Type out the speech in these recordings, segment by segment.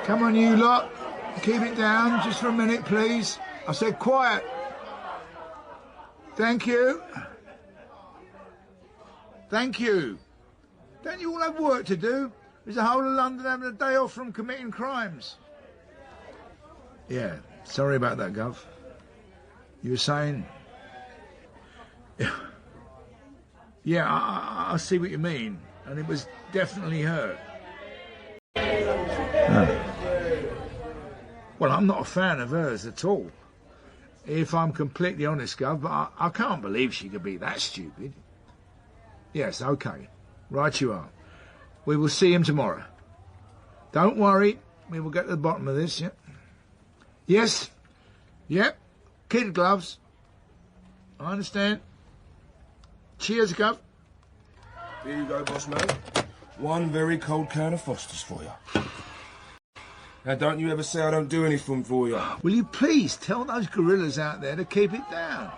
Come on, you lot. Keep it down just for a minute, please. I said quiet. Thank you. Thank you. Don't you all have work to do? Is the whole of London having a day off from committing crimes? Yeah, sorry about that, Gov. You were saying... Yeah, I see what you mean. And it was definitely her. Well, I'm not a fan of hers at all. If I'm completely honest, Gov, but I can't believe she could be that stupid. Yes, OK. Right you are. We will see him tomorrow. Don't worry. We will get to the bottom of this, yeah? Yes. Yep. Kid gloves. I understand. Cheers, Gov. Here you go, boss man. One very cold can of Foster's for you. Now, don't you ever say I don't do anything for you. Will you please tell those gorillas out there to keep it down?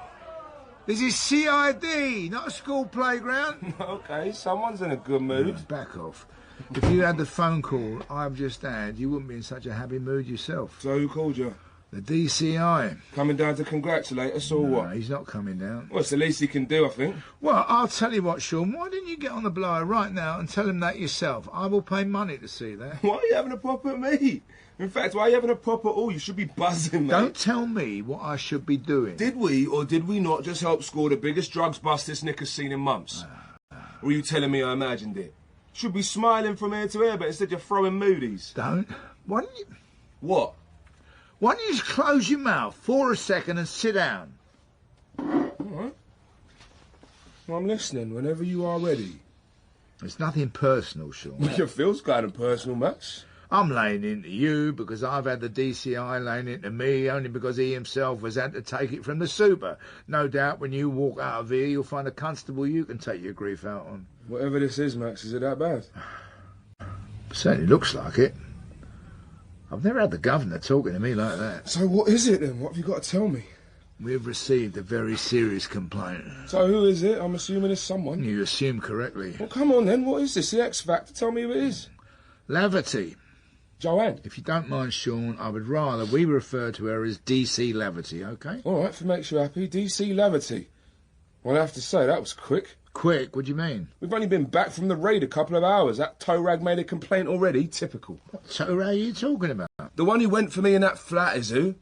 This is CID, not a school playground. OK, someone's in a good mood. Back off. If you had the phone call I've just had, you wouldn't be in such a happy mood yourself. So who called you? The DCI. Coming down to congratulate us or what? No, he's not coming down. Well, it's the least he can do, I think. Well, I'll tell you what, Sean, why didn't you get on the blower right now and tell him that yourself? I will pay money to see that. Why are you having a pop at me? In fact, why are you having a pop at all? You should be buzzing, mate. Don't tell me what I should be doing. Did we or did we not just help score the biggest drugs bust this Nick has seen in months? Or are you telling me I imagined it? Should be smiling from ear to ear, but instead you're throwing moodies. Don't. Why don't you... What? Why don't you just close your mouth for a second and sit down? All right. Well, I'm listening whenever you are ready. It's nothing personal, Sean. Well, it feels kind of personal, Max. I'm laying into you because I've had the DCI laying into me only because he himself has had to take it from the super. No doubt when you walk out of here, you'll find a constable you can take your grief out on. Whatever this is, Max, is it that bad? Certainly looks like it. I've never had the governor talking to me like that. So what is it then? What have you got to tell me? We've received a very serious complaint. So who is it? I'm assuming it's someone. You assume correctly. Well, come on then. What is this? The X Factor? Tell me who it is. Lavity. Joanne. If you don't mind, Sean, I would rather we refer to her as DC Lavity, OK? All right, if it makes you happy. DC Lavity. Well, I have to say, that was quick. Quick? What do you mean? We've only been back from the raid a couple of hours. That tow rag made a complaint already. Typical. What tow rag are you talking about? The one who went for me in that flat is who?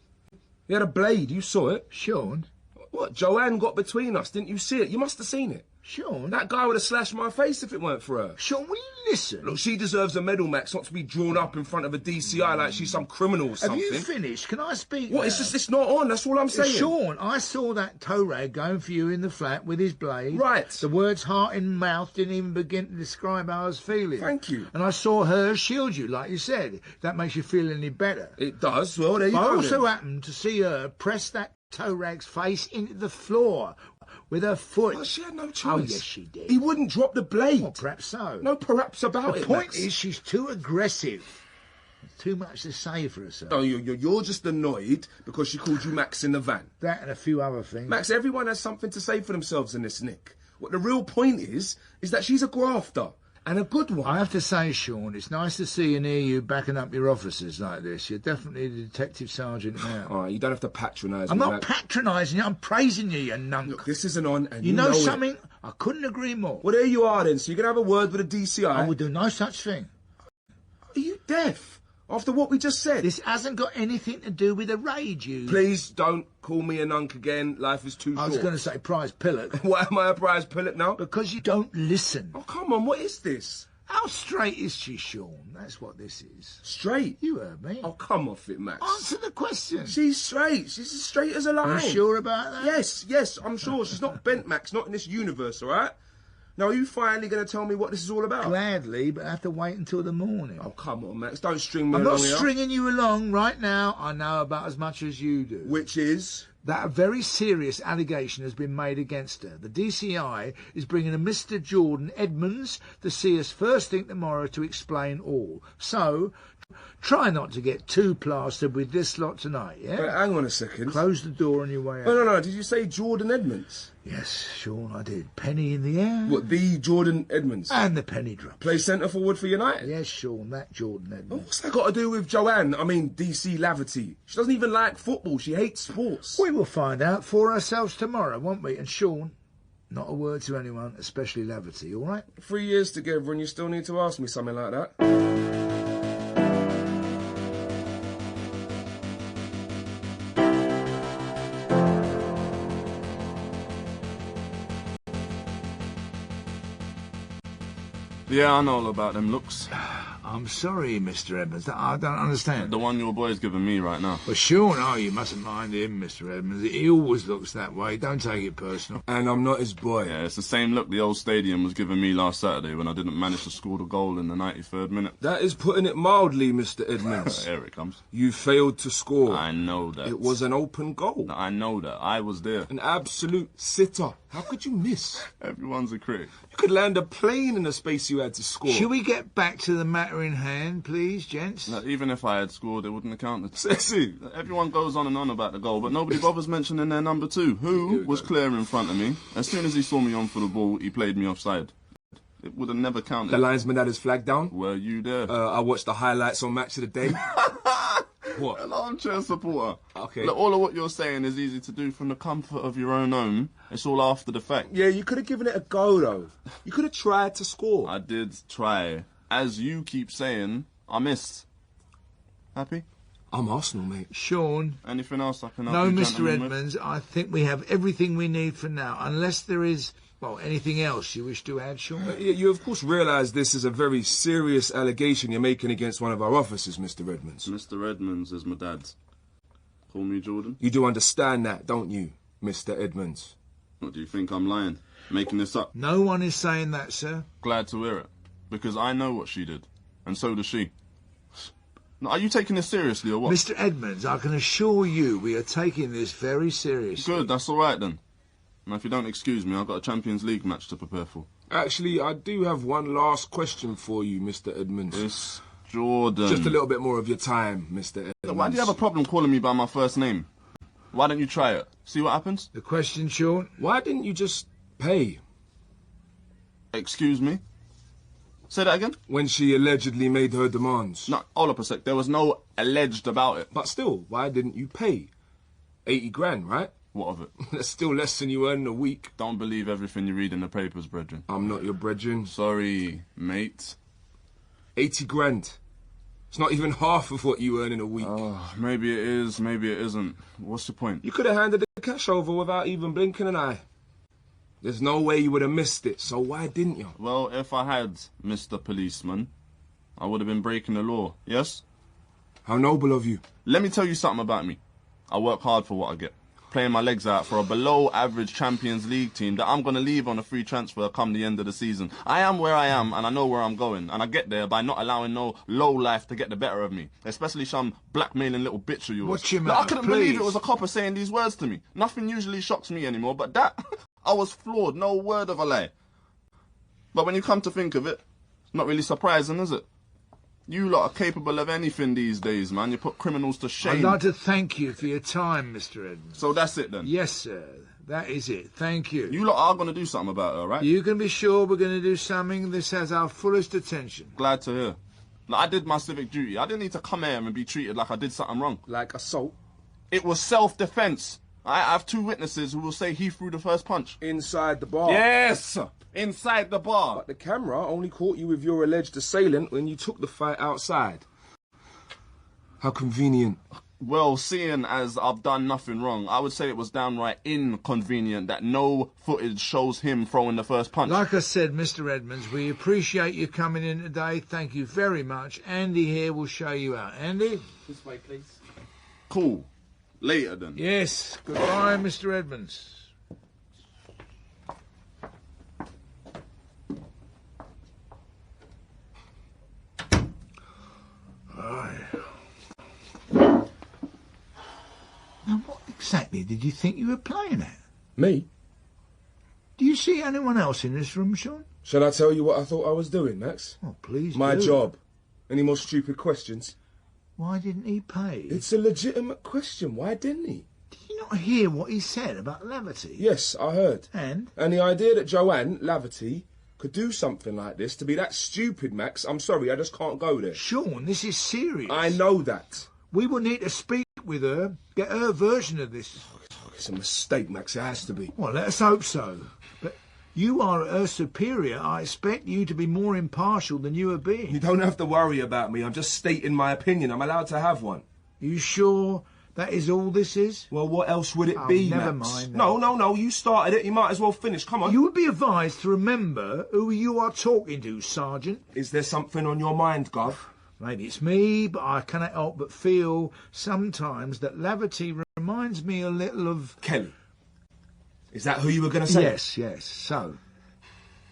He had a blade. You saw it. Sean? What? Joanne got between us. Didn't you see it? You must have seen it. Sean? That guy would have slashed my face if it weren't for her. Sean, will you listen? Look, she deserves a medal, Max, not to be drawn up in front of a DCI like she's some criminal or something. Have you finished? Can I speak What? now? It's not on. That's all I'm saying. Sean, I saw that tow rag going for you in the flat with his blade. Right. The words heart in mouth didn't even begin to describe how I was feeling. Thank you. And I saw her shield you, like you said. That makes you feel any better. It does. Well, there you I go. also then. happened to see her press that tow rag's face into the floor with her foot. Well, she had no choice. Oh, yes, she did. He wouldn't drop the blade. Well, perhaps so. No perhaps about the it, point Max. is she's too aggressive. Too much to say for herself. No, you're just annoyed because she called you Max in the van. That and a few other things. Max, everyone has something to say for themselves in this, Nick. What the real point is that she's a grafter. And a good one. I have to say, Sean, it's nice to see and hear you backing up your officers like this. You're definitely the detective sergeant now. All right, you don't have to patronise me. I'm not Max. patronising you. I'm praising you, you nunk. Look, this isn't on, and you know it. something? I couldn't agree more. Well, there you are then. So you're going to have a word with the DCI. I will do no such thing. Are you deaf? After what we just said? This hasn't got anything to do with the raid, you... Please don't call me a nunk again. Life is too short. I was going to say prize pillock. Why am I a prize pillock now? Because you don't listen. Oh, come on. What is this? How straight is she, Sean? That's what this is. Straight? You heard me. Oh, come off it, Max. Answer the question. She's straight. She's as straight as a line. Are you sure about that? Yes, I'm sure. She's not bent, Max. Not in this universe, all right? Now, are you finally going to tell me what this is all about? Gladly, but I have to wait until the morning. Oh, come on, Max. Don't string me I'm along not here. stringing you along right now. I know about as much as you do. Which is? That a very serious allegation has been made against her. The DCI is bringing a Mr. Jordan Edmonds to see us first thing tomorrow to explain all. So, Try not to get too plastered with this lot tonight, yeah? Wait, hang on a second. Close the door on your way out. No. Did you say Jordan Edmonds? Yes, Sean, I did. Penny in the air. What, the Jordan Edmonds? And the penny drops. Play centre forward for United? Yes, Sean, that Jordan Edmonds. What's that got to do with Joanne? I mean, DC Laverty. She doesn't even like football. She hates sports. We will find out for ourselves tomorrow, won't we? And Sean, not a word to anyone, especially Laverty, all right? 3 years together and you still need to ask me something like that? Yeah, I know all about them looks. I'm sorry, Mr. Edmonds. I don't understand. The one your boy's giving me right now. Well, Sean, you mustn't mind him, Mr. Edmonds. He always looks that way. Don't take it personal. And I'm not his boy. Yeah, it's the same look the old stadium was giving me last Saturday when I didn't manage to score the goal in the 93rd minute. That is putting it mildly, Mr. Edmonds. Here it comes. You failed to score. I know that. It was an open goal. I know that. I was there. An absolute sitter. How could you miss? Everyone's a critic. You could land a plane in the space you had to score. Should we get back to the matter in hand, please, gents? No, even if I had scored, it wouldn't have counted. Sexy. Everyone goes on and on about the goal, but nobody bothers mentioning their number 2, who was clear in front of me. As soon as he saw me on for the ball, he played me offside. It would have never counted. The linesman had his flag down? Were you there? I watched the highlights on Match of the Day. What? An armchair supporter. Okay. Look, all of what you're saying is easy to do from the comfort of your own home. It's all after the fact. Yeah, you could have given it a go, though. You could have tried to score. I did try. As you keep saying, I missed. Happy? I'm Arsenal, mate. Sean. Anything else I can help No, you Mr. gentlemen with? Edmonds, I think we have everything we need for now, unless there is, well, anything else you wish to add, Sean? You, of course, realise this is a very serious allegation you're making against one of our officers, Mr. Edmonds. Mr. Edmonds is my dad. Call me Jordan. You do understand that, don't you, Mr. Edmonds? What, do you think I'm lying? Making this up? No one is saying that, sir. Glad to hear it. Because I know what she did. And so does she. Now, are you taking this seriously or what? Mr. Edmonds, I can assure you we are taking this very seriously. Good, that's all right then. Now, if you don't excuse me, I've got a Champions League match to prepare for. Actually, I do have one last question for you, Mr. Edmonds. It's Jordan. Just a little bit more of your time, Mr. Edmonds. Why do you have a problem calling me by my first name? Why don't you try it? See what happens? The question, Sean? Why didn't you just pay? Excuse me? Say that again? When she allegedly made her demands. No, hold up a sec. There was no alleged about it. But still, why didn't you pay? 80 grand, right? What of it? That's still less than you earn in a week. Don't believe everything you read in the papers, brethren. I'm not your brethren. Sorry, mate. 80 grand. It's not even half of what you earn in a week. Oh, maybe it is, maybe it isn't. What's the point? You could have handed the cash over without even blinking an eye. There's no way you would have missed it, so why didn't you? Well, if I had, Mr. Policeman, I would have been breaking the law, yes? How noble of you. Let me tell you something about me. I work hard for what I get. Playing my legs out for a below-average Champions League team that I'm going to leave on a free transfer come the end of the season. I am where I am, and I know where I'm going. And I get there by not allowing no low life to get the better of me. Especially some blackmailing little bitch of yours. Watch your Look, I mouth, couldn't please. believe it was a copper saying these words to me. Nothing usually shocks me anymore, but that... I was floored, no word of a lie. But when you come to think of it, it's not really surprising, is it? You lot are capable of anything these days, man. You put criminals to shame. I'd like to thank you for your time, Mr. Edmonds. So that's it then? Yes, sir. That is it. Thank you. You lot are going to do something about her, right? You can be sure we're going to do something. This has our fullest attention. Glad to hear. Like, I did my civic duty. I didn't need to come here and be treated like I did something wrong. Like assault? It was self-defense. I have 2 witnesses who will say he threw the first punch. Inside the bar? Yes! Inside the bar. But the camera only caught you with your alleged assailant when you took the fight outside. How convenient. Well, seeing as I've done nothing wrong, I would say it was downright inconvenient that no footage shows him throwing the first punch. Like I said, Mr. Edmonds, we appreciate you coming in today. Thank you very much. Andy here will show you out. Andy? This way, please. Cool. Later then. Yes. Goodbye, Mr. Edmonds. Now, what exactly did you think you were playing at? Me? Do you see anyone else in this room, Sean? Shall I tell you what I thought I was doing, Max? Oh, please My do. job. Any more stupid questions? Why didn't he pay? It's a legitimate question. Why didn't he? Did you not hear what he said about Laverty? Yes, I heard. And? And the idea that Joanne Laverty could do something like this, to be that stupid, Max, I'm sorry, I just can't go there. Sean, this is serious. I know that. We will need to speak with her, get her version of this. It's a mistake, Max, it has to be. Well, let us hope so. But you are her superior. I expect you to be more impartial than you have been. You don't have to worry about me. I'm just stating my opinion. I'm allowed to have one. You sure that is all this is? Well, what else would it be, never Max? mind. No, you started it. You might as well finish. Come on. You would be advised to remember who you are talking to, Sergeant. Is there something on your mind, Gov? Maybe it's me, but I cannot help but feel sometimes that Laverty reminds me a little of... Kelly. Is that who you were going to say? Yes. So,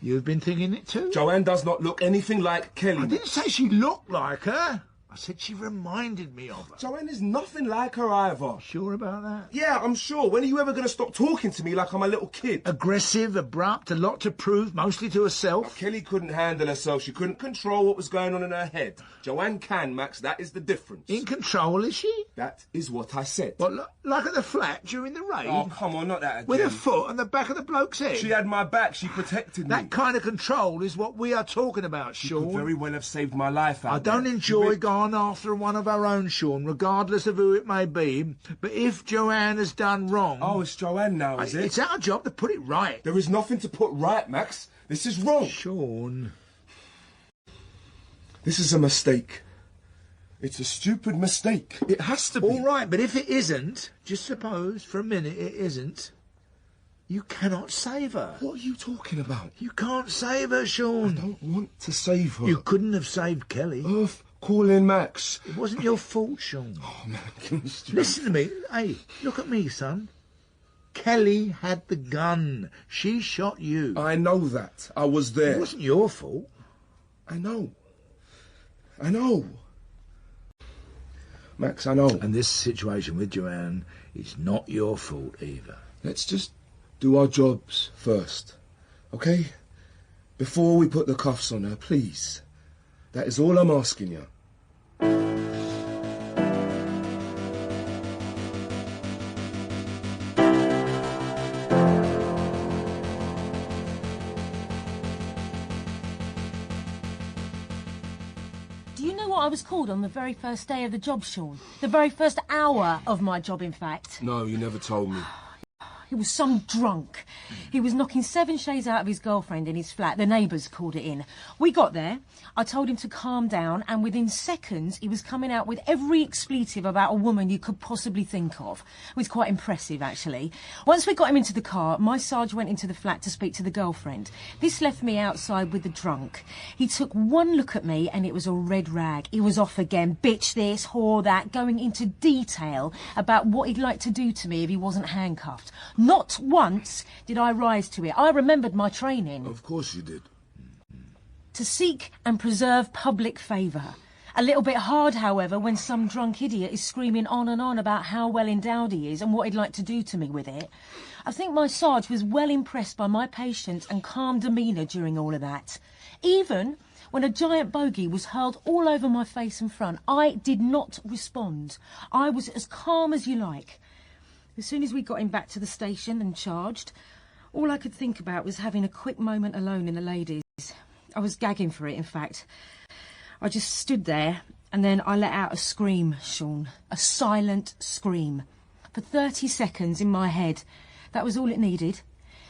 you've been thinking it too? Joanne does not look anything like Kelly. I didn't say she looked like her. I said she reminded me of her. Joanne is nothing like her either. Sure about that? Yeah, I'm sure. When are you ever going to stop talking to me like I'm a little kid? Aggressive, abrupt, a lot to prove, mostly to herself. Kelly couldn't handle herself. She couldn't control what was going on in her head. Joanne can, Max. That is the difference. In control, is she? That is what I said. What, like at the flat during the raid? Oh, come on, not that again. With her foot on the back of the bloke's head? She had my back. She protected me. That kind of control is what we are talking about, She Sean. could very well have saved my life out I don't there. enjoy going after one of our own, Sean, regardless of who it may be. But if Joanne has done wrong... Oh, it's Joanne now, is it? It's our job to put it right. There is nothing to put right, Max. This is wrong. Sean... This is a mistake. It's a stupid mistake. It has to be. All right, but if it isn't, just suppose for a minute it isn't, you cannot save her. What are you talking about? You can't save her, Sean. I don't want to save her. You couldn't have saved Kelly. Earth, call in Max. It wasn't your fault, Sean. Oh, man, give me strength. Listen to me. Hey, look at me, son. Kelly had the gun. She shot you. I know that. I was there. It wasn't your fault. I know. Max, I know. And this situation with Joanne is not your fault either. Let's just do our jobs first, okay? Before we put the cuffs on her, please. That is all I'm asking you. Do you know what I was called on the very first day of the job, Sean? The very first hour of my job, in fact. No, you never told me. He was some drunk. He was knocking 7 shades out of his girlfriend in his flat. The neighbours called it in. We got there. I told him to calm down, and within seconds he was coming out with every expletive about a woman you could possibly think of. It was quite impressive, actually. Once we got him into the car, my Sarge went into the flat to speak to the girlfriend. This left me outside with the drunk. He took one look at me and it was a red rag. He was off again. Bitch this, whore that, going into detail about what he'd like to do to me if he wasn't handcuffed. Not once did I rise to it. I remembered my training. Of course you did. To seek and preserve public favour. A little bit hard, however, when some drunk idiot is screaming on and on about how well endowed he is and what he'd like to do to me with it. I think my Sarge was well impressed by my patience and calm demeanour during all of that. Even when a giant bogey was hurled all over my face and front, I did not respond. I was as calm as you like. As soon as we got him back to the station and charged, all I could think about was having a quick moment alone in the ladies. I was gagging for it, in fact. I just stood there, and then I let out a scream, Sean. A silent scream. For 30 seconds in my head. That was all it needed.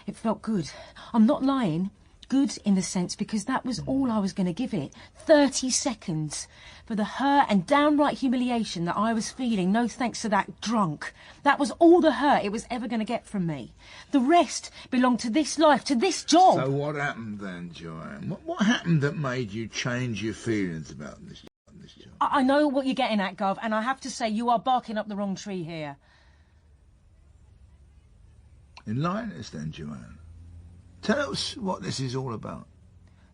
It felt good. I'm not lying. Good in the sense because that was all I was going to give it. 30 seconds. For the hurt and downright humiliation that I was feeling, no thanks to that drunk. That was all the hurt it was ever going to get from me. The rest belonged to this life, to this job. So what happened then, Joanne? What happened that made you change your feelings about this job? I know what you're getting at, Gov, and I have to say you are barking up the wrong tree here. Enlighten us then, Joanne. Tell us what this is all about.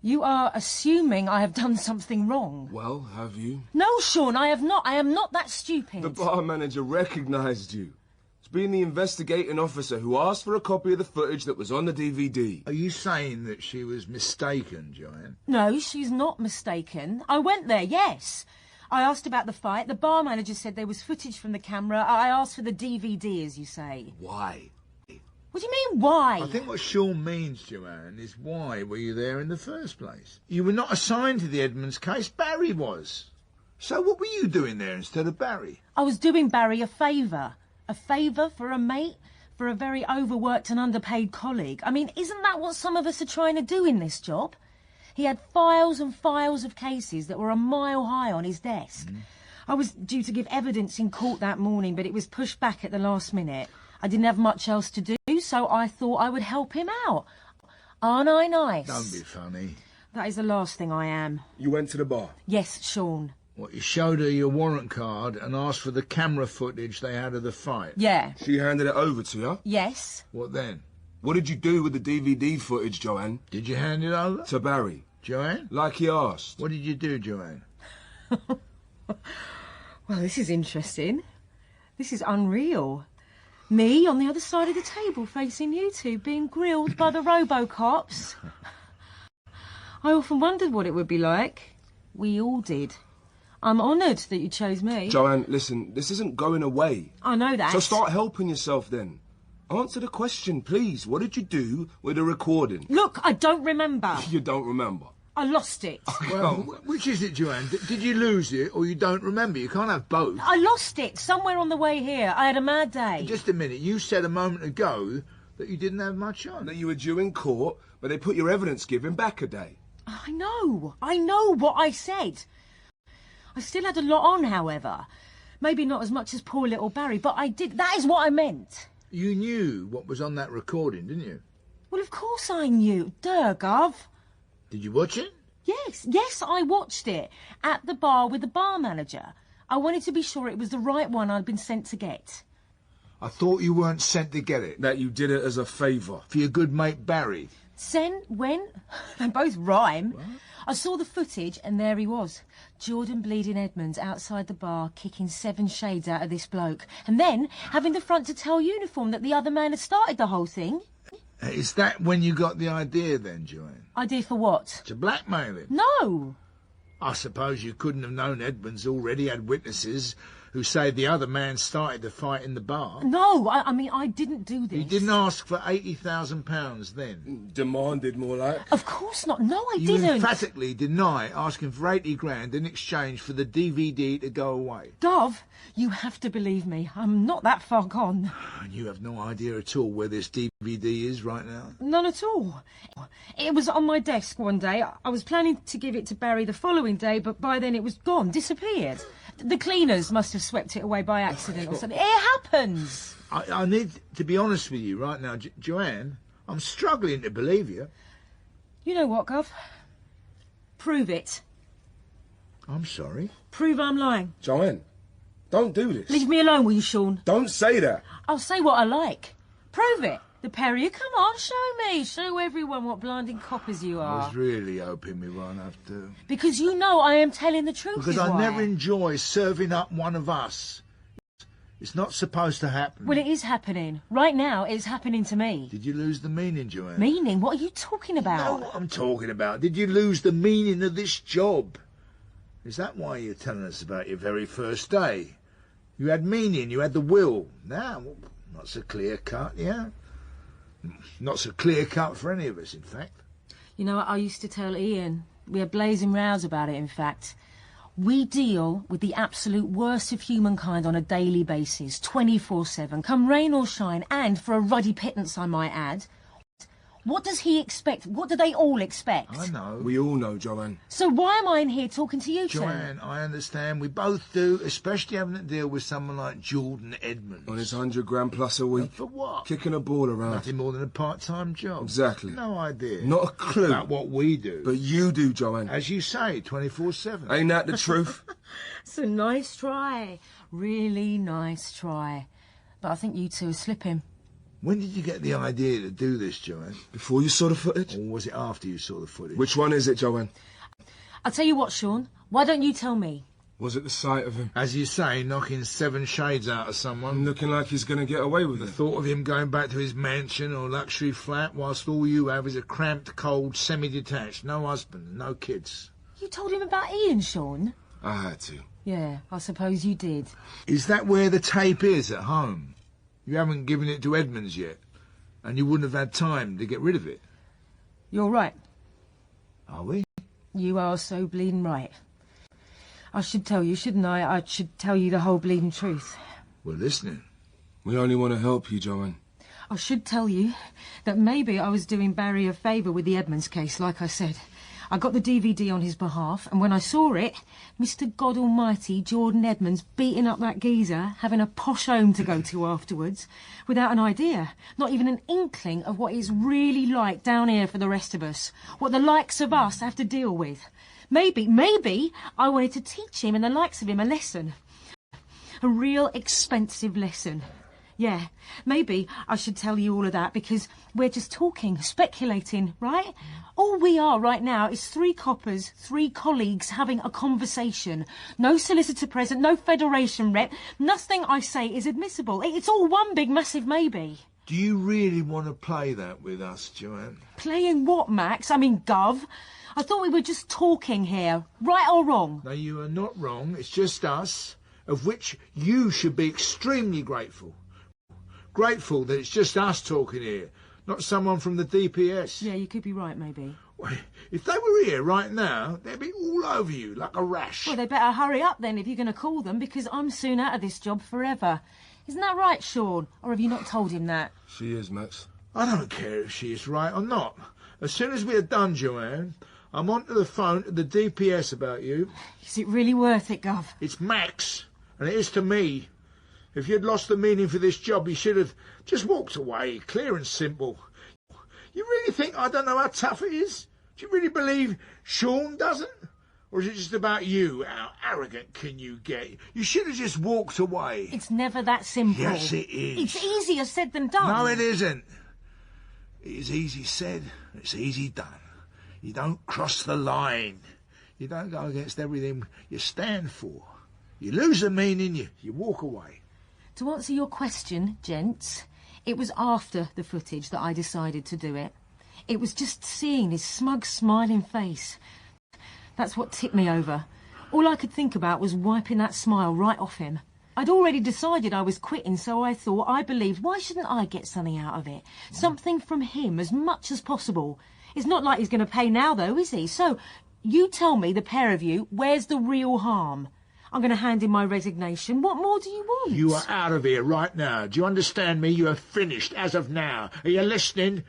You are assuming I have done something wrong. Well, have you? No, Sean, I have not. I am not that stupid. The bar manager recognised you. It's been the investigating officer who asked for a copy of the footage that was on the DVD. Are you saying that she was mistaken, Joanne? No, she's not mistaken. I went there, yes. I asked about the fight. The bar manager said there was footage from the camera. I asked for the DVD, as you say. Why? What do you mean, why? I think what Sean means, Joanne, is why were you there in the first place? You were not assigned to the Edmonds case, Barry was. So what were you doing there instead of Barry? I was doing Barry a favour. A favour for a mate, for a very overworked and underpaid colleague. I mean, isn't that what some of us are trying to do in this job? He had files and files of cases that were a mile high on his desk. I was due to give evidence in court that morning, but it was pushed back at the last minute. I didn't have much else to do, so I thought I would help him out. Aren't I nice? Don't be funny. That is the last thing I am. You went to the bar? Yes, Sean. What, you showed her your warrant card and asked for the camera footage they had of the fight? Yeah. She handed it over to you? Yes. What then? What did you do with the DVD footage, Joanne? Did you hand it over? To Barry. Joanne? Like he asked. What did you do, Joanne? Well, this is interesting. This is unreal. Me on the other side of the table facing you two, being grilled by the Robocops. I often wondered what it would be like. We all did. I'm honoured that you chose me. Joanne, listen, this isn't going away. I know that. So start helping yourself then. Answer the question, please. What did you do with the recording? Look, I don't remember. You don't remember. I lost it. Well, which is it, Joanne? Did you lose it or you don't remember? You can't have both. I lost it somewhere on the way here. I had a mad day. Just a minute. You said a moment ago that you didn't have much on. That you were due in court, but they put your evidence giving back a day. I know what I said. I still had a lot on, however. Maybe not as much as poor little Barry, but I did. That is what I meant. You knew what was on that recording, didn't you? Well, of course I knew. Duh, Gov. Did you watch it? Yes, I watched it. At the bar with the bar manager. I wanted to be sure it was the right one I'd been sent to get. I thought you weren't sent to get it. That you did it as a favour. For your good mate Barry. Sent? When? They both rhyme. What? I saw the footage and there he was. Jordan Bleeding Edmonds outside the bar kicking 7 shades out of this bloke. And then having the front to tell uniform that the other man had started the whole thing. Is that when you got the idea then, Joanne? Idea for what? To blackmail him? No. I suppose you couldn't have known Edmonds already had witnesses who say the other man started the fight in the bar. No, I mean, I didn't do this. You didn't ask for £80,000 then? Demanded, more like. Of course not. No, I You didn't. emphatically deny asking for 80 grand in exchange for the DVD to go away. Dov, you have to believe me. I'm not that far gone. And you have no idea at all where this DVD is right now? None at all. It was on my desk one day. I was planning to give it to Barry the following day, but by then it was gone, disappeared. The cleaners must have swept it away by accident or something. It happens. I need to be honest with you right now, Joanne. I'm struggling to believe you. You know what, Gov? Prove it. I'm sorry. Prove I'm lying. Joanne, don't do this. Leave me alone, will you, Sean? Don't say that. I'll say what I like. Prove it. The Perrier, come on, show me. Show everyone what blinding coppers you I are. was really hoping we won't have to. Because you know I am telling the truth. Because I never enjoy serving up one of us. It's not supposed to happen. Well, it is happening. Right now, it's happening to me. Did you lose the meaning, Joanne? Meaning? What are you talking about? You know what I'm talking about. Did you lose the meaning of this job? Is that why you're telling us about your very first day? You had meaning, you had the will. Now, not so clear-cut, yeah? Not so clear-cut for any of us, in fact. You know what I used to tell Ian? We had blazing rows about it, in fact. We deal with the absolute worst of humankind on a daily basis, 24/7, come rain or shine, and for a ruddy pittance, I might add. What does he expect? What do they all expect? I know. We all know, Joanne. So why am I in here talking to you two? Joanne, I understand. We both do, especially having to deal with someone like Jordan Edmonds. On his 100 grand plus a week. And for what? Kicking a ball around. Nothing more than a part-time job. Exactly. No idea. Not a clue. About what we do. But you do, Joanne. As you say, 24/7. Ain't that the truth? It's a nice try. Really nice try. But I think you two are slipping. When did you get the idea to do this, Joanne? Before you saw the footage? Or was it after you saw the footage? Which one is it, Joanne? I'll tell you what, Sean. Why don't you tell me? Was it the sight of him? As you say, knocking 7 shades out of someone. Looking like he's going to get away with The it. thought of him going back to his mansion or luxury flat whilst all you have is a cramped, cold, semi-detached, no husband, no kids. You told him about Ian, Sean? I had to. Yeah, I suppose you did. Is that where the tape is at home? You haven't given it to Edmonds yet, and you wouldn't have had time to get rid of it. You're right. Are we? You are so bleeding right. I should tell you, shouldn't I? I should tell you the whole bleeding truth. We're listening. We only want to help you, Joanne. I should tell you that maybe I was doing Barry a favour with the Edmonds case, like I said. I got the DVD on his behalf, and when I saw it, Mr. God Almighty Jordan Edmonds beating up that geezer, having a posh home to go to afterwards, without an idea, not even an inkling of what it's really like down here for the rest of us, what the likes of us have to deal with. Maybe I wanted to teach him and the likes of him a lesson. A real expensive lesson. Yeah, maybe I should tell you all of that because we're just talking, speculating, right? All we are right now is three coppers, three colleagues having a conversation. No solicitor present, no Federation rep. Nothing I say is admissible. It's all one big massive maybe. Do you really want to play that with us, Joanne? Playing what, Max? I mean, Gov. I thought we were just talking here, right or wrong? No, you are not wrong. It's just us, of which you should be extremely grateful. Grateful that it's just us talking here, not someone from the DPS. Yeah, you could be right, maybe. Well, if they were here right now, they'd be all over you like a rash. Well, they better hurry up then if you're going to call them, because I'm soon out of this job forever. Isn't that right, Sean? Or have you not told him that? She is, Max. I don't care if she is right or not. As soon as we are done, Joanne, I'm onto the phone to the DPS about you. Is it really worth it, Gov? It's Max, and it is to me. If you'd lost the meaning for this job, you should have just walked away, clear and simple. You really think I don't know how tough it is? Do you really believe Sean doesn't? Or is it just about you? How arrogant can you get? You should have just walked away. It's never that simple. Yes, it is. It's easier said than done. No, it isn't. It is easy said, it's easy done. You don't cross the line. You don't go against everything you stand for. You lose the meaning, you walk away. To answer your question, gents, it was after the footage that I decided to do it. It was just seeing his smug, smiling face. That's what tipped me over. All I could think about was wiping that smile right off him. I'd already decided I was quitting, so I thought, I believed, why shouldn't I get something out of it? Something from him, as much as possible. It's not like he's going to pay now, though, is he? So, you tell me, the pair of you, where's the real harm? I'm going to hand in my resignation. What more do you want? You are out of here right now. Do you understand me? You are finished as of now. Are you listening?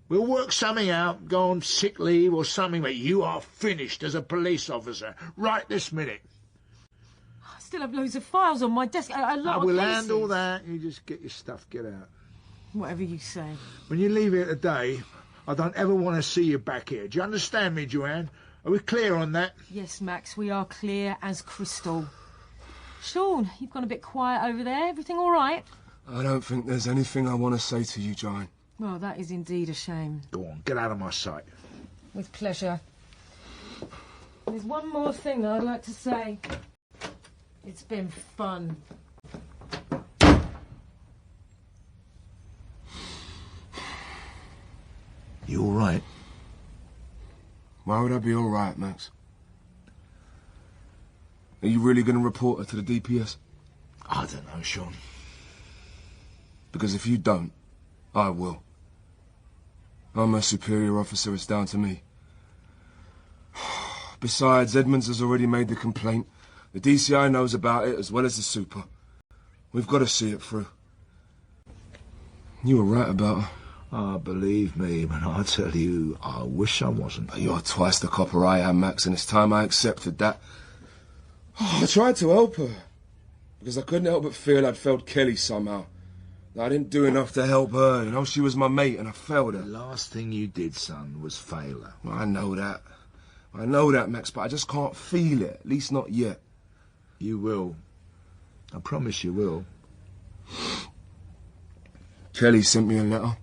We'll work something out, go on sick leave or something, but you are finished as a police officer right this minute. I still have loads of files on my desk, a lot of I will cases. handle that. You just get your stuff, get out. Whatever you say. When you leave here today, I don't ever want to see you back here. Do you understand me, Joanne? Are we clear on that? Yes, Max, we are clear as crystal. Sean, you've gone a bit quiet over there. Everything all right? I don't think there's anything I want to say to you, Joanne. Well, that is indeed a shame. Go on, get out of my sight. With pleasure. There's one more thing that I'd like to say. It's been fun. You all right? Why would I be all right, Max? Are you really going to report her to the DPS? I don't know, Sean. Because if you don't, I will. I'm a superior officer, it's down to me. Besides, Edmonds has already made the complaint. The DCI knows about it as well as the super. We've got to see it through. You were right about her. Ah, believe me, when I tell you, I wish I wasn't. You're twice the copper I am, Max, and it's time I accepted that. I tried to help her, because I couldn't help but feel I'd failed Kelly somehow. I didn't do enough to help her, you know, she was my mate and I failed her. The last thing you did, son, was fail her. I know that. I know that, Max, but I just can't feel it, at least not yet. You will. I promise you will. Kelly sent me a letter.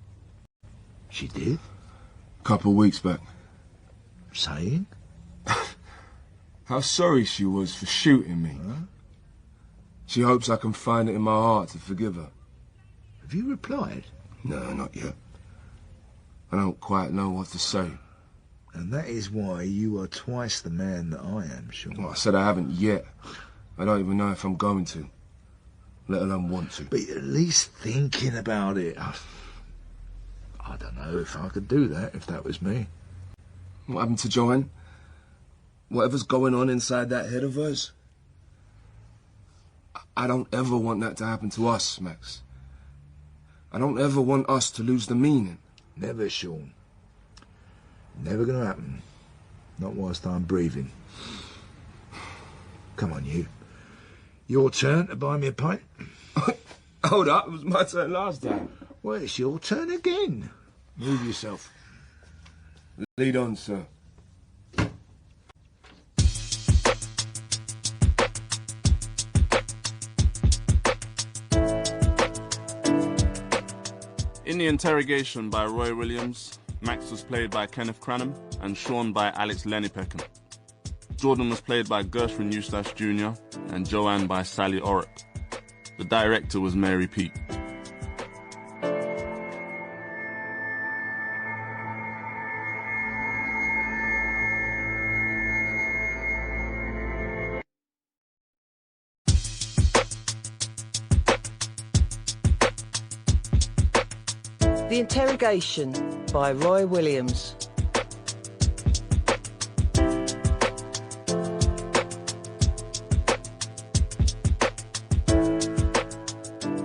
She did? A couple of weeks back. Saying? How sorry she was for shooting me. Huh? She hopes I can find it in my heart to forgive her. Have you replied? No, not yet. I don't quite know what to say. And that is why you are twice the man that I am, Sean. Well, I said I haven't yet. I don't even know if I'm going to, let alone want to. But at least thinking about it. I don't know if I could do that, if that was me. What happened to Joanne? Whatever's going on inside that head of hers? I don't ever want that to happen to us, Max. I don't ever want us to lose the meaning. Never, Sean. Never gonna happen. Not whilst I'm breathing. Come on, you. Your turn to buy me a pint. Hold up, it was my turn last time. Well, it's your turn again. Move yourself. Lead on, sir. In the Interrogation by Roy Williams, Max was played by Kenneth Cranham and Sean by Alex Lennypeckham. Jordan was played by Gershwin Eustace Jr. and Joanne by Sally Orrick. The director was Mary Pete. The Interrogation by Roy Williams.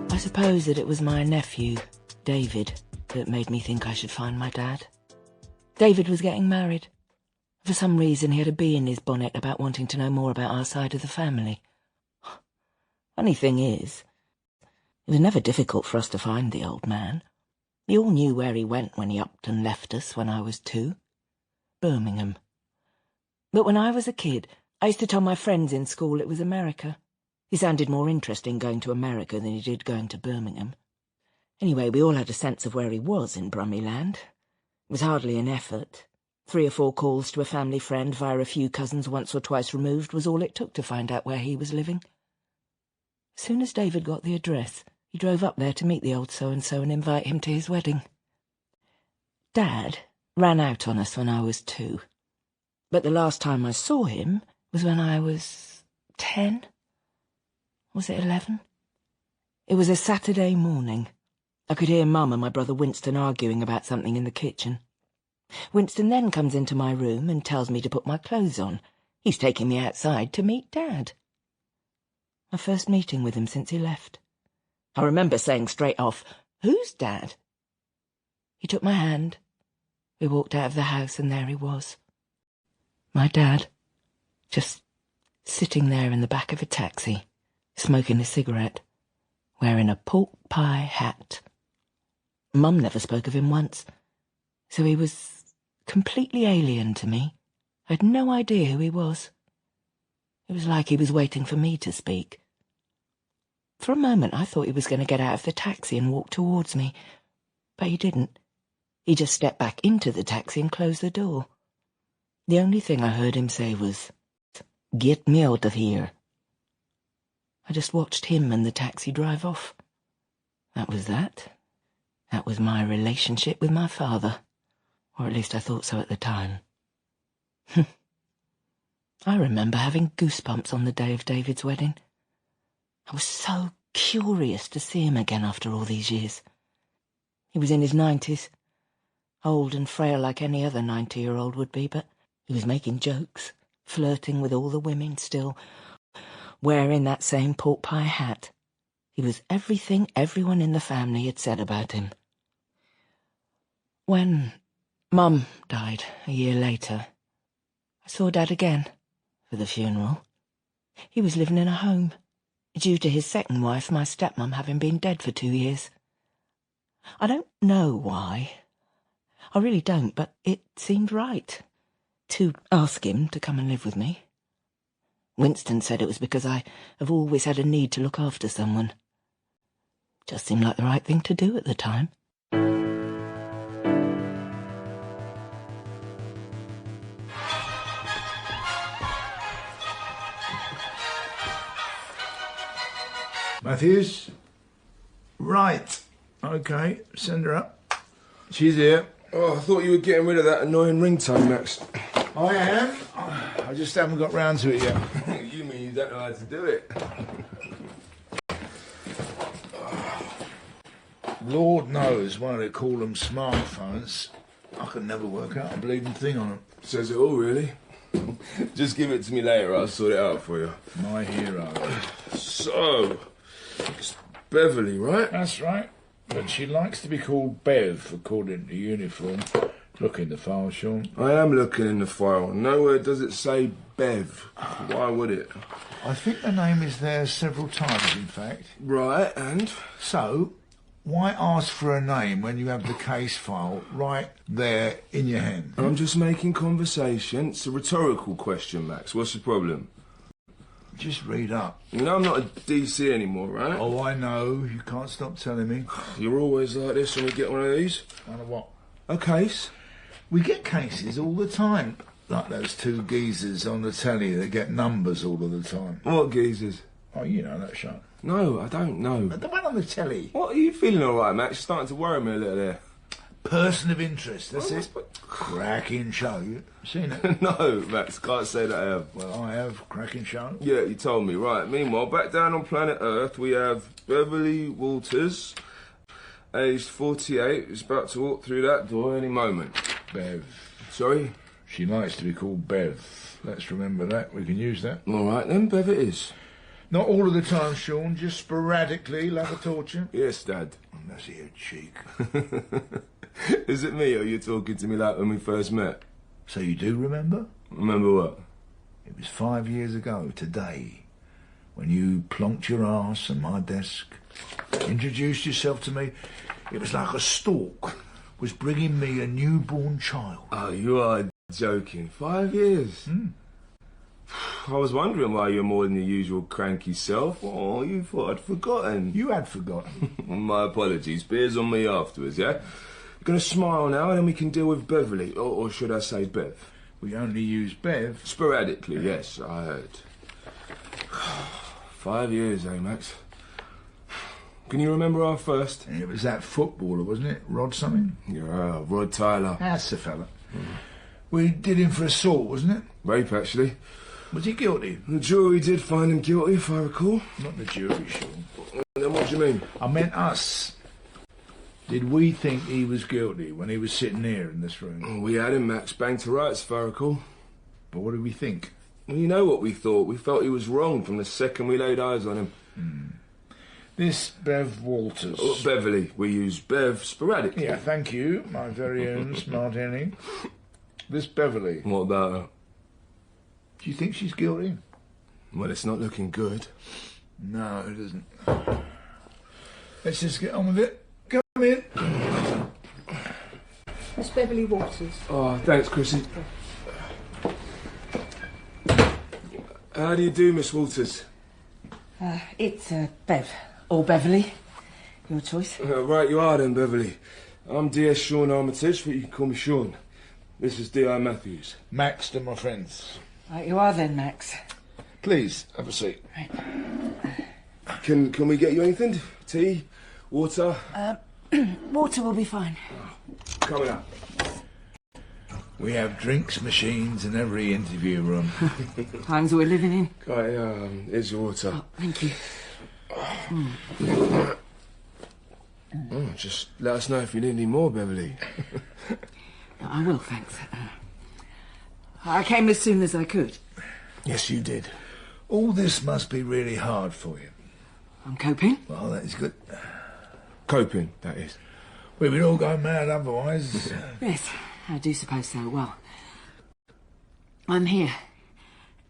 I suppose that it was my nephew, David, that made me think I should find my dad. David was getting married. For some reason he had a bee in his bonnet about wanting to know more about our side of the family. Funny thing is, it was never difficult for us to find the old man. We all knew where he went when he upped and left us when I was 2. Birmingham. But when I was a kid, I used to tell my friends in school it was America. He sounded more interesting going to America than he did going to Birmingham. Anyway, we all had a sense of where he was in Brummyland. It was hardly an effort. 3 or 4 calls to a family friend via a few cousins once or twice removed was all it took to find out where he was living. As soon as David got the address, he drove up there to meet the old so-and-so and invite him to his wedding. Dad ran out on us when I was 2. But the last time I saw him was when I was 10. Was it 11? It was a Saturday morning. I could hear Mum and my brother Winston arguing about something in the kitchen. Winston then comes into my room and tells me to put my clothes on. He's taking me outside to meet Dad. My first meeting with him since he left. I remember saying straight off, "Who's Dad?" He took my hand. We walked out of the house and there he was. My dad, just sitting there in the back of a taxi, smoking a cigarette, wearing a pork pie hat. Mum never spoke of him once, so he was completely alien to me. I had no idea who he was. It was like he was waiting for me to speak. For a moment I thought he was going to get out of the taxi and walk towards me, but he didn't. He just stepped back into the taxi and closed the door. The only thing I heard him say was, "Get me out of here." I just watched him and the taxi drive off. That was that. That was my relationship with my father, or at least I thought so at the time. I remember having goosebumps on the day of David's wedding. I was so curious to see him again after all these years. He was in his 90s, old and frail like any other 90-year-old would be, but he was making jokes, flirting with all the women still, wearing that same pork pie hat. He was everything everyone in the family had said about him. When Mum died a year later, I saw Dad again for the funeral. He was living in a home, due to his second wife, my stepmum, having been dead for 2 years. I don't know why. I really don't, but it seemed right to ask him to come and live with me. Winston said it was because I have always had a need to look after someone. Just seemed like the right thing to do at the time. Matthews? Right. Okay, send her up. She's here. Oh, I thought you were getting rid of that annoying ringtone, Max. I am. I just haven't got round to it yet. You mean you don't know how to do it? Lord knows why they call them smartphones. I can never work out a bleeding thing on them. Says it all, really. Just give it to me later, I'll sort it out for you. My hero. So, it's Beverly, right? That's right. But she likes to be called Bev, according to uniform. Look in the file, Sean. I am looking in the file. Nowhere does it say Bev. Why would it? I think the name is there several times, in fact. Right, and? So, why ask for a name when you have the case file right there in your hand? I'm just making conversation. It's a rhetorical question, Max. What's the problem? Just read up. You know I'm not a DC anymore, right? Oh, I know. You can't stop telling me. You're always like this when we get one of these. One of what? A case. We get cases all the time. Like those two geezers on the telly that get numbers all of the time. What geezers? Oh, you know that show. No, I don't know. The one on the telly. What, are you feeling all right, Max? You're starting to worry me a little there. Person of interest, that's Oh, it. Cracking show. You seen it? No, Max, can't say that I have. Well, I have. Cracking show. Yeah, you told me. Right, meanwhile, back down on planet Earth, we have Beverly Walters, aged 48, who's about to walk through that door any moment. Bev. Sorry? She likes to be called Bev. Let's remember that. We can use that. All right, then, Bev it is. Not all of the time, Sean. Just sporadically, like a torture. Yes, Dad. That's your cheek. Is it me, or are you talking to me like when we first met? So you do remember? Remember what? It was 5 years ago today when you plonked your ass on my desk, introduced yourself to me. It was like a stork was bringing me a newborn child. Oh, you are joking. 5 years? I was wondering why you're more than your usual cranky self. Oh, you thought I'd forgotten. You had forgotten. My apologies. Beers on me afterwards, yeah? You're going to smile now and then we can deal with Beverly. Or should I say Bev? We only use Bev. Sporadically, yes, I heard. 5 years, eh, Max? Can you remember our first? It was that footballer, wasn't it? Rod something? Yeah, Rod Tyler. That's the fella. We did him for assault, wasn't it? Rape, actually. Was he guilty? The jury did find him guilty, if I recall. Not the jury, Sean. Then what do you mean? I meant us. Did we think he was guilty when he was sitting here in this room? We had him, Max, banged to rights, if I recall. But what did we think? Well, you know what we thought. We felt he was wrong from the second we laid eyes on him. This Bev Walters. Oh, Beverly. We use Bev sporadically. Yeah, thank you, my very own smart Henny. This Beverly. What about her? Do you think she's guilty? Well, it's not looking good. No, it isn't. Let's just get on with it. Come in. Miss Beverly Walters. Oh, thanks, Chrissy. How do you do, Miss Walters? It's Bev. Or Beverly. Your choice. Right you are then, Beverly. I'm DS Sean Armitage, but you can call me Sean. This is D.I. Matthews. Max to my friends. Right you are then, Max. Please, have a seat. Right. Can we get you anything? Tea? Water? Water will be fine. Coming up. We have drinks machines in every interview room. Times we're living in. Right, here's your water. Oh, thank you. Just let us know if you need any more, Beverly. I will, thanks. I came as soon as I could. Yes, you did. All this must be really hard for you. I'm coping. Well, that is good. Coping, that is. We would all go mad otherwise. Yes, I do suppose so. Well, I'm here.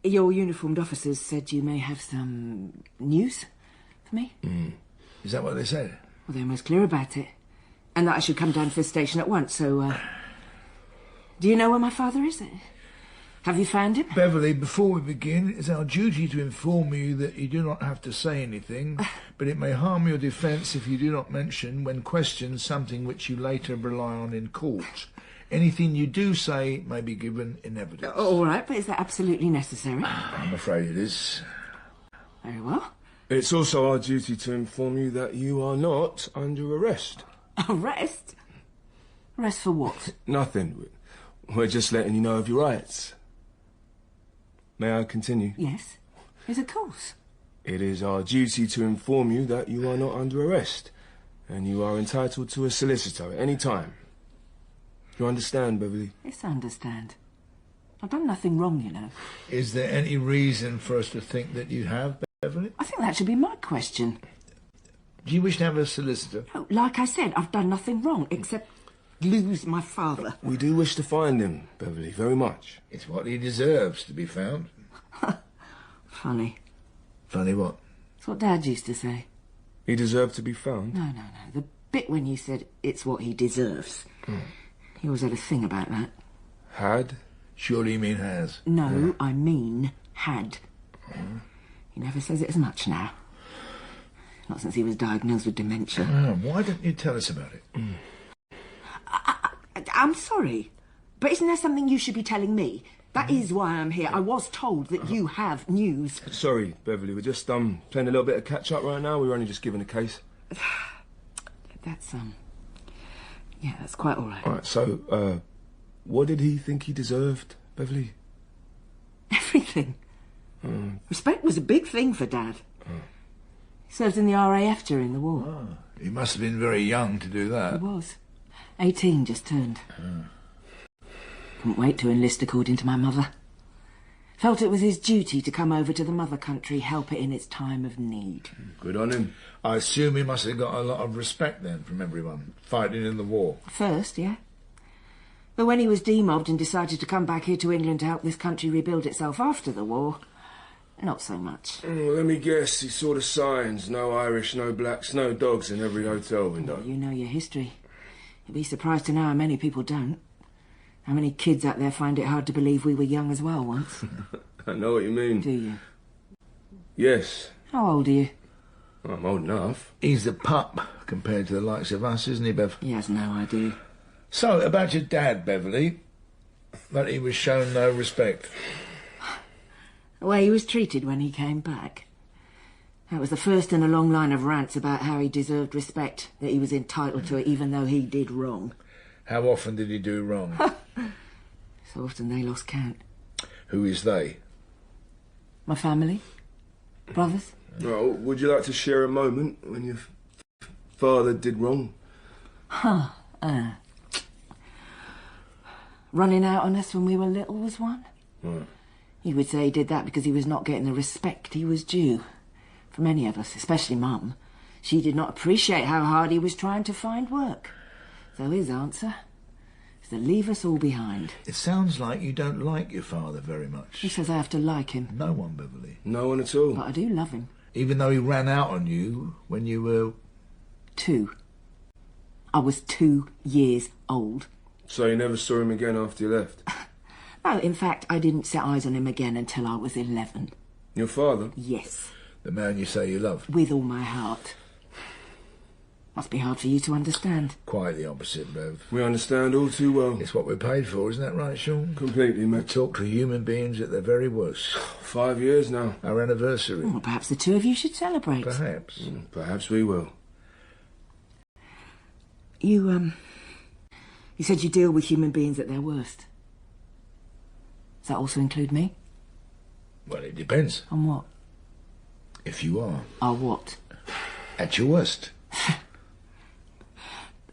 Your uniformed officers said you may have some news for me. Is that what they said? Well, they're most clear about it. And that I should come down to the station at once, so, Do you know where my father is? Have you found him? Beverly, before we begin, it's our duty to inform you that you do not have to say anything, but it may harm your defence if you do not mention, when questioned, something which you later rely on in court. Anything you do say may be given in evidence. All right, but is that absolutely necessary? I'm afraid it is. Very well. It's also our duty to inform you that you are not under arrest. Arrest? Arrest for what? Nothing. We're just letting you know of your rights. May I continue? Yes. Yes, of course. It is our duty to inform you that you are not under arrest, and you are entitled to a solicitor at any time. You understand, Beverly? Yes, I understand. I've done nothing wrong, you know. Is there any reason for us to think that you have, Beverly? I think that should be my question. Do you wish to have a solicitor? Oh, like I said, I've done nothing wrong, except lose my father. We do wish to find him, Beverly, very much. It's what he deserves to be found. Funny. Funny what? That's what Dad used to say. He deserved to be found? No. The bit when you said it's what he deserves. He always had a thing about that. Had? Surely you mean has? No, I mean had. He never says it as much now. Not since he was diagnosed with dementia. Why don't you tell us about it? I'm sorry, but isn't there something you should be telling me? That is why I'm here. I was told that you have news. Sorry, Beverly, we're just playing a little bit of catch-up right now. We were only just given a case. That's, yeah, that's quite all right. All right, so, what did he think he deserved, Beverly? Everything. Respect was a big thing for Dad. He served in the RAF during the war. He must have been very young to do that. He was. 18 just turned. Couldn't wait to enlist, according to my mother. Felt it was his duty to come over to the mother country, help it in its time of need. Good on him. I assume he must have got a lot of respect then from everyone, fighting in the war. First, yeah. But when he was demobbed and decided to come back here to England to help this country rebuild itself after the war, not so much. Let me guess, he saw the signs. No Irish, no blacks, no dogs in every hotel window. You know your history. You'd be surprised to know how many people don't. How many kids out there find it hard to believe we were young as well once? I know what you mean. Do you? Yes. How old are you? I'm old enough. He's a pup compared to the likes of us, isn't he, Bev? He has no idea. So, about your dad, Beverly, that he was shown no respect. The way he was treated when he came back. That was the first in a long line of rants about how he deserved respect, that he was entitled to it even though he did wrong. How often did he do wrong? So often they lost count. Who is they? My family? Brothers? Well, would you like to share a moment when your father did wrong? Running out on us when we were little was one. Right. He would say he did that because he was not getting the respect he was due. From any of us, especially Mum. She did not appreciate how hard he was trying to find work. So his answer is to leave us all behind. It sounds like you don't like your father very much. He says I have to like him. No one, Beverly. No one at all? But I do love him. Even though he ran out on you when you were... 2. I was 2 years old. So you never saw him again after you left? No, in fact, I didn't set eyes on him again until I was 11. Your father? Yes. The man you say you love. With all my heart. Must be hard for you to understand. Quite the opposite, Bev. We understand all too well. It's what we're paid for, isn't that right, Sean? Completely, We mate. talk to human beings at their very worst. 5 years now. Our anniversary. Well, perhaps the two of you should celebrate. Perhaps. Perhaps we will. You said you deal with human beings at their worst. Does that also include me? Well, it depends. On what? If you are. Are what? At your worst.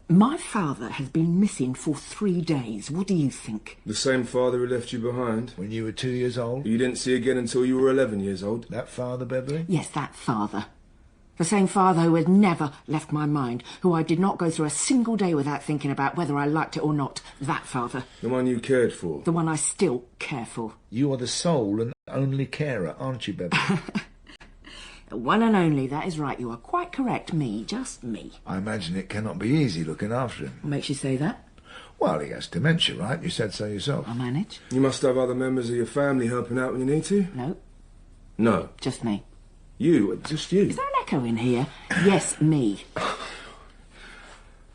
My father has been missing for 3 days. What do you think? The same father who left you behind? When you were 2 years old. You didn't see again until you were 11 years old? That father, Beverly? Yes, that father. The same father who had never left my mind, who I did not go through a single day without thinking about whether I liked it or not. That father. The one you cared for? The one I still care for. You are the sole and only carer, aren't you, Beverly? The one and only, that is right. You are quite correct. Me, just me. I imagine it cannot be easy looking after him. What makes you say that? Well, he has dementia, right? You said so yourself. I manage. You must have other members of your family helping out when you need to? No, No. just me. You? Just you? Is there an echo in here? Yes, me.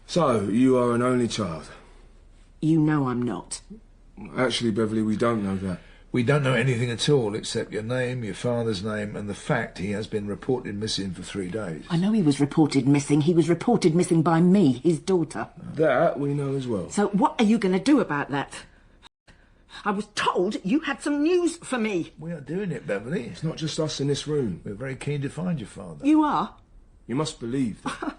So, you are an only child? You know I'm not. Actually, Beverly, we don't know that. We don't know anything at all except your name, your father's name, and the fact he has been reported missing for 3 days. I know he was reported missing. He was reported missing by me, his daughter. That we know as well. So what are you going to do about that? I was told you had some news for me. We are doing it, Beverly. It's not just us in this room. We're very keen to find your father. You are? You must believe that.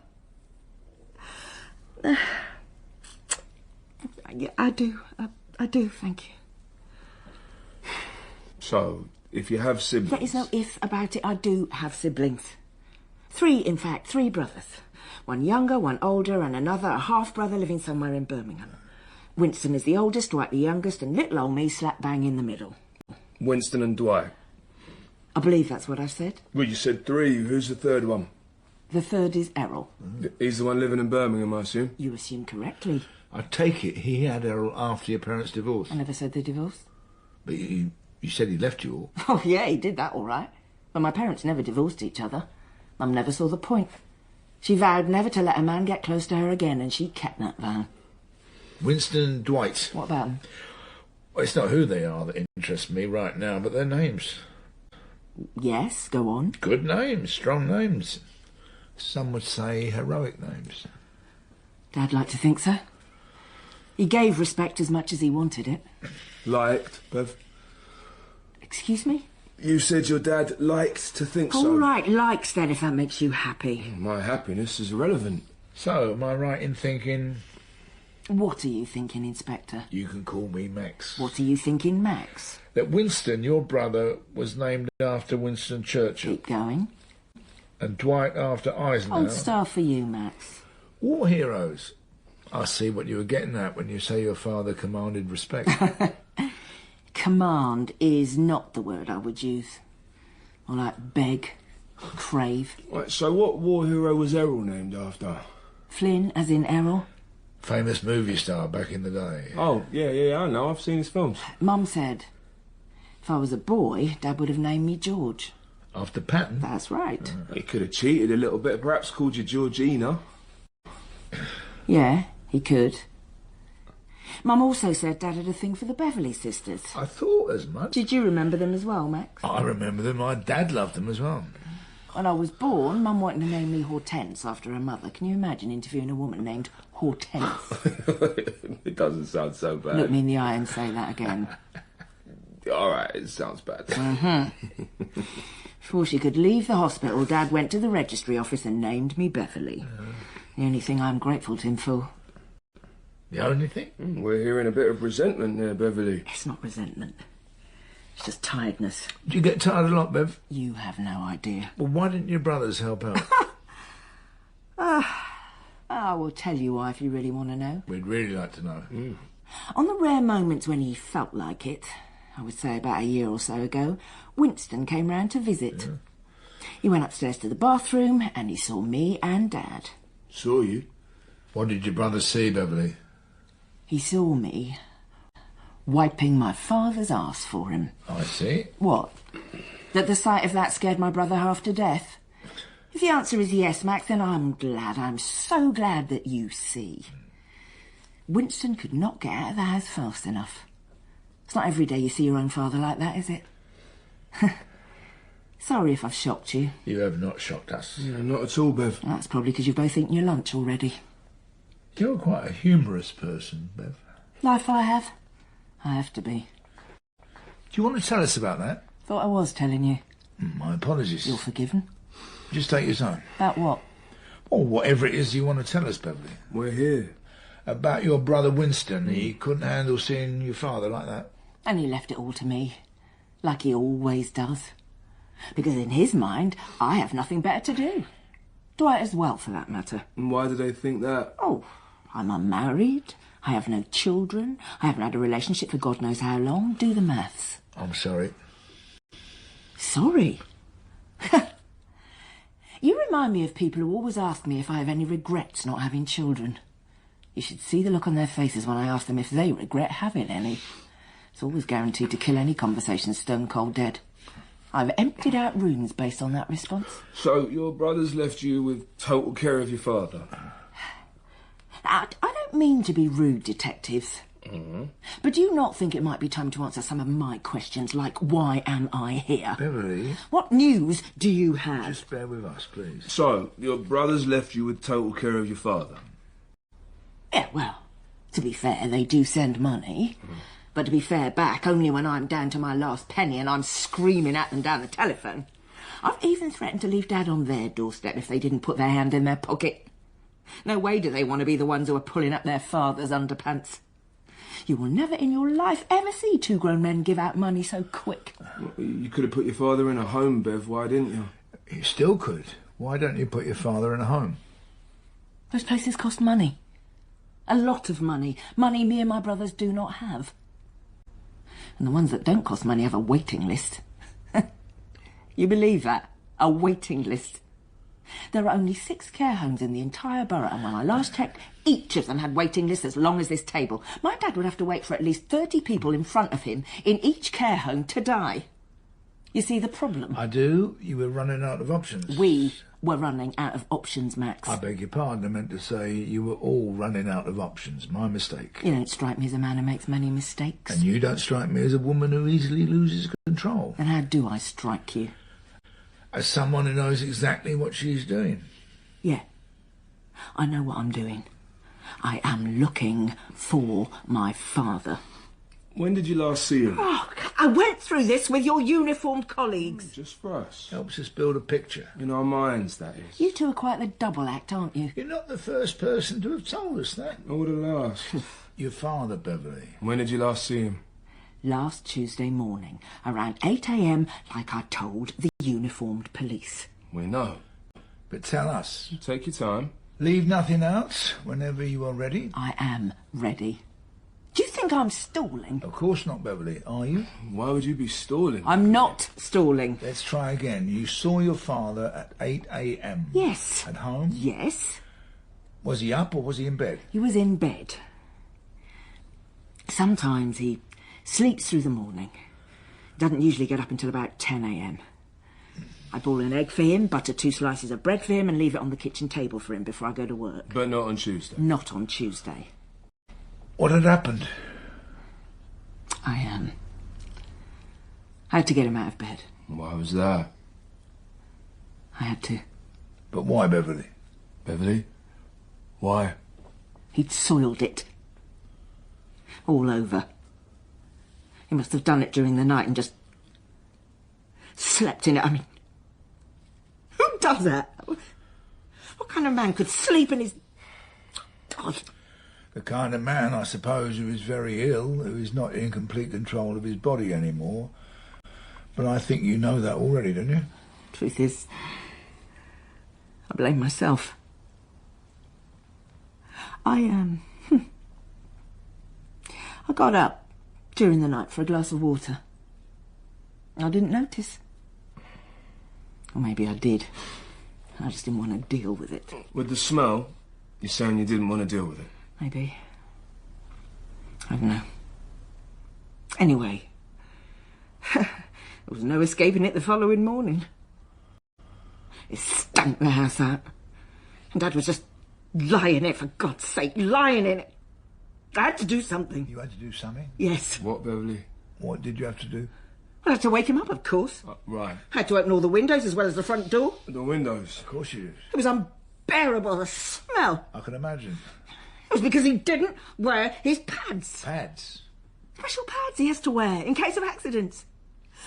Yeah, I do. I do, thank you. So, if you have siblings... There is no if about it. I do have siblings. 3, in fact, 3 brothers. 1 younger, 1 older, and another, a half-brother living somewhere in Birmingham. Winston is the oldest, Dwight the youngest, and little old me slap bang in the middle. Winston and Dwight. I believe that's what I said. Well, you said 3. Who's the third one? The third is Errol. He's the one living in Birmingham, I assume? You assume correctly. I take it he had Errol after your parents' divorce. I never said they divorced. But you said he left you all. Oh, yeah, he did that all right. But my parents never divorced each other. Mum never saw the point. She vowed never to let a man get close to her again, and she kept that vow. Winston and Dwight. What about them? Well, it's not who they are that interests me right now, but their names. Yes, go on. Good names, strong names. Some would say heroic names. Dad liked to think so. He gave respect as much as he wanted it. Liked, Bev? Excuse me? You said your dad liked to think so. All right, likes then, if that makes you happy. My happiness is irrelevant. So, am I right in thinking... What are you thinking, Inspector? You can call me Max. What are you thinking, Max? That Winston, your brother, was named after Winston Churchill. Keep going. And Dwight after Eisenhower. Old star for you, Max. War heroes. I see what you were getting at when you say your father commanded respect. Command is not the word I would use. Or like beg, crave. Right, so what war hero was Errol named after? Flynn, as in Errol. Famous movie star back in the day. Oh, yeah, I know. I've seen his films. Mum said, if I was a boy, Dad would have named me George. After Patton? That's right. He could have cheated a little bit, perhaps called you Georgina. Yeah, he could. Mum also said Dad had a thing for the Beverley sisters. I thought as much. Did you remember them as well, Max? I remember them. My dad loved them as well. When I was born, Mum wanted to name me Hortense after her mother. Can you imagine interviewing a woman named Hortense? It doesn't sound so bad. Look me in the eye and say that again. All right, it sounds bad. Before she could leave the hospital, Dad went to the registry office and named me Beverley. The only thing I'm grateful to him for. The only thing? We're hearing a bit of resentment there, Beverly. It's not resentment. It's just tiredness. Do you get tired a lot, Bev? You have no idea. Well, why didn't your brothers help out? I will tell you why if you really want to know. We'd really like to know. On the rare moments when he felt like it, I would say about a year or so ago, Winston came round to visit. Yeah. He went upstairs to the bathroom and he saw me and Dad. Saw you? What did your brother see, Beverly? He saw me wiping my father's arse for him. I see. What? That the sight of that scared my brother half to death? If the answer is yes, Max, then I'm so glad that you see. Winston could not get out of the house fast enough. It's not every day you see your own father like that, is it? Sorry if I've shocked you. You have not shocked us. Yeah, not at all, Bev. That's probably because you've both eaten your lunch already. You're quite a humorous person, Bev. Life I have. I have to be. Do you want to tell us about that? Thought I was telling you. My apologies. You're forgiven. Just take your time. About what? Or whatever it is you want to tell us, Beverly. We're here. About your brother Winston. He couldn't handle seeing your father like that. And he left it all to me. Like he always does. Because in his mind, I have nothing better to do. Dwight as well, for that matter. And why do they think that? Oh, I'm unmarried. I have no children. I haven't had a relationship for God knows how long. Do the maths. I'm sorry. Sorry? You remind me of people who always ask me if I have any regrets not having children. You should see the look on their faces when I ask them if they regret having any. It's always guaranteed to kill any conversation stone cold dead. I've emptied out rooms based on that response. So your brothers left you with total care of your father? I don't mean to be rude, detectives. But do you not think it might be time to answer some of my questions, like why am I here? Beverly, What news do you have? just bear with us, please. So, your brother's left you with total care of your father? Yeah, well, to be fair, they do send money. But to be fair back, only when I'm down to my last penny and I'm screaming at them down the telephone. I've even threatened to leave Dad on their doorstep if they didn't put their hand in their pocket. No way do they want to be the ones who are pulling up their father's underpants. You will never in your life ever see two grown men give out money so quick. You could have put your father in a home, Bev. Why didn't you? You still could. Why don't you put your father in a home? Those places cost money. A lot of money. Money me and my brothers do not have. And the ones that don't cost money have a waiting list. You believe that? A waiting list. There are only 6 care homes in the entire borough, and when I last checked, each of them had waiting lists as long as this table. My dad would have to wait for at least 30 people in front of him in each care home to die. You see the problem? I do. You were running out of options. We were running out of options, Max. I beg your pardon. I meant to say you were all running out of options. My mistake. You don't strike me as a man who makes many mistakes. And you don't strike me as a woman who easily loses control. And how do I strike you? As someone who knows exactly what she's doing. Yeah. I know what I'm doing. I am looking for my father. When did you last see him? Oh, I went through this with your uniformed colleagues. Just for us. Helps us build a picture. In our minds, that is. You two are quite the double act, aren't you? You're not the first person to have told us that. I would have last. Your father, Beverly. When did you last see him? Last Tuesday morning, around 8 a.m, like I told the uniformed police. We know. But tell us. Take your time. Leave nothing out whenever you are ready. I am ready. Do you think I'm stalling? Of course not, Beverly. Are you? Why would you be stalling? I'm not stalling. Let's try again. You saw your father at 8 a.m. Yes. At home? Yes. Was he up or was he in bed? He was in bed. Sometimes he sleeps through the morning. Doesn't usually get up until about 10 a.m. I boil an egg for him, butter 2 slices of bread for him and leave it on the kitchen table for him before I go to work. But not on Tuesday? Not on Tuesday. What had happened? I had to get him out of bed. Why was that? I had to. But why, Beverly? Beverly? Why? He'd soiled it. All over. He must have done it during the night and just slept in it. I mean, who does that? What kind of man could sleep in his... God. The kind of man, I suppose, who is very ill, who is not in complete control of his body anymore. But I think you know that already, don't you? Truth is, I blame myself. I got up during the night for a glass of water. I didn't notice. Or maybe I did. I just didn't want to deal with it. With the smell, you're saying you didn't want to deal with it? Maybe. I don't know. Anyway, there was no escaping it the following morning. It stank the house out. And Dad was just lying in it, for God's sake, lying in it. I had to do something. You had to do something? Yes. What, Beverly? What did you have to do? I had to wake him up, of course. Right. I had to open all the windows as well as the front door. The windows? Of course you did. It was unbearable, the smell. I can imagine. It was because he didn't wear his pads. Pads? Special pads he has to wear in case of accidents.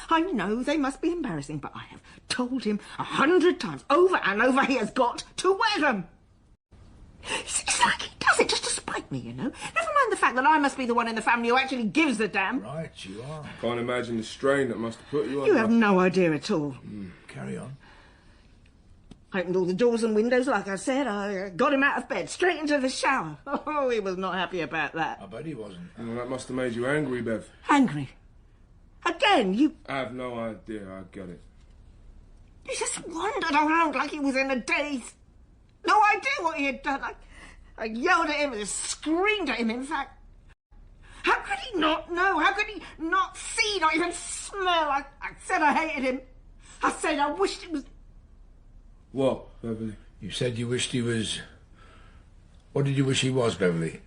I know they must be embarrassing, but I have told him 100 times, over and over, he has got to wear them. It's like he does it just to spite me, you know. Never mind the fact that I must be the one in the family who actually gives a damn. Right, you are. Can't imagine the strain that must have put you on. You have no idea at all. Carry on. I opened all the doors and windows, like I said. I got him out of bed, straight into the shower. Oh, he was not happy about that. I bet he wasn't. Well, that must have made you angry, Bev. Angry. Again, you I have no idea. I get it. just wandered around like he was in a daze. No idea what he had done. I yelled at him and screamed at him, in fact. How could he not know? How could he not see, not even smell? I said I hated him. I said I wished it was... What, Beverly? You said you wished he was... What did you wish he was, Beverly?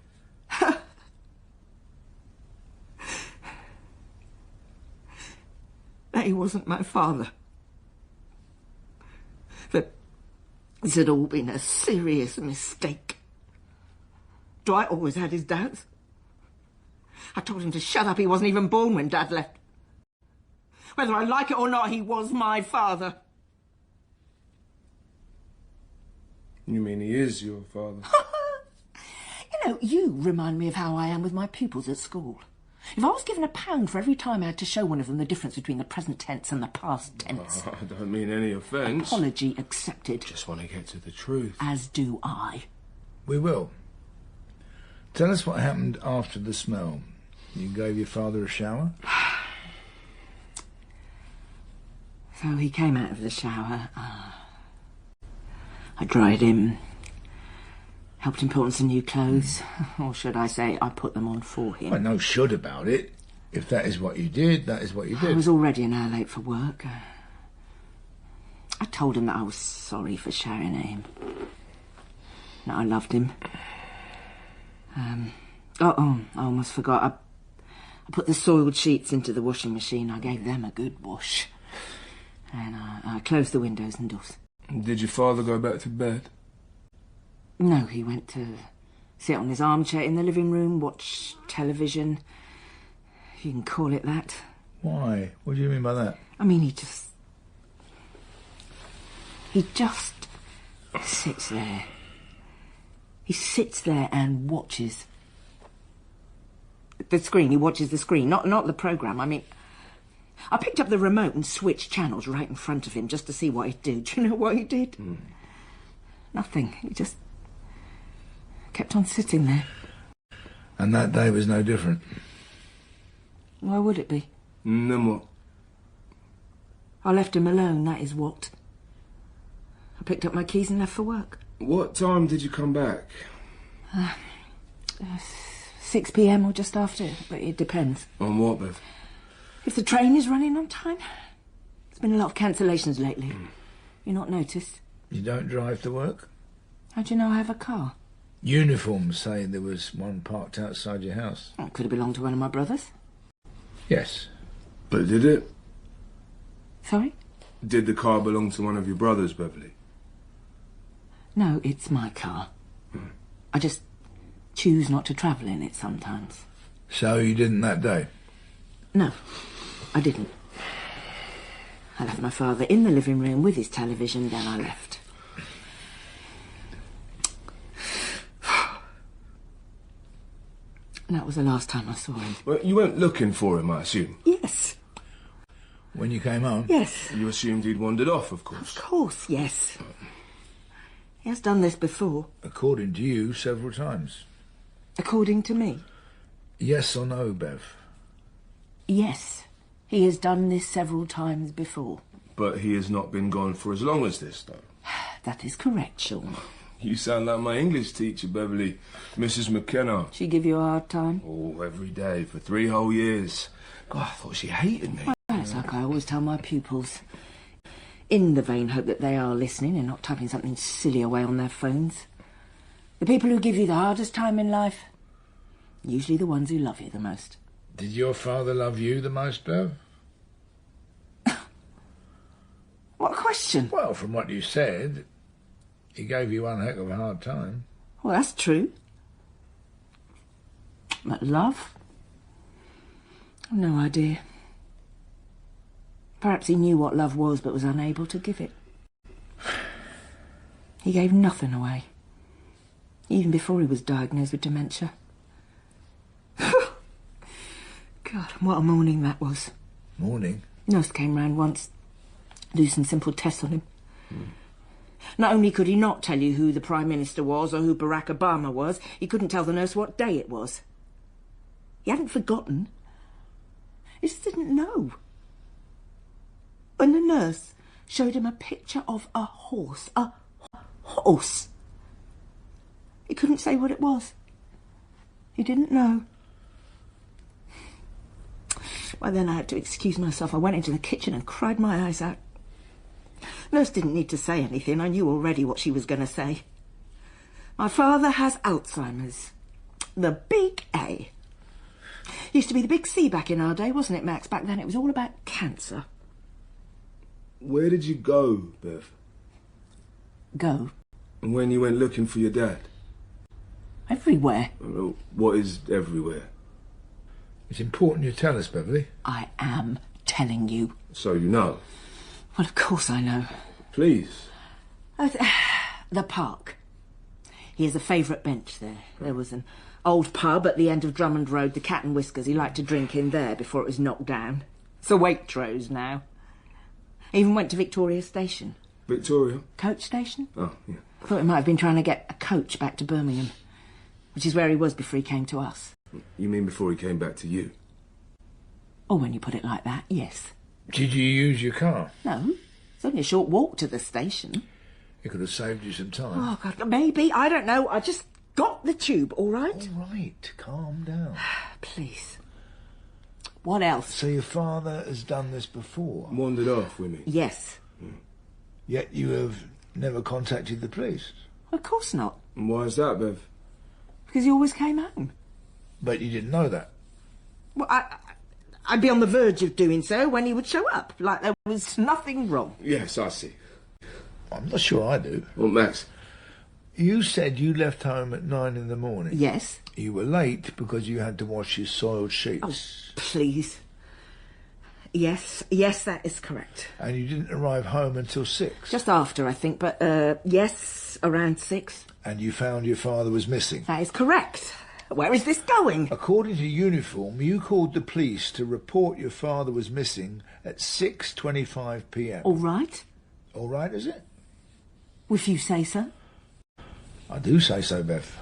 that he wasn't my father. That this had all been a serious mistake. Dwight always had his doubts. I told him to shut up. He wasn't even born when Dad left. Whether I like it or not, he was my father. You mean he is your father? You know, you remind me of how I am with my pupils at school. If I was given £1 for every time I had to show one of them the difference between the present tense and the past tense... I don't mean any offence. Apology accepted. Just want to get to the truth. As do I. We will. Tell us what happened after the smell. You gave your father a shower? So he came out of the shower. I dried him, helped him put on some new clothes. Or should I say, I put them on for him. Well, no should about it. If that is what you did, that is what you did. I was already an hour late for work. I told him that I was sorry for shouting at him. That I loved him. I almost forgot. I put the soiled sheets into the washing machine. I gave them a good wash. And I closed the windows and doors. Did your father go back to bed? No, he went to sit on his armchair in the living room, watch television. If you can call it that. Why? What do you mean by that? I mean, he just sits there. He sits there and watches the screen. He watches the screen, not the programme. I mean, I picked up the remote and switched channels right in front of him just to see what he'd do. Do you know what he did? Nothing. He just kept on sitting there. And that day was no different? Why would it be? Then what? I left him alone, that is what. I picked up my keys and left for work. What time did you come back? 6 p.m. or just after, but it depends. On what, Bev? If the train is running on time. There's been a lot of cancellations lately. You not noticed? You don't drive to work? How do you know I have a car? Uniforms say there was one parked outside your house. Oh, it could have belonged to one of my brothers. Yes. But did it? Sorry? Did the car belong to one of your brothers, Beverly? No, it's my car. I just choose not to travel in it sometimes. So you didn't that day? No, I didn't. I left my father in the living room with his television, then I left. And that was the last time I saw him. Well, you went looking for him, I assume? Yes. When you came home? Yes. You assumed he'd wandered off, of course. Of course, yes. He has done this before. According to you, several times. According to me? Yes or no, Bev? Yes. He has done this several times before. But he has not been gone for as long as this, though. That is correct, Sean. You sound like my English teacher, Beverly. Mrs. McKenna. She give you a hard time? Oh, every day, for 3 whole years. God, I thought she hated me. Well, it's like I always tell my pupils. In the vain hope that they are listening and not typing something silly away on their phones. The people who give you the hardest time in life, usually the ones who love you the most. Did your father love you the most, Bev? What a question. Well, from what you said, he gave you one heck of a hard time. Well, that's true. But love? I've no idea. Perhaps he knew what love was but was unable to give it. He gave nothing away. Even before he was diagnosed with dementia. God, what a morning that was. Morning? Nurse came round once, do some simple tests on him. Not only could he not tell you who the Prime Minister was or who Barack Obama was, he couldn't tell the nurse what day it was. He hadn't forgotten. He just didn't know. When the nurse showed him a picture of a horse, he couldn't say what it was. He didn't know. Well, then I had to excuse myself. I went into the kitchen and cried my eyes out. Nurse didn't need to say anything. I knew already what she was going to say. My father has Alzheimer's. The big A. Used to be the big C back in our day, wasn't it, Max? Back then it was all about cancer. Where did you go, Bev? Go? And when you went looking for your dad? Everywhere. What is everywhere? It's important you tell us, Beverly. I am telling you. So you know. Well, of course I know. Please. The park. He has a favourite bench there. There was an old pub at the end of Drummond Road, the Cat and Whiskers. He liked to drink in there before it was knocked down. It's a Waitrose now. He even went to Victoria Station. Victoria? Coach station? Oh, yeah. I thought he might have been trying to get a coach back to Birmingham, which is where he was before he came to us. You mean before he came back to you? Oh, when you put it like that, yes. Did you use your car? No, it's only a short walk to the station. It could have saved you some time. Oh, God, maybe, I don't know. I just got the tube, all right? All right, calm down. Please. What else? So your father has done this before? Wandered off with me? Yes. Yet you have never contacted the police? Of course not. And why is that, Bev? Because he always came home. But you didn't know that? Well, I'd be on the verge of doing so when he would show up, like there was nothing wrong. Yes, I see. I'm not sure I do. Well, Max? You said you left home at 9 in the morning. Yes. You were late because you had to wash your soiled sheets. Oh, please. Yes, that is correct. And you didn't arrive home until 6. Just after, I think, but, yes, around 6. And you found your father was missing. That is correct. Where is this going? According to uniform, you called the police to report your father was missing at 6:25 p.m. All right. All right, is it? If you say so. I do say so, Bev.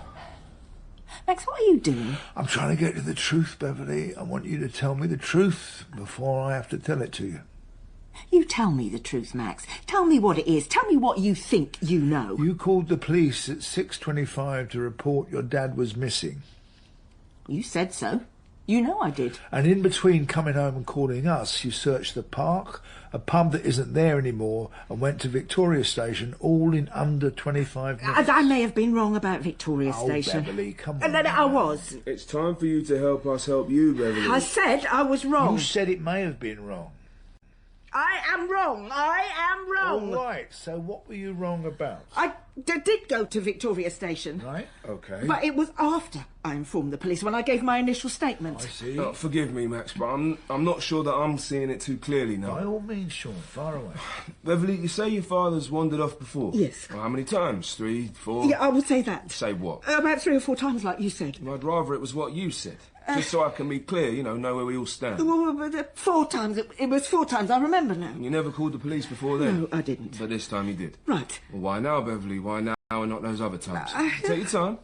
Max, what are you doing? I'm trying to get to the truth, Beverly. I want you to tell me the truth before I have to tell it to you. You tell me the truth, Max. Tell me what it is. Tell me what you think you know. You called the police at 6:25 to report your dad was missing. You said so. You know I did. And in between coming home and calling us, you searched the park, a pub that isn't there anymore, and went to Victoria Station, all in under 25 minutes. I may have been wrong about Victoria Station. Beverly, come on. And then I was. It's time for you to help us help you, Beverly. I said I was wrong. You said it may have been wrong. I am wrong. I am wrong. All right, so what were you wrong about? I did go to Victoria Station. Right, okay. But it was after I informed the police, when I gave my initial statement. I see. Forgive me, Max, but I'm not sure that I'm seeing it too clearly now. By all means, Sean, far away. Beverly, you say your father's wandered off before? Yes. Well, how many times? 3, 4? Yeah, I would say that. Say what? About 3 or 4 times, like you said. I'd rather it was what you said. Just so I can be clear, know where we all stand. Well, 4 times. It was 4 times, I remember now. You never called the police before then? No, I didn't. But this time you did? Right. Well, why now, Beverly? Why now and not those other times? Take your time.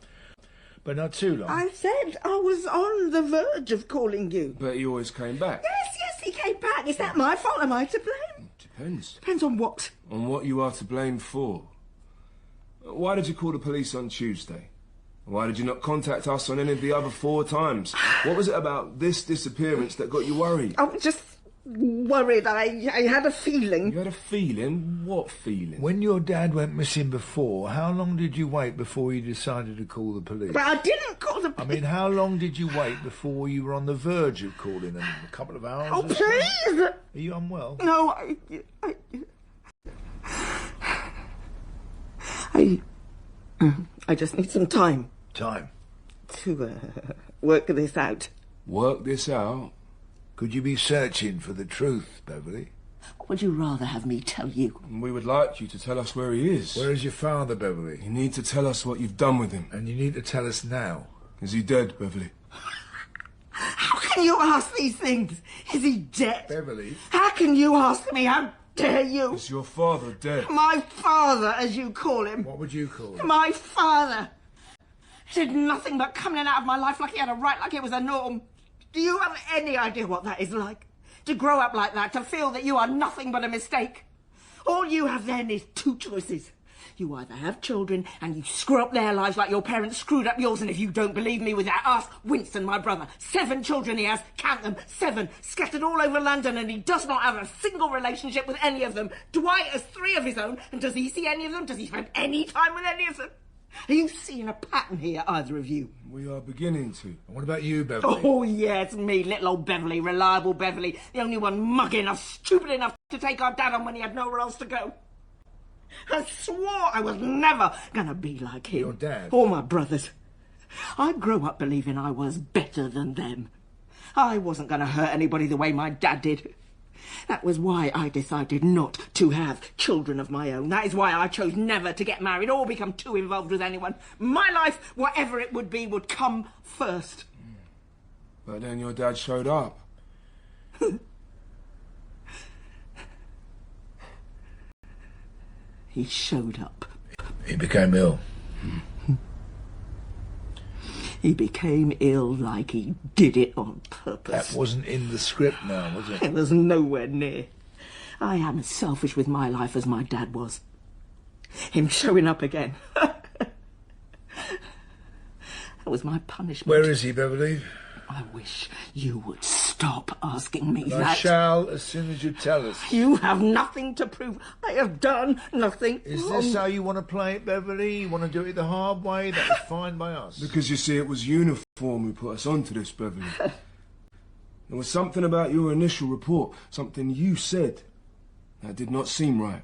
But not too long. I said I was on the verge of calling you. But he always came back. Yes, he came back. Is that my fault? Am I to blame? Depends. Depends on what? On what you are to blame for. Why did you call the police on Tuesday? Why did you not contact us on any of the other 4 times? What was it about this disappearance that got you worried? I was just worried. I had a feeling. You had a feeling? What feeling? When your dad went missing before, how long did you wait before you decided to call the police? But I didn't call the police. I mean, how long did you wait before you were on the verge of calling them? A couple of hours? Oh, or so? please! Are you unwell? No, I just need some time. Time. To work this out. Work this out? Could you be searching for the truth, Beverly? What would you rather have me tell you? We would like you to tell us where he is. Where is your father, Beverly? You need to tell us what you've done with him. And you need to tell us now. Is he dead, Beverly? How can you ask these things? Is he dead? Beverly? How can you ask me? How dare you? Is your father dead? My father, as you call him. What would you call him? My father. Did nothing but come in and out of my life like he had a right, like it was a norm. Do you have any idea what that is like? To grow up like that, to feel that you are nothing but a mistake. All you have then is 2 choices. You either have children and you screw up their lives like your parents screwed up yours, and if you don't believe me with that, ask Winston, my brother. 7 children he has, count them, 7, scattered all over London, and he does not have a single relationship with any of them. Dwight has 3 of his own, and does he see any of them? Does he spend any time with any of them? Are you seeing a pattern here, either of you? We are beginning to. And what about you, Beverly? Oh, yeah, it's me, little old Beverly, reliable Beverly, the only one mug enough, stupid enough to take our dad on when he had nowhere else to go. I swore I was never gonna be like him. Your dad? Or my brothers. I grew up believing I was better than them. I wasn't gonna hurt anybody the way my dad did. That was why I decided not to have children of my own. That is why I chose never to get married or become too involved with anyone. My life, whatever it would be, would come first. But then your dad showed up. He showed up. He became ill. He became ill like he did it on purpose. That wasn't in the script now, was it? It was nowhere near. I am as selfish with my life as my dad was. Him showing up again. That was my punishment. Where is he, Beverly? I wish you would stop asking me I that. shall, as soon as you tell us. You have nothing to prove. I have done nothing Is wrong. this how you want to play it, Beverly? You want to do it the hard way? That's fine by us. Because you see, it was uniform who put us onto this, Beverly. There was something about your initial report, something you said, that did not seem right.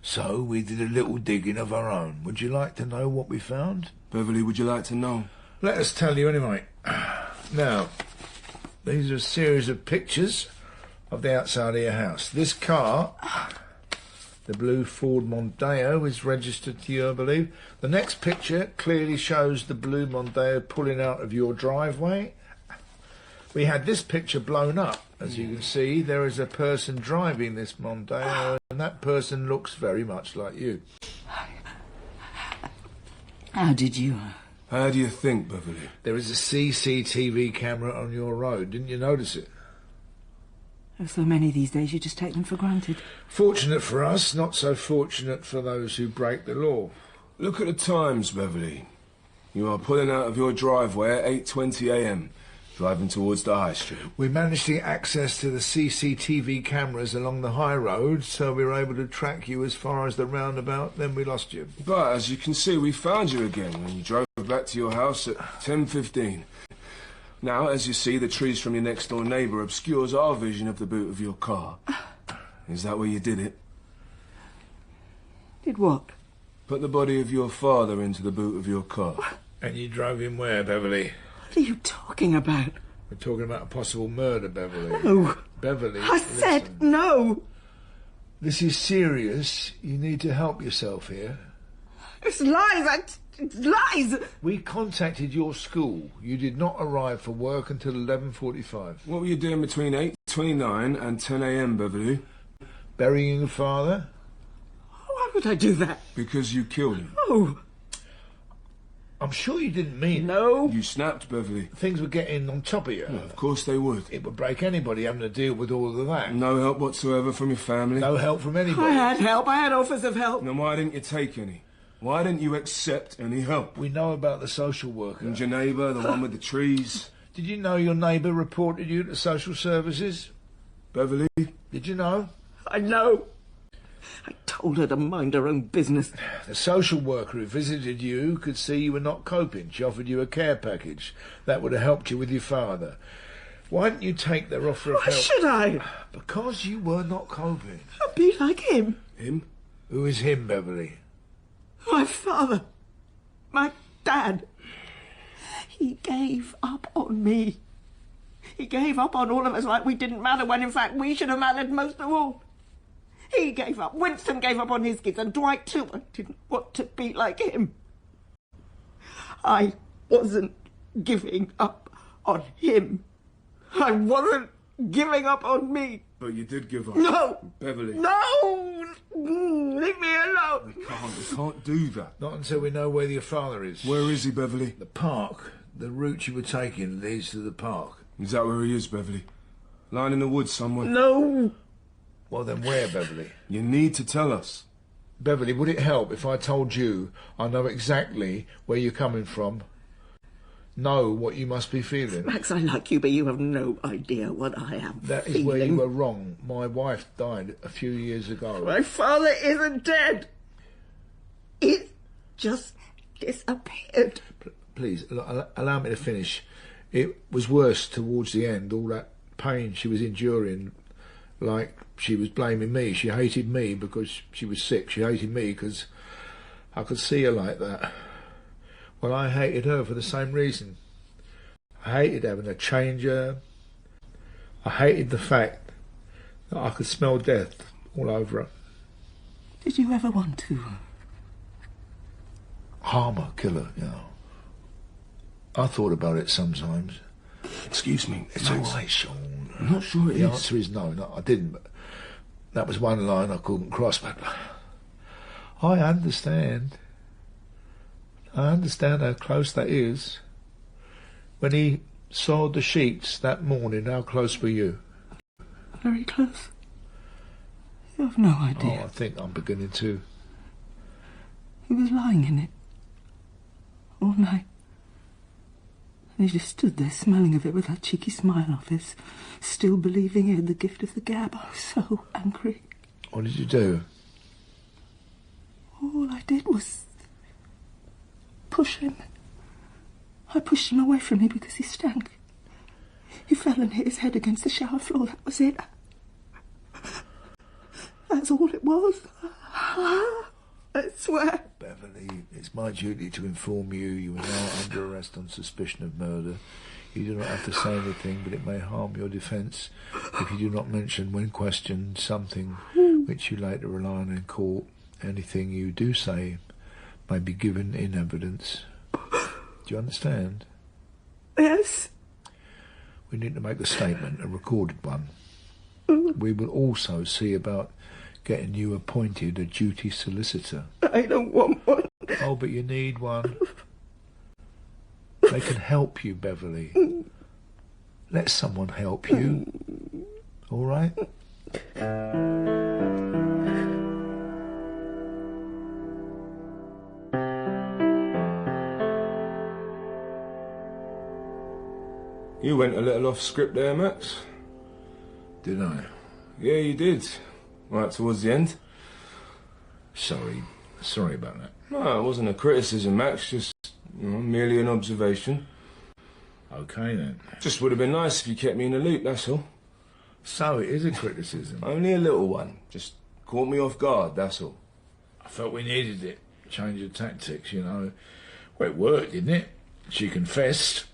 So we did a little digging of our own. Would you like to know what we found? Beverly, would you like to know? Let us tell you anyway. Now, these are a series of pictures of the outside of your house. This car, the blue Ford Mondeo, is registered to you, I believe. The next picture clearly shows the blue Mondeo pulling out of your driveway. We had this picture blown up. As you can see, there is a person driving this Mondeo, and that person looks very much like you. How did you... How do you think, Beverly? There is a CCTV camera on your road. Didn't you notice it? There's so many these days, you just take them for granted. Fortunate for us, not so fortunate for those who break the law. Look at the times, Beverly. You are pulling out of your driveway at 8:20 a.m., driving towards the high street. We managed to get access to the CCTV cameras along the high road, so we were able to track you as far as the roundabout, then we lost you. But, as you can see, we found you again when you drove back to your house at 10:15. Now, as you see, the trees from your next-door neighbour obscures our vision of the boot of your car. Is that where you did it? Did what? Put the body of your father into the boot of your car. And you drove him where, Beverly? What are you talking about? We're talking about a possible murder, Beverly. No. Beverly, I said listen. no. This is serious. You need to help yourself here. It's lies. It's lies. We contacted your school. You did not arrive for work until 11:45. What were you doing between 8:29 and 10 a.m., Beverly? Burying your father? Why would I do that? Because you killed him. Oh. I'm sure you didn't mean No. You snapped, Beverly. things were getting on top of you. Of course they would. It would break anybody having to deal with all of that. No help whatsoever from your family. No help from anybody. I had help. I had offers of help. Then why didn't you take any? Why didn't you accept any help? We know about the social worker. And your neighbour, the one with the trees? Did you know your neighbour reported you to social services? Beverly? Did you know? I know. I told her to mind her own business. The social worker who visited you could see you were not coping. She offered you a care package. That would have helped you with your father. Why didn't you take their offer of Why help? should I? Because you were not coping. I'd be like him. Him? Who is him, Beverly? My father. My dad. He gave up on me. He gave up on all of us like we didn't matter, when in fact we should have mattered most of all. He gave up. Winston gave up on his kids, and Dwight too. I didn't want to be like him. I wasn't giving up on him. I wasn't giving up on me. But you did give up. No! Beverly. No! Leave me alone. We can't do that. Not until we know where your father is. Where is he, Beverly? The park. The route you were taking leads to the park. Is that where he is, Beverly? Lying in the woods somewhere? No. Well, then where, Beverly? You need to tell us. Beverly, would it help if I told you I know exactly where you're coming from? Know what you must be feeling? Max, I like you, but you have no idea what I am That is feeling. where you were wrong. My wife died a few years ago. My father isn't dead. He's just disappeared. Please, allow me to finish. It was worse towards the end, all that pain she was enduring, like she was blaming me. She hated me because she was sick. She hated me because I could see her like that. Well, I hated her for the same reason. I hated having to change her. I hated the fact that I could smell death all over her. Did you ever want to? Harm her, kill her, you know. I thought about it sometimes. Excuse me. It's all right, Sean. I'm not sure it The is. answer is no, I didn't. But that was one line I couldn't cross. But I understand. I understand how close that is. When he soiled the sheets that morning, how close were you? Very close. You have no idea. Oh, I think I'm beginning to. He was lying in it all night. And he just stood there smelling of it with that cheeky smile off his, still believing he had the gift of the gab. I was so angry. What did you do? All I did was push him. I pushed him away from me because he stank. He fell and hit his head against the shower floor. That was it. That's all it was. I swear. Beverly, it's my duty to inform you. You are now under arrest on suspicion of murder. You do not have to say anything, but it may harm your defence if you do not mention, when questioned, something which you later rely on in court. Anything you do say may be given in evidence. Do you understand? Yes. We need to make a statement, a recorded one. We will also see about getting you appointed a duty solicitor. I don't want one. Oh, but you need one. They can help you, Beverly. Let someone help you. All right? You went a little off script there, Max. Did I? Yeah, you did. Right towards the end. Sorry about that. No, it wasn't a criticism, Max. Just merely an observation. Okay, then. Just would have been nice if you kept me in the loop, that's all. So it is a criticism. Only a little one. Just caught me off guard, that's all. I felt we needed it. Change of tactics, you know. Well, it worked, didn't it? She confessed.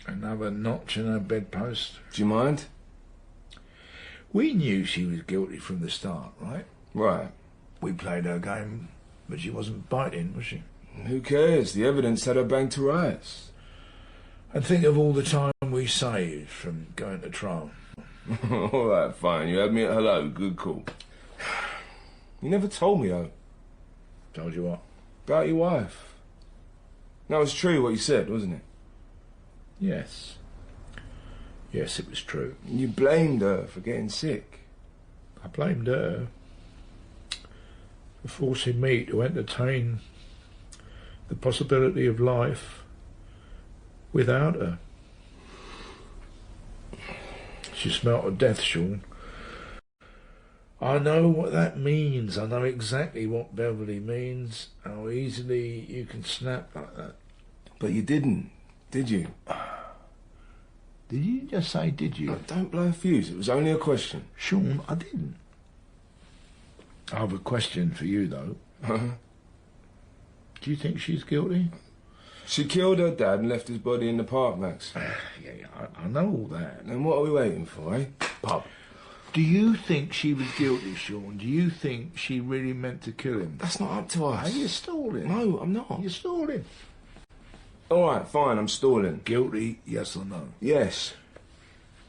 Another notch in her bedpost. Do you mind? We knew she was guilty from the start, right? Right. We played her game, but she wasn't biting, was she? Who cares? The evidence had her banged to rights. And think of all the time we saved from going to trial. All right, fine. You had me at hello. Good call. You never told me, though. Told you what? About your wife. That was true what you said, wasn't it? Yes. Yes, it was true. You blamed her for getting sick. I blamed her for forcing me to entertain the possibility of life without her. She smelt of death, Sean. I know what that means. I know exactly what Beverly means. How easily you can snap like that. But you didn't, did you? Did you just say, did you? Don't blow a fuse. It was only a question. Sean, I didn't. I have a question for you, though. Do you think she's guilty? She killed her dad and left his body in the park, Max. Yeah, I know all that. And what are we waiting for, eh? Pub. Do you think she was guilty, Sean? Do you think she really meant to kill him? That's not up to us. Are you stalling? No, I'm not. You're stalling. All right, fine, I'm stalling. Guilty, yes or no? Yes.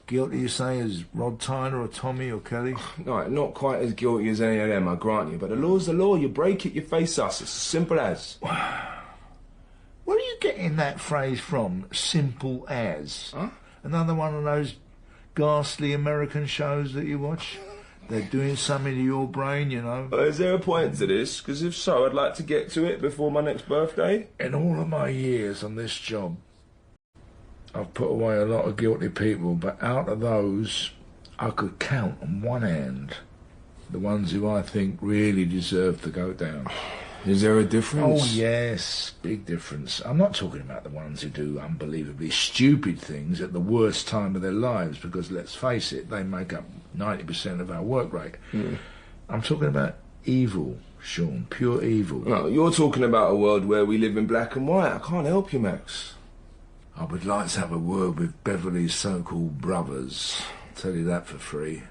Guilty, you say, as Rod Tyler or Tommy or Kelly? No, not quite as guilty as any of them, I grant you. But the law's the law. You break it, you face us. It's as simple as. Where are you getting that phrase from? Simple as? Huh? Another one of those ghastly American shows that you watch? They're doing something to your brain, you know. Is there a point to this? Because if so, I'd like to get to it before my next birthday. In all of my years on this job, I've put away a lot of guilty people, but out of those, I could count on one hand the ones who I think really deserve to go down. Is there a difference? Oh, yes, big difference. I'm not talking about the ones who do unbelievably stupid things at the worst time of their lives, because, let's face it, they make up 90% of our work rate. I'm talking about evil, Sean, pure evil. No, you're talking about a world where we live in black and white. I can't help you, Max. I would like to have a word with Beverly's so-called brothers. I'll tell you that for free.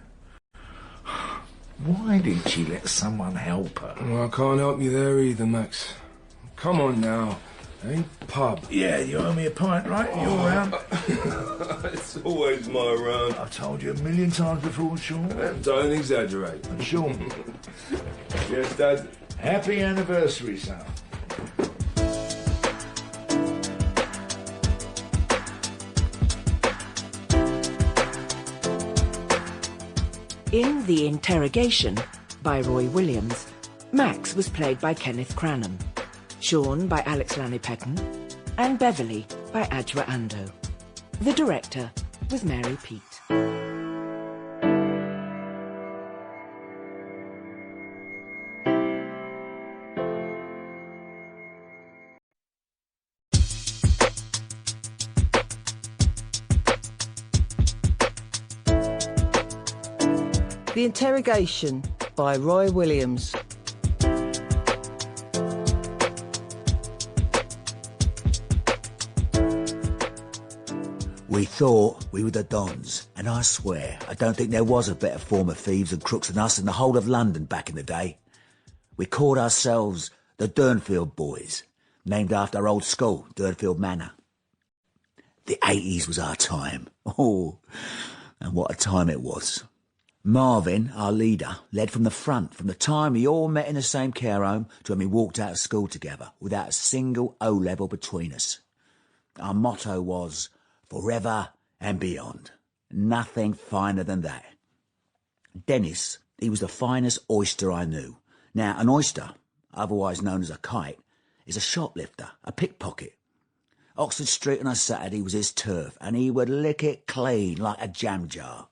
Why didn't she let someone help her? Well, I can't help you there either, Max. Come on now. Hey, pub. Yeah, you owe me a pint, right? You're round. It's always my round. I've told you a million times before, Sean. Don't exaggerate. And Sean, Yes, Dad. happy anniversary, son. In The Interrogation, by Roy Williams, Max was played by Kenneth Cranham, Sean by Alex Lanipetton, and Beverly by Ajwa Ando. The director was Mary Peet. The Interrogation by Roy Williams. We thought we were the Dons, and I swear I don't think there was a better form of thieves and crooks than us in the whole of London back in the day. We called ourselves the Durnfield Boys, named after our old school, Durnfield Manor. The 80s was our time. Oh, and what a time it was. Marvin, our leader, led from the front, from the time we all met in the same care home to when we walked out of school together, without a single O-level between us. Our motto was, forever and beyond. Nothing finer than that. Dennis, he was the finest oyster I knew. Now, an oyster, otherwise known as a kite, is a shoplifter, a pickpocket. Oxford Street on a Saturday was his turf, and he would lick it clean like a jam jar.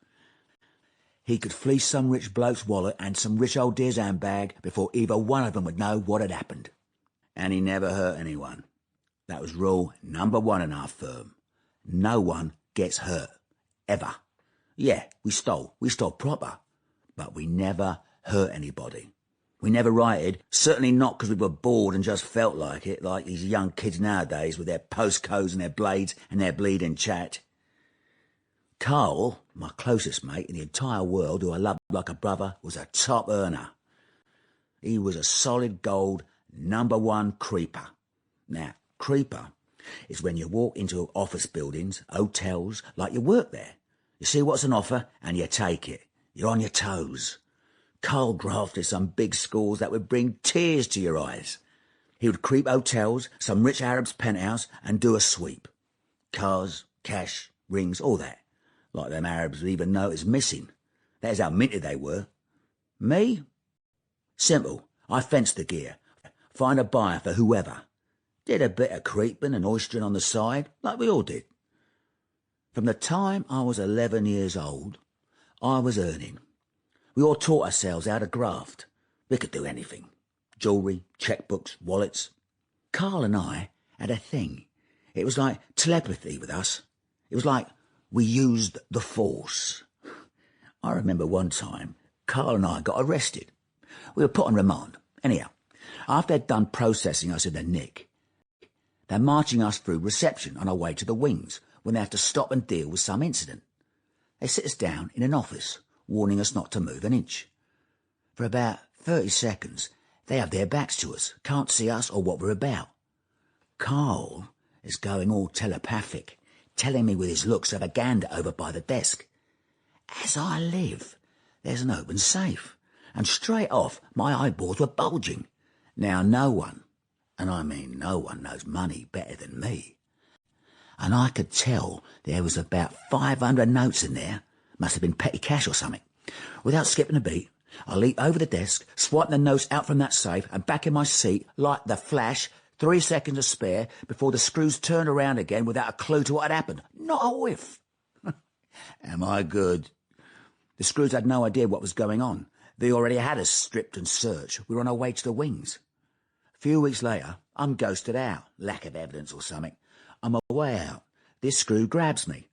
He could fleece some rich bloke's wallet and some rich old dear's handbag before either one of them would know what had happened. And he never hurt anyone. That was rule number one in our firm. No one gets hurt. Ever. Yeah, we stole proper. But we never hurt anybody. We never rioted, certainly not because we were bored and just felt like it, like these young kids nowadays with their postcodes and their blades and their bleeding chat. Carl, my closest mate in the entire world, who I loved like a brother, was a top earner. He was a solid gold #1 creeper. Now, creeper is when you walk into office buildings, hotels, like you work there. You see what's on offer and you take it. You're on your toes. Carl drafted some big scores that would bring tears to your eyes. He would creep hotels, some rich Arab's penthouse, and do a sweep. Cars, cash, rings, all that. Like them Arabs would even notice missing. That is how minted they were. Me? Simple. I fenced the gear. Find a buyer for whoever. Did a bit of creeping and oystering on the side, like we all did. From the time I was 11 years old, I was earning. We all taught ourselves how to graft. We could do anything. Jewellery, checkbooks, wallets. Carl and I had a thing. It was like telepathy with us. It was like we used the force. I remember one time, Carl and I got arrested. We were put on remand. Anyhow, after they'd done processing us in the nick, they're marching us through reception on our way to the wings when they have to stop and deal with some incident. They sit us down in an office, warning us not to move an inch. For about 30 seconds, they have their backs to us, can't see us or what we're about. Carl is going all telepathic, telling me with his looks of a gander over by the desk. As I live, there's an open safe, and straight off my eyeballs were bulging. Now no one, and I mean no one, knows money better than me. And I could tell there was about 500 notes in there. Must have been petty cash or something. Without skipping a beat, I leap over the desk, swipe the notes out from that safe, and back in my seat, like the Flash, 3 seconds to spare before the screws turned around again without a clue to what had happened. Not a whiff. Am I good? The screws had no idea what was going on. They already had us stripped and searched. We were on our way to the wings. A few weeks later, I'm ghosted out. Lack of evidence or something. On my way out, this screw grabs me,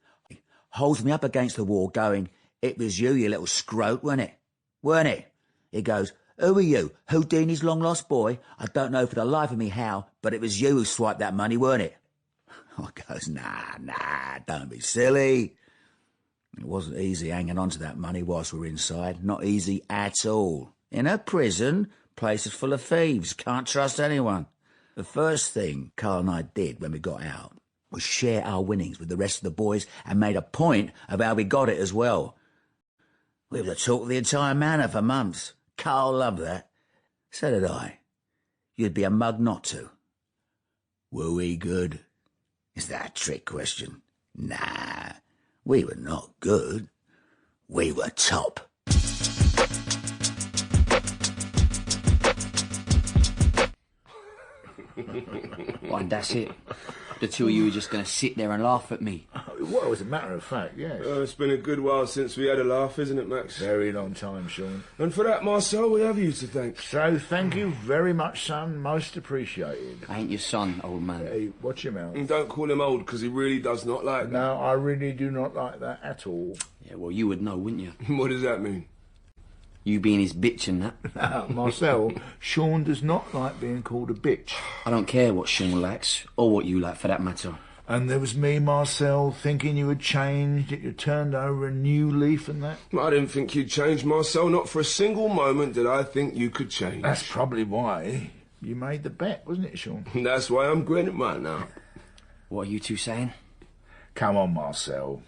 holds me up against the wall going, "It was you little scrote, weren't it? Weren't it?" He goes, "Who are you? Houdini's long-lost boy? I don't know for the life of me how, but it was you who swiped that money, weren't it?" I goes, nah, don't be silly. It wasn't easy hanging on to that money whilst we were inside. Not easy at all. In a prison, place is full of thieves. Can't trust anyone. The first thing Carl and I did when we got out was share our winnings with the rest of the boys and made a point of how we got it as well. We were the talk of the entire manor for months. Carl loved that. So did I. You'd be a mug not to. Were we good? Is that a trick question? Nah, we were not good. We were top. And that's it. The two of you are just going to sit there and laugh at me. Well, as a matter of fact, yes. It's been a good while since we had a laugh, isn't it, Max? Very long time, Sean. And for that, Marcel, we have you to thank. So, thank you very much, son. Most appreciated. I ain't your son, old man. Hey, watch your mouth. And don't call him old, because he really does not like that. No, I really do not like that at all. Yeah, well, you would know, wouldn't you? What does that mean? You being his bitch and that. Marcel, Sean does not like being called a bitch. I don't care what Sean likes, or what you like for that matter. And there was me, Marcel, thinking you had changed, that you turned over a new leaf and that. I didn't think you'd change, Marcel. Not for a single moment did I think you could change. That's probably why you made the bet, wasn't it, Sean? That's why I'm grinning right now. What are you two saying? Come on, Marcel.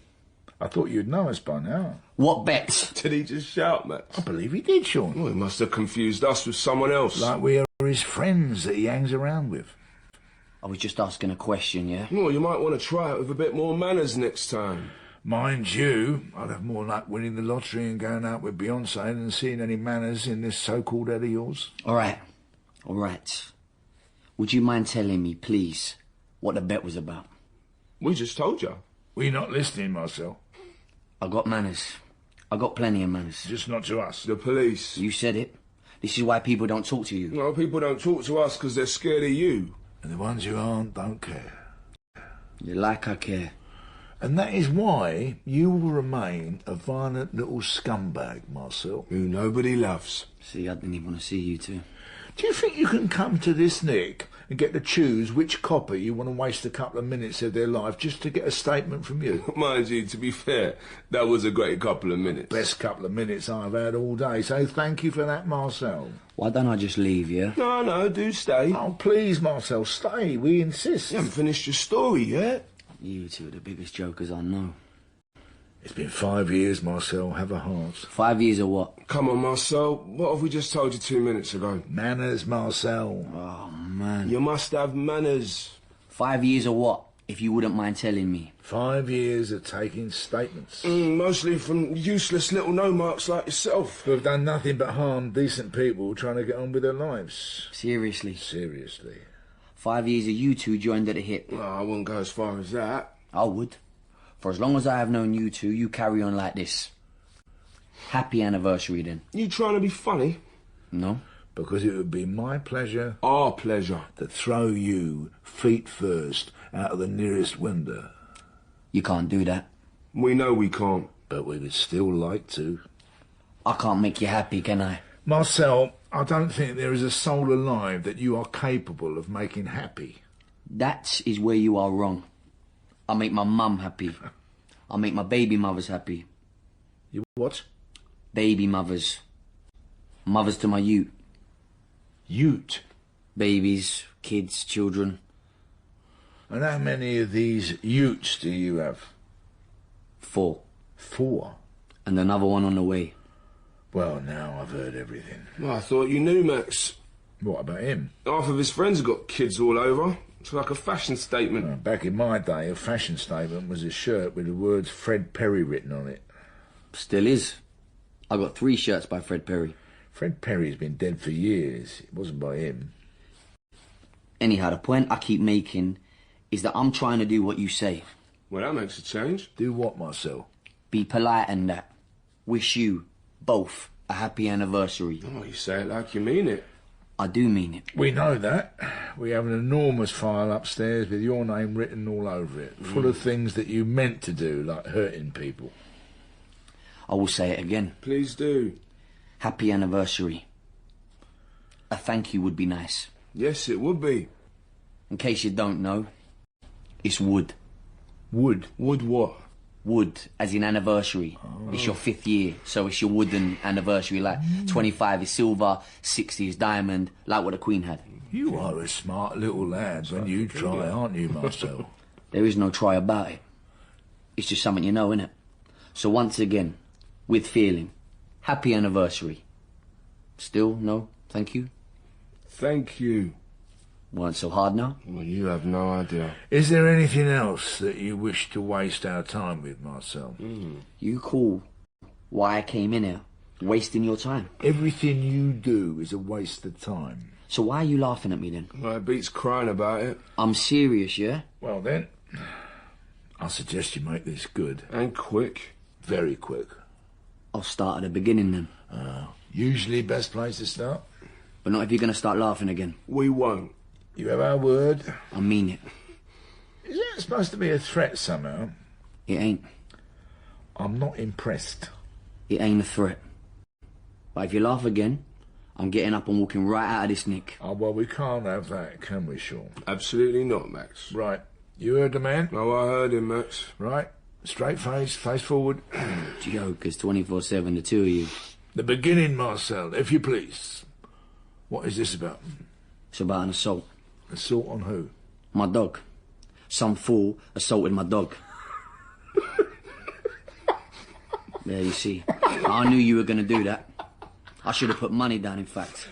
I thought you'd know us by now. What bet? Did he just shout, Max? I believe he did, Sean. Well, he must have confused us with someone else. Like we are his friends that he hangs around with. I was just asking a question, yeah? Well, you might want to try it with a bit more manners next time. Mind you, I'd have more luck winning the lottery and going out with Beyonce than seeing any manners in this so-called head of yours. All right. Would you mind telling me, please, what the bet was about? We just told you. We're not listening, Marcel. I got manners. I got plenty of manners. Just not to us. The police. You said it. This is why people don't talk to you. Well, people don't talk to us because they're scared of you. And the ones who aren't don't care. You're like I care. And that is why you will remain a violent little scumbag, Marcel. Who nobody loves. See, I didn't even want to see you two. Do you think you can come to this, Nick, and get to choose which copper you want to waste a couple of minutes of their life just to get a statement from you? Mind you, to be fair, that was a great couple of minutes. Best couple of minutes I've had all day, so thank you for that, Marcel. Why don't I just leave, yeah? No, do stay. Oh, please, Marcel, stay. We insist. You haven't finished your story yet. You two are the biggest jokers I know. It's been 5 years, Marcel. Have a heart. 5 years or what? Come on, Marcel. What have we just told you 2 minutes ago? Manners, Marcel. Oh, man. You must have manners. 5 years or what, if you wouldn't mind telling me? 5 years of taking statements. Mostly from useless little no-marks like yourself. Who have done nothing but harm decent people trying to get on with their lives. Seriously? Seriously. 5 years of you two joined at the hip. Oh, I wouldn't go as far as that. I would. For as long as I have known you two, you carry on like this. Happy anniversary, then. You trying to be funny? No. Because it would be my pleasure... Our pleasure. ...to throw you, feet first, out of the nearest window. You can't do that. We know we can't. But we would still like to. I can't make you happy, can I? Marcel, I don't think there is a soul alive that you are capable of making happy. That is where you are wrong. I make my mum happy. I make my baby mothers happy. You what? Baby mothers. Mothers to my ute. Ute? Babies, kids, children. And how many of these utes do you have? 4. 4? And another one on the way. Well, now I've heard everything. Well, I thought you knew, Max. What about him? Half of his friends have got kids all over. It's like a fashion statement. Well, back in my day, a fashion statement was a shirt with the words Fred Perry written on it. Still is. I got 3 shirts by Fred Perry. Fred Perry's been dead for years. It wasn't by him. Anyhow, the point I keep making is that I'm trying to do what you say. Well, that makes a change. Do what, Marcel? Be polite and that. Wish you, both, a happy anniversary. Oh, you say it like you mean it. I do mean it. We know that. We have an enormous file upstairs with your name written all over it, full of things that you meant to do, like hurting people. I will say it again. Please do. Happy anniversary. A thank you would be nice. Yes, it would be. In case you don't know, it's wood. Wood? Wood what? Wood, as in anniversary. Oh. It's your 5th year, so it's your wooden anniversary. Like 25 is silver, 60 is diamond, like what the Queen had. You are a smart little lad when you try, aren't you, Marcel? There is no try about it. It's just something you know, innit? So once again, with feeling, happy anniversary. Still, no, thank you? Thank you. Weren't so hard now? Well, you have no idea. Is there anything else that you wish to waste our time with, Marcel? You call why I came in here wasting your time? Everything you do is a waste of time. So why are you laughing at me then? Well, it beats crying about it. I'm serious, yeah? Well then, I suggest you make this good. And quick. Very quick. I'll start at the beginning then. Usually best place to start. But not if you're going to start laughing again. We won't. You have our word. I mean it. Is that supposed to be a threat somehow? It ain't. I'm not impressed. It ain't a threat. But if you laugh again, I'm getting up and walking right out of this nick. Oh, well, we can't have that, can we, Sean? Absolutely not, Max. Right. You heard the man? Oh, I heard him, Max. Right. Straight face forward. Jokers, 24/7, the two of you. The beginning, Marcel, if you please. What is this about? It's about an assault. Assault on who? My dog. Some fool assaulted my dog. There, you see. I knew you were going to do that. I should have put money down, in fact.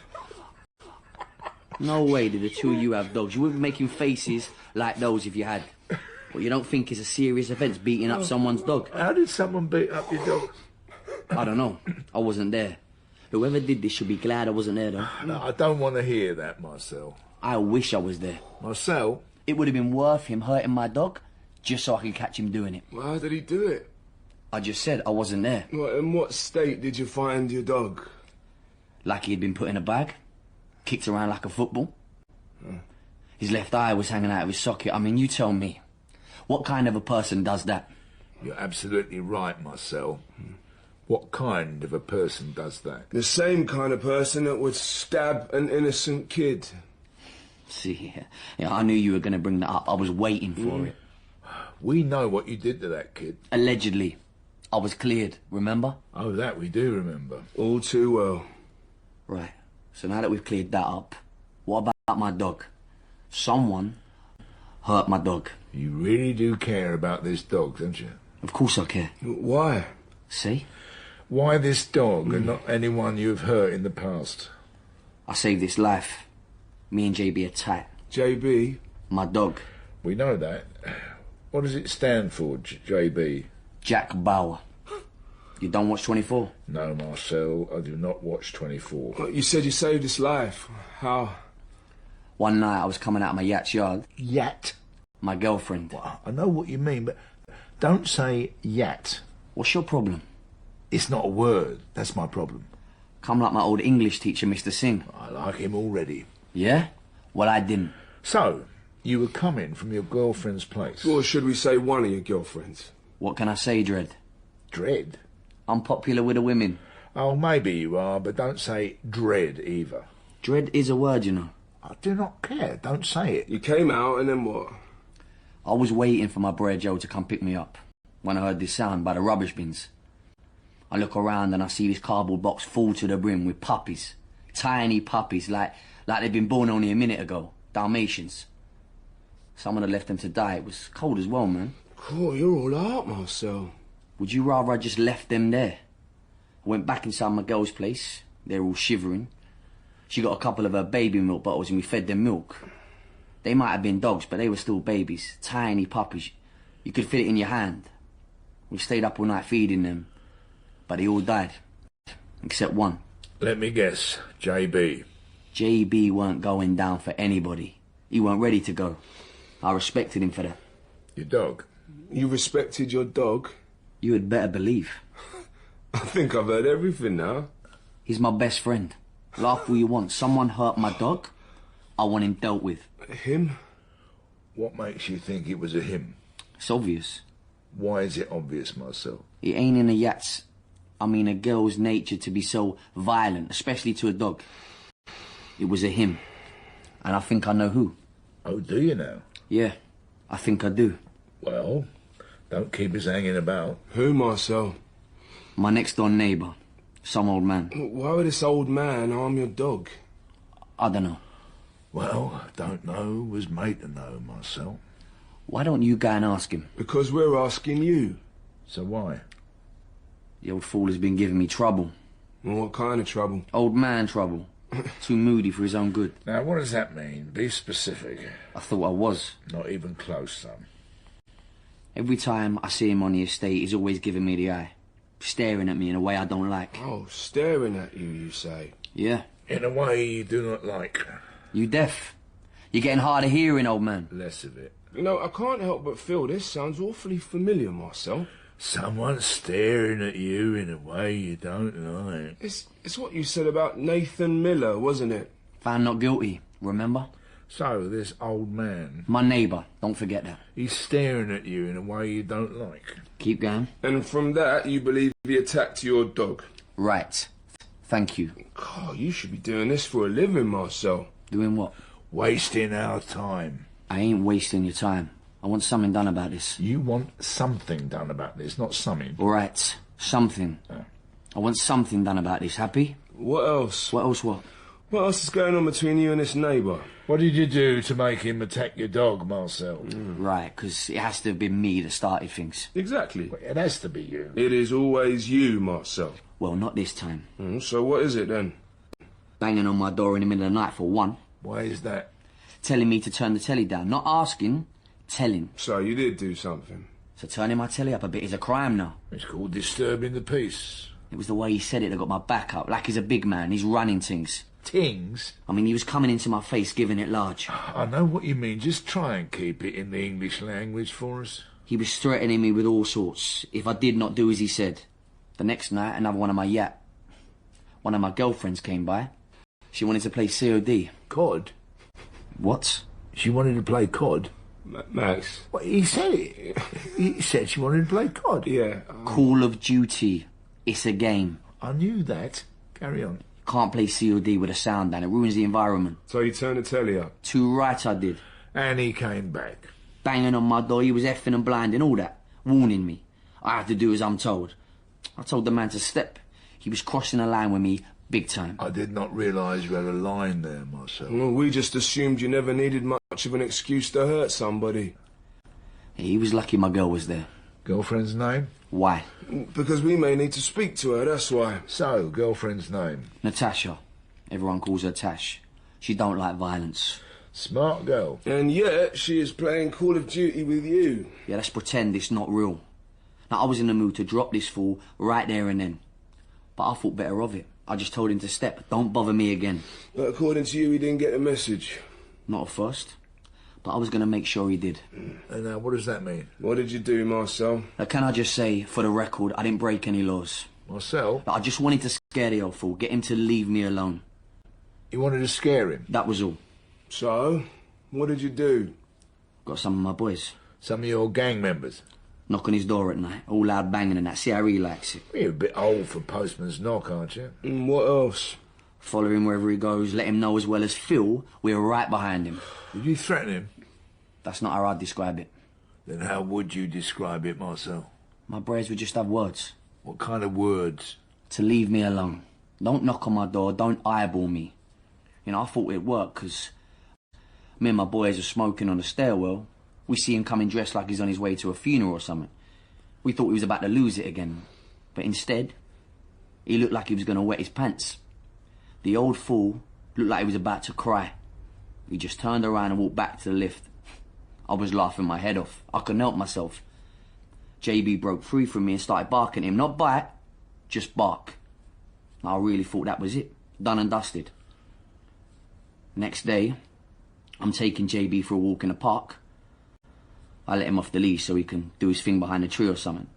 No way did the two of you have dogs. You wouldn't be making faces like those if you had. What you don't think is a serious offence, beating up someone's dog. How did someone beat up your dog? I don't know. I wasn't there. Whoever did this should be glad I wasn't there, though. No, I don't want to hear that, Marcel. I wish I was there. Marcel? It would have been worth him hurting my dog just so I could catch him doing it. Well, how did he do it? I just said I wasn't there. Well, in what state did you find your dog? Like he had been put in a bag, kicked around like a football. His left eye was hanging out of his socket. I mean, you tell me. What kind of a person does that? You're absolutely right, Marcel. What kind of a person does that? The same kind of person that would stab an innocent kid. See, yeah, I knew you were going to bring that up. I was waiting for it. We know what you did to that kid. Allegedly. I was cleared, remember? Oh, that we do remember. All too well. Right. So now that we've cleared that up, what about my dog? Someone hurt my dog. You really do care about this dog, don't you? Of course I care. Why? See? Why this dog and not anyone you've hurt in the past? I saved its life. Me and JB are tight. JB? My dog. We know that. What does it stand for, JB? Jack Bauer. You don't watch 24? No, Marcel, I do not watch 24. Well, you said you saved his life. How? One night I was coming out of my yacht's yard. Yacht? My girlfriend. Well, I know what you mean, but don't say yacht. What's your problem? It's not a word. That's my problem. Come like my old English teacher, Mr. Singh. I like him already. Yeah? Well, I didn't. So, you were coming from your girlfriend's place? Or should we say one of your girlfriends? What can I say, Dredd? Dread? I'm popular with the women. Oh, maybe you are, but don't say dread either. Dread is a word, you know. I do not care. Don't say it. You came out and then what? I was waiting for my bro Joe to come pick me up when I heard this sound by the rubbish bins. I look around and I see this cardboard box full to the brim with puppies. Tiny puppies, like they'd been born only a minute ago. Dalmatians. Someone had left them to die. It was cold as well, man. Cool, you're all out, Marcel. Would you rather I just left them there? I went back inside my girl's place. They're all shivering. She got a couple of her baby milk bottles and we fed them milk. They might have been dogs, but they were still babies. Tiny puppies. You could fit it in your hand. We stayed up all night feeding them. But they all died. Except one. Let me guess. JB. JB weren't going down for anybody. He weren't ready to go. I respected him for that. Your dog? You respected your dog? You had better believe. I think I've heard everything now. He's my best friend. Laugh all you want. Someone hurt my dog. I want him dealt with. Him? What makes you think it was a him? It's obvious. Why is it obvious, Marcel? It ain't in a girl's nature to be so violent, especially to a dog. It was a him. And I think I know who. Oh, do you now? Yeah, I think I do. Well, don't keep us hanging about. Who, Marcel? My next door neighbour. Some old man. Why would this old man harm your dog? I don't know. Well, don't know was made to know, Marcel. Why don't you go and ask him? Because we're asking you. So why? The old fool has been giving me trouble. Well, what kind of trouble? Old man trouble. Too moody for his own good. Now, what does that mean? Be specific. I thought I was. Not even close, son. Every time I see him on the estate, he's always giving me the eye. Staring at me in a way I don't like. Oh, staring at you, you say? Yeah. In a way you do not like. You deaf? You're getting hard of hearing, old man. Less of it. You know, I can't help but feel this sounds awfully familiar, Marcel. Someone staring at you in a way you don't like. It's what you said about Nathan Miller, wasn't it? Found not guilty, remember? So, this old man, My neighbour, don't forget that. he's staring at you in a way you don't like. Keep going. And from that, you believe he attacked your dog? Right. Thank you. God, you should be doing this for a living, Marcel. Doing what? Wasting our time. I ain't wasting your time. I want something done about this. You want something done about this, not something. All right. Something. I want something done about this. Happy? What else? What else what? What else is going on between you and this neighbour? What did you do to make him attack your dog, Marcel? Right, because it has to have been me that started things. Exactly. It has to be you. It is always you, Marcel. Well, not this time. So what is it then? Banging on my door in the middle of the night for one. Why is that? Telling me to turn the telly down. Not asking, telling. So you did do something. So turning my telly up a bit is a crime now. It's called disturbing the peace. It was the way he said it that got my back up. Like he's a big man, he's running things. Tings? I mean, he was coming into my face, giving it large. I know what you mean. Just try and keep it in the English language for us. He was threatening me with all sorts, if I did not do as he said. The next night, another one of my girlfriends came by. She wanted to play COD. COD? What? She wanted to play COD? Max. Well, he said it. He said she wanted to play COD. Yeah. Call of Duty. It's a game. I knew that. Carry on. Can't play COD with a sound down. It ruins the environment. So you turned the telly up? Too right I did. And he came back. Banging on my door, he was effing and blinding, all that. Warning me. I had to do as I'm told. I told the man to step. He was crossing a line with me big time. I did not realise you had a line there, Marcel. Well, we just assumed you never needed much of an excuse to hurt somebody. He was lucky my girl was there. Girlfriend's name? Why? Because we may need to speak to her, that's why. So, girlfriend's name? Natasha. Everyone calls her Tash. She don't like violence. Smart girl. And yet, she is playing Call of Duty with you. Yeah, let's pretend it's not real. Now, I was in the mood to drop this fool right there and then. But I thought better of it. I just told him to step. Don't bother me again. But according to you, he didn't get the message. Not at first. But I was going to make sure he did. And now, what does that mean? What did you do, Marcel? Now, can I just say, for the record, I didn't break any laws. Marcel? I just wanted to scare the old fool, get him to leave me alone. You wanted to scare him? That was all. So, what did you do? Got some of my boys. Some of your gang members? Knock on his door at night, all loud banging and that. See how he likes it. You're a bit old for postman's knock, aren't you? And what else? Follow him wherever he goes, let him know as well as Phil, we're right behind him. Did you threaten him? That's not how I'd describe it. Then how would you describe it, Marcel? My boys would just have words. What kind of words? To leave me alone. Don't knock on my door, don't eyeball me. You know, I thought it'd work, because me and my boys are smoking on the stairwell. We see him coming dressed like he's on his way to a funeral or something. We thought he was about to lose it again. But instead, he looked like he was going to wet his pants. The old fool looked like he was about to cry. He just turned around and walked back to the lift. I was laughing my head off. I couldn't help myself. JB broke free from me and started barking at him. Not bite, just bark. I really thought that was it. Done and dusted. Next day, I'm taking JB for a walk in the park. I let him off the leash so he can do his thing behind a tree or something.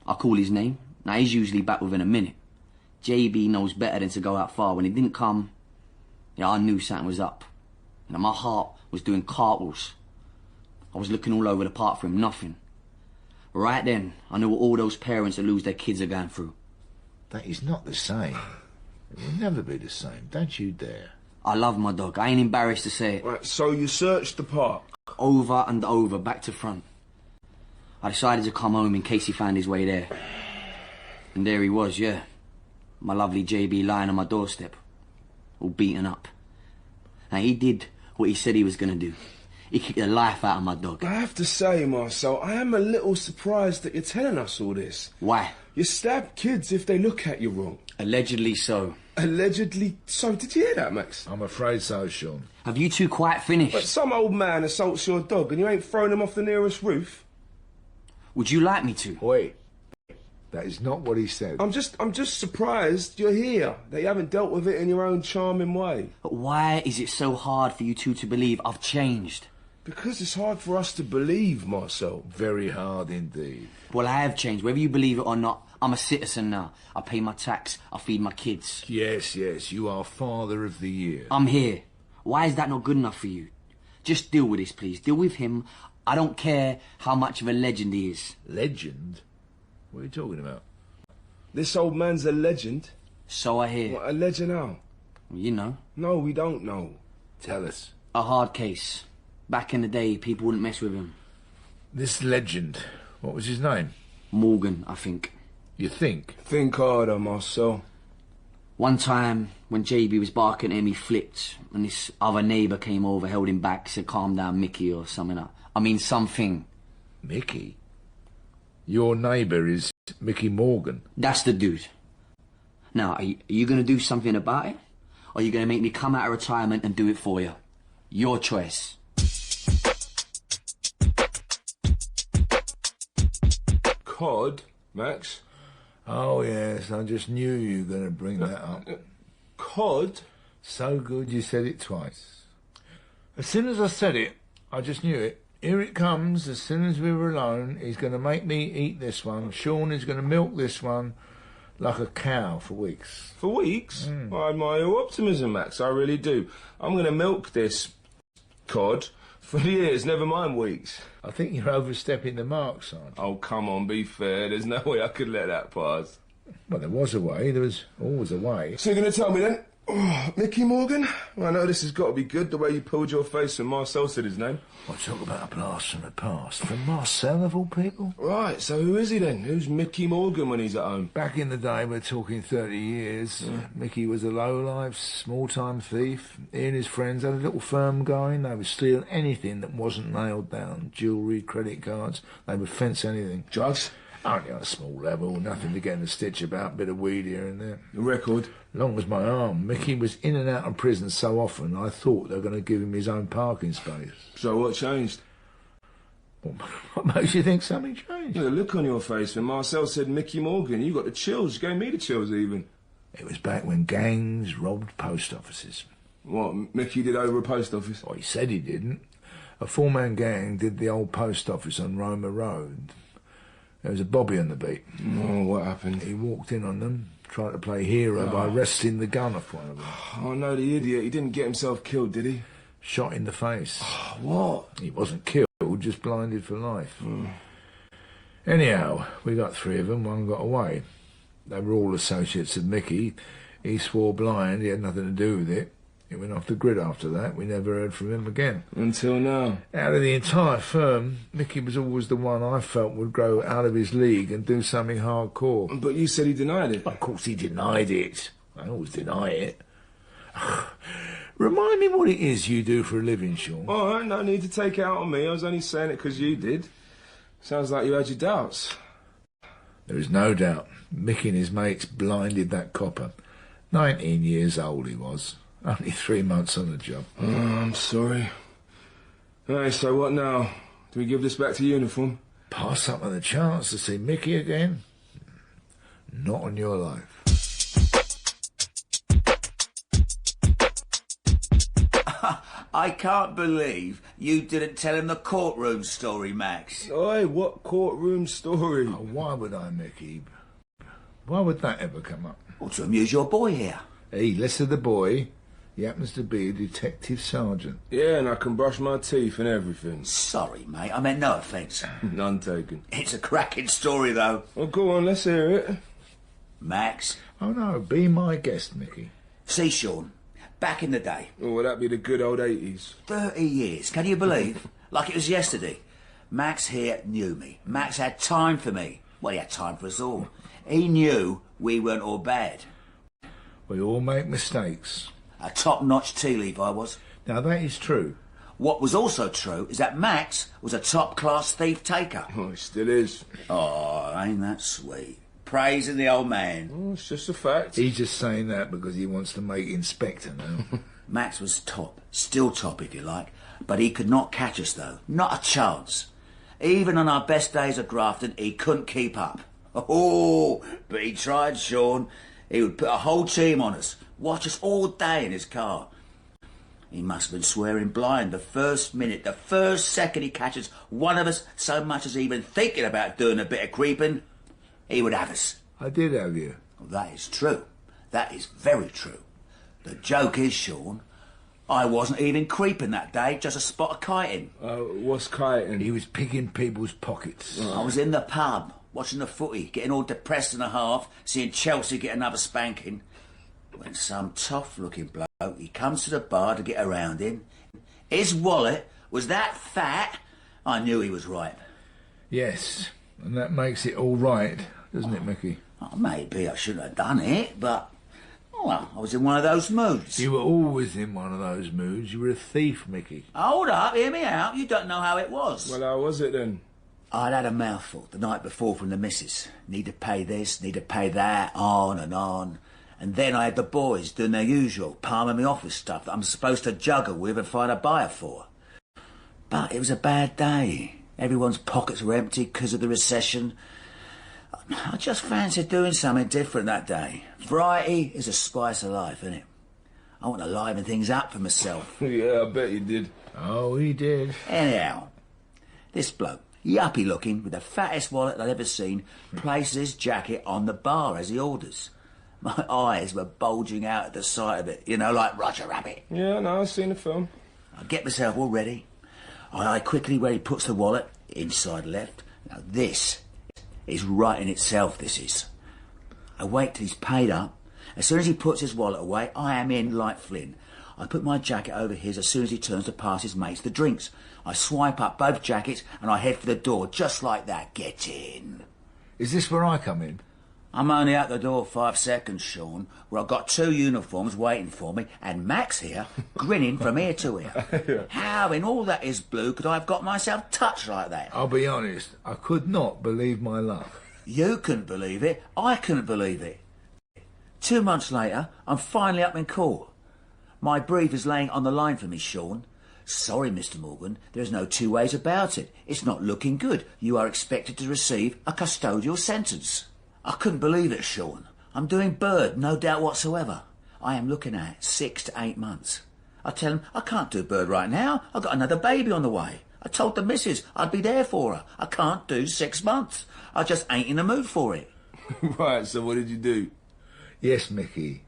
I call his name. Now, he's usually back within a minute. JB knows better than to go that far. When he didn't come, yeah, I knew something was up. You know, my heart was doing cartwheels. I was looking all over the park for him, nothing. Right then, I knew what all those parents that lose their kids are going through. That is not the same. It will never be the same. Don't you dare. I love my dog. I ain't embarrassed to say it. Right, so you searched the park? Over and over, back to front. I decided to come home in case he found his way there. And there he was, yeah. My lovely JB lying on my doorstep. All beaten up. Now, he did what he said he was going to do. He kicked the life out of my dog. I have to say, Marcel, I am a little surprised that you're telling us all this. Why? You stab kids if they look at you wrong. Allegedly so. Allegedly so. Did you hear that, Max? I'm afraid so, Sean. Have you two quite finished? But some old man assaults your dog and you ain't throwing him off the nearest roof? Would you like me to? Wait. That is not what he said. I'm just surprised you're here, that you haven't dealt with it in your own charming way. But why is it so hard for you two to believe I've changed? Because it's hard for us to believe, Marcel. Very hard indeed. Well, I have changed. Whether you believe it or not, I'm a citizen now. I pay my tax. I feed my kids. Yes, you are Father of the Year. I'm here. Why is that not good enough for you? Just deal with this, please. Deal with him. I don't care how much of a legend he is. Legend? What are you talking about? This old man's a legend. So I hear. What, a legend how? Well, you know. No, we don't know. Tell us. A hard case. Back in the day, people wouldn't mess with him. This legend, what was his name? Morgan, I think. You think? Think harder, Marcel. One time, when JB was barking at him, he flipped, and this other neighbour came over, held him back, said, "Calm down, Mickey," or something. Something. Mickey? Your neighbour is Mickey Morgan? That's the dude. Now, are you going to do something about it? Or are you going to make me come out of retirement and do it for you? Your choice. Cod, Max? Oh, yes, I just knew you were going to bring that up. Cod? So good you said it twice. As soon as I said it, I just knew it. Here it comes, as soon as we were alone. He's going to make me eat this one. Sean is going to milk this one like a cow for weeks. For weeks? I admire your optimism, Max, I really do. I'm going to milk this cod for years, never mind weeks. I think you're overstepping the mark, Sergeant. Oh, come on, be fair. There's no way I could let that pass. Well, there was a way. There was always a way. So you're going to tell me then? Oh, Mickey Morgan? Well, I know this has got to be good, the way you pulled your face when Marcel said his name. I talk about a blast from the past. From Marcel, of all people? Right, so who is he then? Who's Mickey Morgan when he's at home? Back in the day, we're talking 30 years, Mickey was a low-life, small-time thief. He and his friends had a little firm going. They would steal anything that wasn't nailed down. Jewellery, credit cards. They would fence anything. Drugs? Only on a small level, nothing to get in a stitch about, bit of weed here and there. The record? Long as my arm. Mickey was in and out of prison so often, I thought they were going to give him his own parking space. So what changed? What makes you think something changed? The look on your face when Marcel said Mickey Morgan. You got the chills. You gave me the chills even. It was back when gangs robbed post offices. What, Mickey did over a post office? Well, he said he didn't. A four-man gang did the old post office on Roma Road. There was a bobby on the beat. Oh, what happened? He walked in on them, tried to play hero by wresting the gun off one of them. Oh, no, the idiot. He didn't get himself killed, did he? Shot in the face. What? He wasn't killed, just blinded for life. Anyhow, we got three of them, one got away. They were all associates of Mickey. He swore blind, he had nothing to do with it. He went off the grid after that. We never heard from him again. Until now. Out of the entire firm, Mickey was always the one I felt would grow out of his league and do something hardcore. But you said he denied it. Of course he denied it. I always deny it. Remind me what it is you do for a living, Sean. All right, no need to take it out on me. I was only saying it because you did. Sounds like you had your doubts. There is no doubt. Mickey and his mates blinded that copper. 19 years old he was. Only 3 months on the job. Oh, I'm sorry. Hey, so what now? Do we give this back to uniform? Pass up on the chance to see Mickey again? Not on your life. I can't believe you didn't tell him the courtroom story, Max. Oi, what courtroom story? Oh, why would I, Mickey? Why would that ever come up? Or to amuse your boy here. Hey, less of the boy. He happens to be a detective sergeant. Yeah, and I can brush my teeth and everything. Sorry, mate. I meant no offence. None taken. It's a cracking story, though. Well, go on, let's hear it. Max. Oh, no, be my guest, Mickey. See, Sean, back in the day. Oh, would that be the good old 80s? 30 years. Can you believe? Like it was yesterday. Max here knew me. Max had time for me. Well, he had time for us all. He knew we weren't all bad. We all make mistakes. A top-notch tea leaf I was. Now, that is true. What was also true is that Max was a top-class thief-taker. Oh, he still is. Oh, ain't that sweet. Praising the old man. Oh, it's just a fact. He's just saying that because he wants to make Inspector now. Max was top. Still top, if you like. But he could not catch us, though. Not a chance. Even on our best days of grafting, he couldn't keep up. Oh, but he tried, Sean. He would put a whole team on us, watch us all day in his car. He must have been swearing blind the first minute, the first second he catches one of us so much as even thinking about doing a bit of creeping, he would have us. I did have you. Well, that is true. That is very true. The joke is, Sean, I wasn't even creeping that day, just a spot of kiting. What's kiting? He was picking people's pockets. I was in the pub, watching the footy, getting all depressed and a half, seeing Chelsea get another spanking, when some tough-looking bloke, he comes to the bar to get around him. His wallet was that fat, I knew he was ripe. Yes, and that makes it all right, doesn't it, Mickey? Oh, maybe I shouldn't have done it, but, well, I was in one of those moods. You were always in one of those moods. You were a thief, Mickey. Hold up, hear me out. You don't know how it was. Well, how was it then? I'd had a mouthful the night before from the missus. Need to pay this, need to pay that, on and on. And then I had the boys doing their usual, palming me off with stuff that I'm supposed to juggle with and find a buyer for. But it was a bad day. Everyone's pockets were empty because of the recession. I just fancied doing something different that day. Variety is a spice of life, isn't it? I want to liven things up for myself. Yeah, I bet you did. Oh, he did. Anyhow, this bloke, yuppie looking, with the fattest wallet I'd ever seen, places his jacket on the bar as he orders. My eyes were bulging out at the sight of it, you know, like Roger Rabbit. Yeah, no, I've seen the film. I get myself all ready. I eye quickly where he puts the wallet, inside left. Now this is right in itself, this is. I wait till he's paid up. As soon as he puts his wallet away, I am in like Flynn. I put my jacket over his as soon as he turns to pass his mates the drinks. I swipe up both jackets and I head for the door, just like that. Get in. Is this where I come in? I'm only out the door 5 seconds, Sean, where I've got 2 uniforms waiting for me, and Max here, grinning from ear to ear. How in all that is blue could I have got myself touched like that? I'll be honest, I could not believe my luck. You couldn't believe it, I couldn't believe it. 2 months later, I'm finally up in court. My brief is laying on the line for me, Sean. Sorry, Mr. Morgan, there's no 2 ways about it. It's not looking good. You are expected to receive a custodial sentence. I couldn't believe it, Sean. I'm doing bird, no doubt whatsoever. I am looking at 6 to 8 months. I tell him I can't do bird right now. I've got another baby on the way. I told the missus I'd be there for her. I can't do 6 months. I just ain't in the mood for it. Right, so what did you do? Yes, Mickey.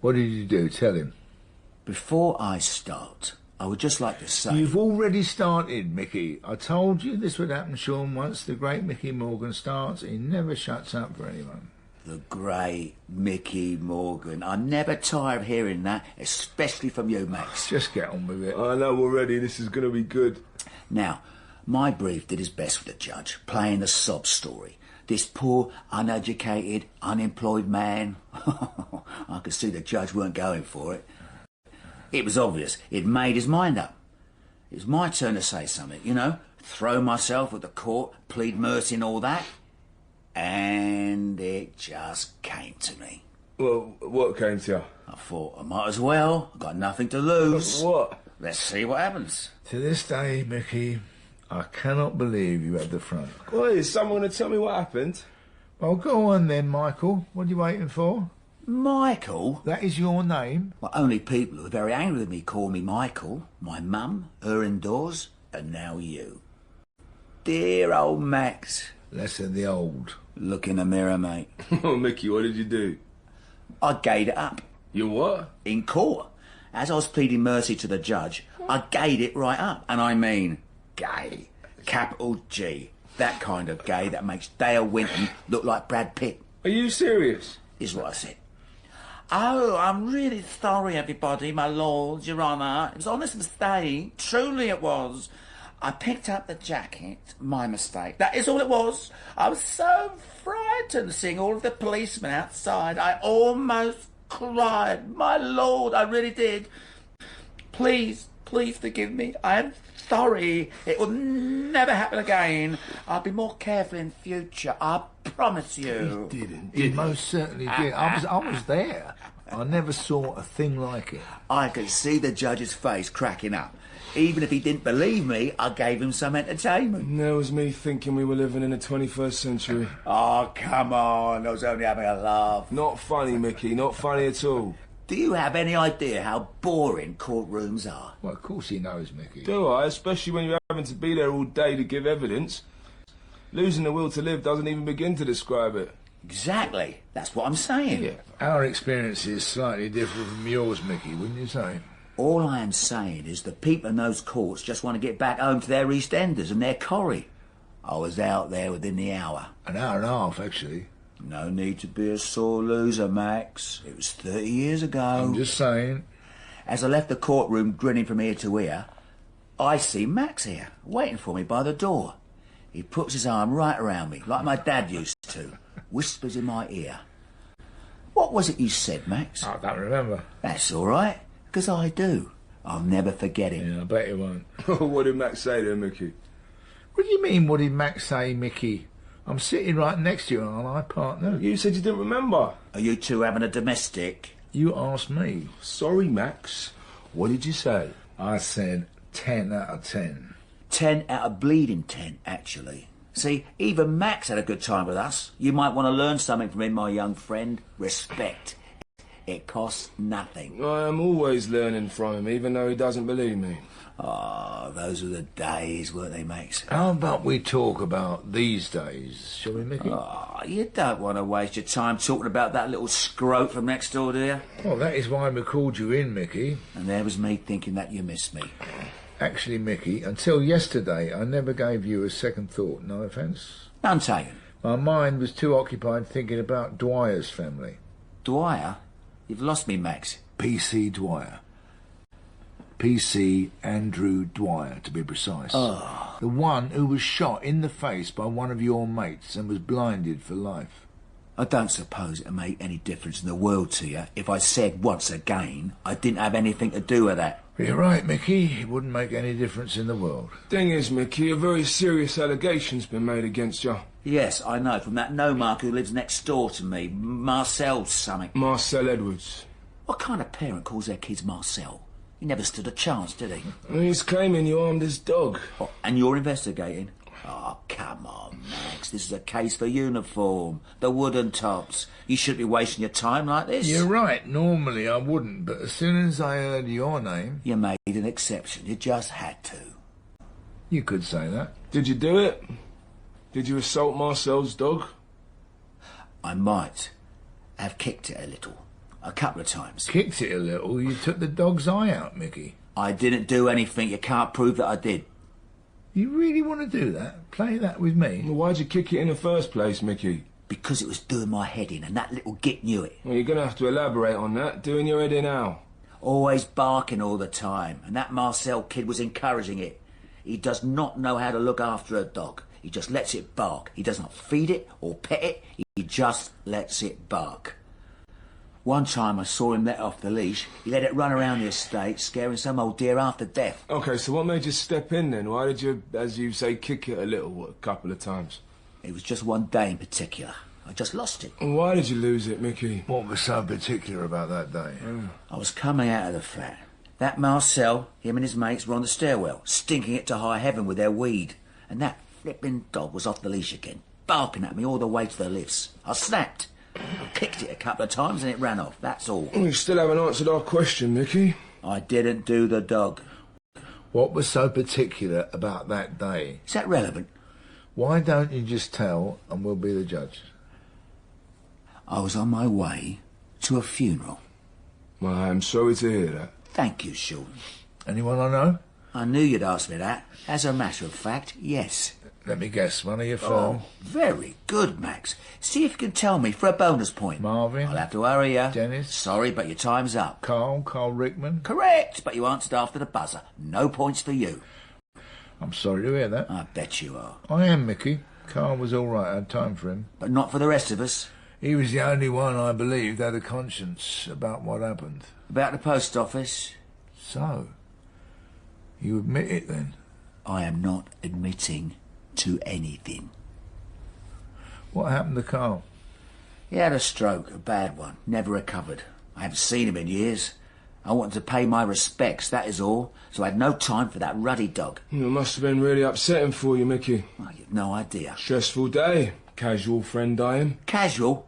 What did you do? Tell him. Before I start, I would just like to say... You've already started, Mickey. I told you this would happen, Sean. Once the great Mickey Morgan starts, he never shuts up for anyone. The great Mickey Morgan. I never tire of hearing that, especially from you, Max. Just get on with it. I know already, this is going to be good. Now, my brief did his best for the judge, playing the sob story. This poor, uneducated, unemployed man. I could see the judge weren't going for it. It was obvious. He'd made his mind up. It was my turn to say something, you know, throw myself at the court, plead mercy and all that. And it just came to me. Well, what came to you? I thought I might as well. I've got nothing to lose. What? Let's see what happens. To this day, Mickey, I cannot believe you had the front. Well, is someone going to tell me what happened? Well, go on then, Michael. What are you waiting for? Michael? That is your name? Well, only people who are very angry with me call me Michael. My mum, her indoors, and now you. Dear old Max. Less of the old. Look in the mirror, mate. Oh, Mickey, what did you do? I gave it up. You what? In court. As I was pleading mercy to the judge, I gave it right up. And I mean gay. Capital G. That kind of gay that makes Dale Winton look like Brad Pitt. Are you serious? Is what I said. Oh, I'm really sorry, everybody, my lord, your honour. It was an honest mistake. Truly it was. I picked up the jacket. My mistake. That is all it was. I was so frightened seeing all of the policemen outside. I almost cried. My lord, I really did. Please forgive me. I am sorry. It will never happen again. I'll be more careful in future. I promise you. He didn't. He most certainly did. I was there. I never saw a thing like it. I could see the judge's face cracking up. Even if he didn't believe me, I gave him some entertainment. And there was me thinking we were living in the 21st century. Oh, come on. I was only having a laugh. Not funny, Mickey. Not funny at all. Do you have any idea how boring courtrooms are? Well, of course he knows, Mickey. Do I? Especially when you're having to be there all day to give evidence. Losing the will to live doesn't even begin to describe it. Exactly. That's what I'm saying. Yeah. Our experience is slightly different from yours, Mickey, wouldn't you say? All I am saying is the people in those courts just want to get back home to their East Enders and their Corrie. I was out there within the hour. An hour and a half, actually. No need to be a sore loser, Max. It was 30 years ago. I'm just saying. As I left the courtroom grinning from ear to ear, I see Max here, waiting for me by the door. He puts his arm right around me, like my dad used to, whispers in my ear. What was it you said, Max? I don't remember. That's all right, because I do. I'll never forget it. Yeah, I bet you won't. What did Max say to Mickey? What do you mean, what did Max say, Mickey? I'm sitting right next to you, aren't I, partner? You said you didn't remember. Are you two having a domestic? You asked me. Sorry, Max. What did you say? I said 10 out of 10. 10 out of bleeding 10, actually. See, even Max had a good time with us. You might want to learn something from him, my young friend. Respect. It costs nothing. I am always learning from him, even though he doesn't believe me. Ah, those were the days, weren't they, Max? How about we talk about these days, shall we, Mickey? Ah, you don't want to waste your time talking about that little scrote from next door, do you? Well, that is why we called you in, Mickey. And there was me thinking that you missed me. Actually, Mickey, until yesterday, I never gave you a second thought, no offence. None taken. My mind was too occupied thinking about Dwyer's family. Dwyer? You've lost me, Max. P.C. Dwyer. P.C. Andrew Dwyer, to be precise. Oh. The one who was shot in the face by one of your mates and was blinded for life. I don't suppose it'd make any difference in the world to you if I said once again I didn't have anything to do with that. You're right, Mickey. It wouldn't make any difference in the world. Thing is, Mickey, a very serious allegation's been made against you. Yes, I know, from that no-mark who lives next door to me, Marcel something. Marcel Edwards. What kind of parent calls their kids Marcel? He never stood a chance, did he? He's claiming you harmed his dog. Oh, and you're investigating? Oh, come on, Max. This is a case for uniform. The wooden tops. You shouldn't be wasting your time like this. You're right. Normally I wouldn't, but as soon as I heard your name... You made an exception. You just had to. You could say that. Did you do it? Did you assault Marcel's dog? I might have kicked it a little. A couple of times. Kicked it a little? You took the dog's eye out, Mickey. I didn't do anything. You can't prove that I did. You really want to do that? Play that with me? Well, why'd you kick it in the first place, Mickey? Because it was doing my head in, and that little git knew it. Well, you're going to have to elaborate on that. Doing your head in how? Always barking all the time, and that Marcel kid was encouraging it. He does not know how to look after a dog. He just lets it bark. He does not feed it or pet it. He just lets it bark. One time I saw him let off the leash. He let it run around the estate, scaring some old deer after death. OK, so what made you step in then? Why did you, as you say, kick it a little, a couple of times? It was just one day in particular. I just lost it. And why did you lose it, Mickey? What was so particular about that day? I was coming out of the flat. That Marcel, him and his mates were on the stairwell, stinking it to high heaven with their weed. And that flipping dog was off the leash again, barking at me all the way to the lifts. I snapped. I kicked it a couple of times and it ran off, that's all. You still haven't answered our question, Mickey. I didn't do the dog. What was so particular about that day? Is that relevant? Why don't you just tell and we'll be the judge? I was on my way to a funeral. Well, I'm sorry to hear that. Thank you, Sean. Anyone I know? I knew you'd ask me that. As a matter of fact, yes. Let me guess, one of your firm. Oh, very good, Max. See if you can tell me for a bonus point. Marvin? I'll have to hurry you. Dennis? Sorry, but your time's up. Carl Rickman? Correct, but you answered after the buzzer. No points for you. I'm sorry to hear that. I bet you are. I am, Mickey. Carl was all right, I had time for him. But not for the rest of us. He was the only one I believed had a conscience about what happened. About the post office? So, you admit it then? I am not admitting to anything. What happened to Carl? He had a stroke, a bad one. Never recovered. I haven't seen him in years. I wanted to pay my respects, that is all. So I had no time for that ruddy dog. It must have been really upsetting for you, Mickey. Well, you've no idea. Stressful day. Casual friend dying. Casual?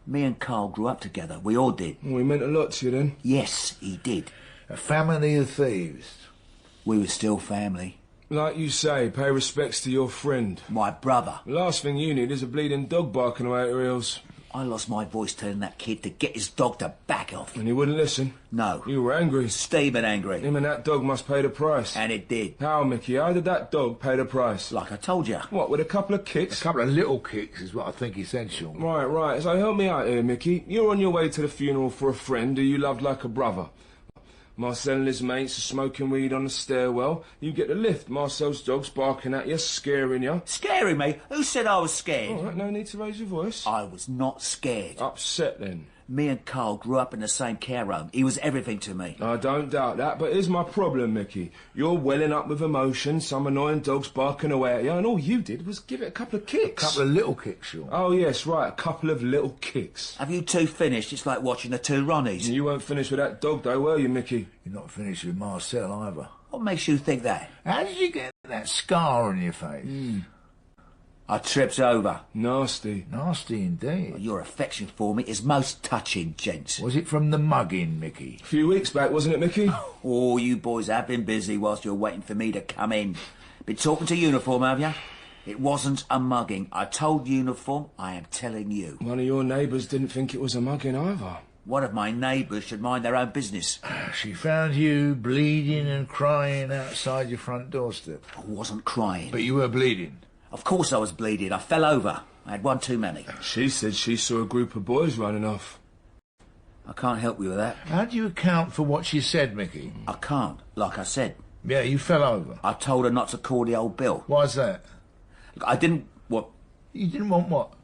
Me and Carl grew up together. We all did. Well, he meant a lot to you then. Yes, he did. A family of thieves. We were still family. Like you say, pay respects to your friend. My brother. The last thing you need is a bleeding dog barking away at your heels. I lost my voice telling that kid to get his dog to back off. And he wouldn't listen. No. You were angry. Stephen angry. Him and that dog must pay the price. And it did. How, Mickey? How did that dog pay the price? Like I told you. What, with a couple of A kicks? couple of little kicks is what I think essential. Right. So help me out here, Mickey. You're on your way to the funeral for a friend who you loved like a brother. Marcel and his mates are smoking weed on the stairwell. You get the lift. Marcel's dog's barking at you, scaring you. Scaring me? Who said I was scared? All right, no need to raise your voice. I was not scared. Upset then. Me and Carl grew up in the same care home. He was everything to me. I don't doubt that, but here's my problem, Mickey. You're welling up with emotion, some annoying dog's barking away at you, and all you did was give it a couple of kicks. A couple of little kicks, Sean. Oh, yes, right, a couple of little kicks. Have you two finished? It's like watching the two Ronnies. You weren't finished with that dog, though, were you, Mickey? You're not finished with Marcel either. What makes you think that? How did you get that scar on your face? I tripped over. Nasty. Nasty indeed. Your affection for me is most touching, gents. Was it from the mugging, Mickey? A few weeks back, wasn't it, Mickey? Oh, you boys have been busy whilst you're waiting for me to come in. Been talking to Uniform, have you? It wasn't a mugging. I told Uniform, I am telling you. One of your neighbours didn't think it was a mugging either. One of my neighbours should mind their own business. She found you bleeding and crying outside your front doorstep. I wasn't crying. But you were bleeding. Of course I was bleeding. I fell over. I had one too many. She said she saw a group of boys running off. I can't help you with that. How do you account for what she said, Mickey? I can't, like I said. Yeah, you fell over. I told her not to call the old Bill. Why's that? Look, I didn't... What? You didn't want what?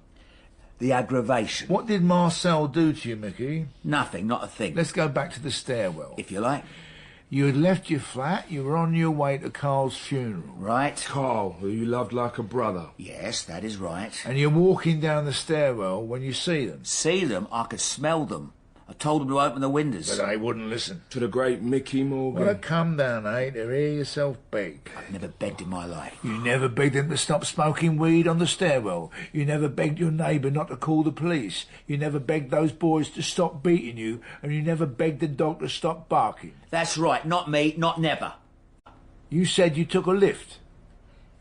The aggravation. What did Marcel do to you, Mickey? Nothing, not a thing. Let's go back to the stairwell. If you like. You had left your flat, you were on your way to Carl's funeral. Right. Carl, who you loved like a brother. Yes, that is right. And you're walking down the stairwell when you see them. See them? I could smell them. I told them to open the windows. But they wouldn't listen. To the great Mickey Morgan. Well, come down, to hear yourself beg. I've never begged in my life. You never begged them to stop smoking weed on the stairwell. You never begged your neighbour not to call the police. You never begged those boys to stop beating you. And you never begged the dog to stop barking. That's right. Not me. Not never. You said you took a lift.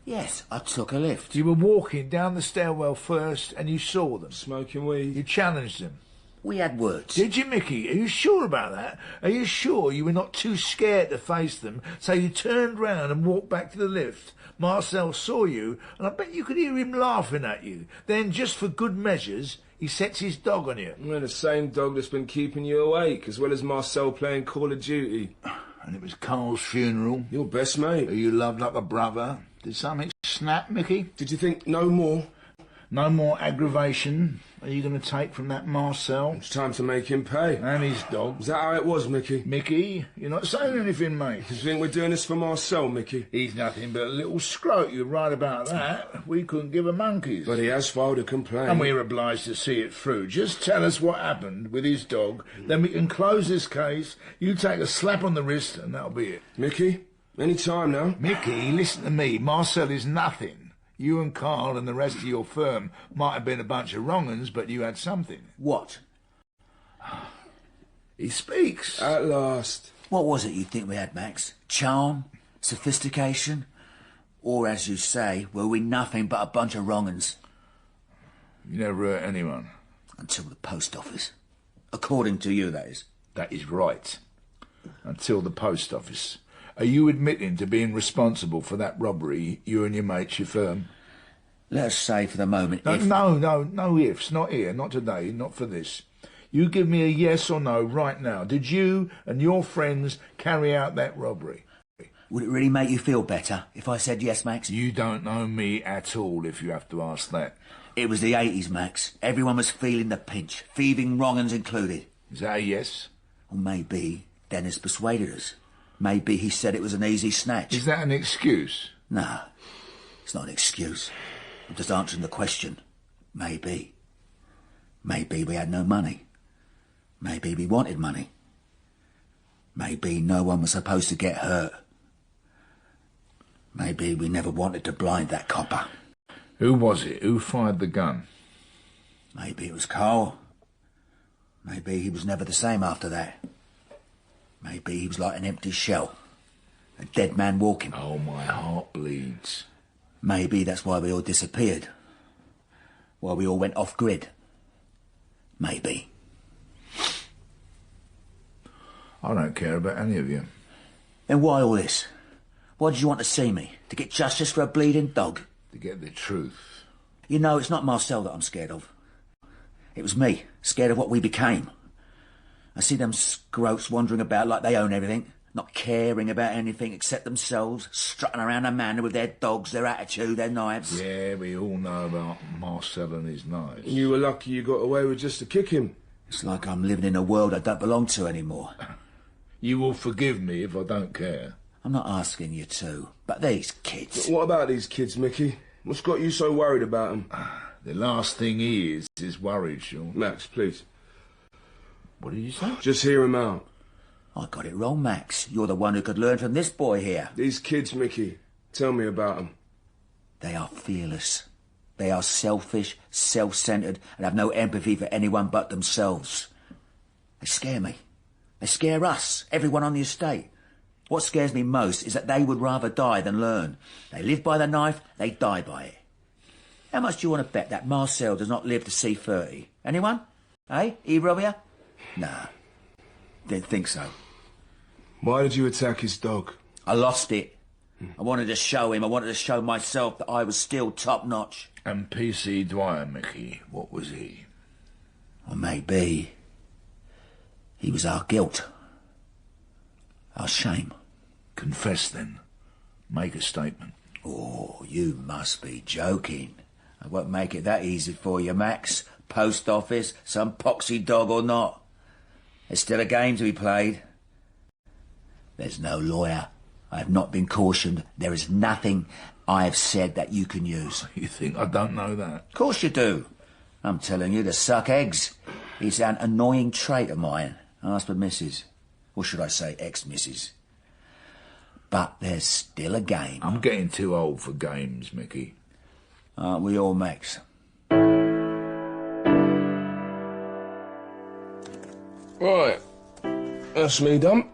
Yes, I took a lift. You were walking down the stairwell first and you saw them. Smoking weed. You challenged them. We had words. Did you, Mickey? Are you sure about that? Are you sure you were not too scared to face them, so you turned round and walked back to the lift? Marcel saw you, and I bet you could hear him laughing at you. Then, just for good measures, he sets his dog on you. Well, the same dog that's been keeping you awake, as well as Marcel playing Call of Duty. And it was Carl's funeral. Your best mate. Who you loved like a brother. Did something snap, Mickey? Did you think no more? No more aggravation are you going to take from that Marcel? It's time to make him pay. And his dog. Is that how it was, Mickey? Mickey, you're not saying anything, mate. You think we're doing this for Marcel, Mickey? He's nothing but a little scrote. You're right about that. We couldn't give a monkey's. But he has filed a complaint. And we're obliged to see it through. Just tell us what happened with his dog, then we can close this case. You take a slap on the wrist, and that'll be it. Mickey, any time now. Mickey, listen to me. Marcel is nothing. You and Carl and the rest of your firm might have been a bunch of wrong-uns, but you had something. What? He speaks. At last. What was it you think we had, Max? Charm? Sophistication? Or, as you say, were we nothing but a bunch of wrong-uns? You never hurt anyone. Until the post office. According to you, that is. That is right. Until the post office. Are you admitting to being responsible for that robbery, you and your mates, your firm? Let us say for the moment No ifs, not here, not today, not for this. You give me a yes or no right now. Did you and your friends carry out that robbery? Would it really make you feel better if I said yes, Max? You don't know me at all if you have to ask that. It was the 80s, Max. Everyone was feeling the pinch, thieving wrong uns included. Is that a yes? Well, maybe Dennis persuaded us. Maybe he said it was an easy snatch. Is that an excuse? No, it's not an excuse. I'm just answering the question. Maybe. Maybe we had no money. Maybe we wanted money. Maybe no one was supposed to get hurt. Maybe we never wanted to blind that copper. Who was it? Who fired the gun? Maybe it was Carl. Maybe he was never the same after that. Maybe he was like an empty shell. A dead man walking. Oh, my heart bleeds. Maybe that's why we all disappeared. Why we all went off-grid. Maybe. I don't care about any of you. Then why all this? Why did you want to see me? To get justice for a bleeding dog? To get the truth. You know, it's not Marcel that I'm scared of. It was me, scared of what we became. I see them scroats wandering about like they own everything, not caring about anything except themselves, strutting around a manor with their dogs, their attitude, their knives. Yeah, we all know about Marcel and his knives. You were lucky you got away with just to kick him. It's like I'm living in a world I don't belong to anymore. You will forgive me if I don't care. I'm not asking you to, but these kids... What about these kids, Mickey? What's got you so worried about them? The last thing he is worried, Sean. Max, please. What did you say? Just hear him out. I got it wrong, Max. You're the one who could learn from this boy here. These kids, Mickey. Tell me about them. They are fearless. They are selfish, self-centred, and have no empathy for anyone but themselves. They scare me. They scare us, everyone on the estate. What scares me most is that they would rather die than learn. They live by the knife, they die by it. How much do you want to bet that Marcel does not live to see 30? Anyone? Eh? Either of you? Nah. Didn't think so. Why did you attack his dog? I lost it. I wanted to show him, I wanted to show myself that I was still top-notch. And P.C. Dwyer, Mickey, what was he? Or maybe he was our guilt. Our shame. Confess, then. Make a statement. Oh, you must be joking. I won't make it that easy for you, Max. Post office, some poxy dog or not. There's still a game to be played. There's no lawyer. I have not been cautioned. There is nothing I have said that you can use. You think I don't know that? Of course you do. I'm telling you to suck eggs. It's an annoying trait of mine. Ask the missus. Or should I say ex-missus. But there's still a game. I'm getting too old for games, Mickey. Aren't we all, Max? Right. That's me done.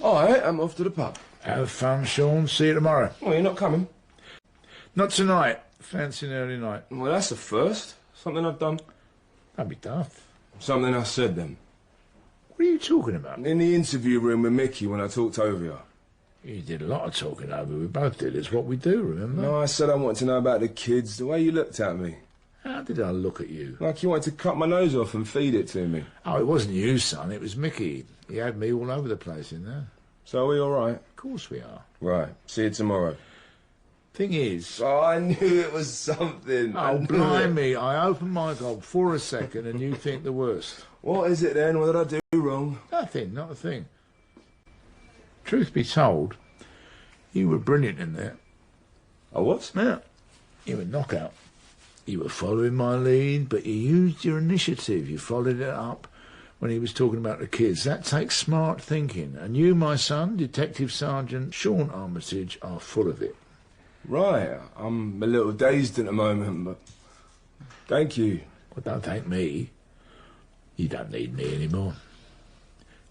All right, I'm off to the pub. Have fun, Sean. See you tomorrow. Well, you're not coming. Not tonight. Fancy an early night. Well, that's a first. Something I've done. Don't be daft. Something I said then. What are you talking about? In the interview room with Mickey when I talked over you. You did a lot of talking over. We both did. It's what we do, remember? No, I said I wanted to know about the kids, the way you looked at me. How did I look at you? Like you wanted to cut my nose off and feed it to me. Oh, it wasn't you, son. It was Mickey. He had me all over the place in there. So are we all right? Of course we are. Right. See you tomorrow. Thing is... Oh, I knew it was something. Oh, blimey. I opened my gob for a second and you think the worst. What is it then? What did I do wrong? Nothing, not a thing. Truth be told, you were brilliant in there. Oh, what? Yeah. You were knockout. You were following my lead, but you used your initiative. You followed it up when he was talking about the kids. That takes smart thinking. And you, my son, Detective Sergeant Sean Armitage, are full of it. Right. I'm a little dazed at the moment, but thank you. Well, don't thank me. You don't need me anymore.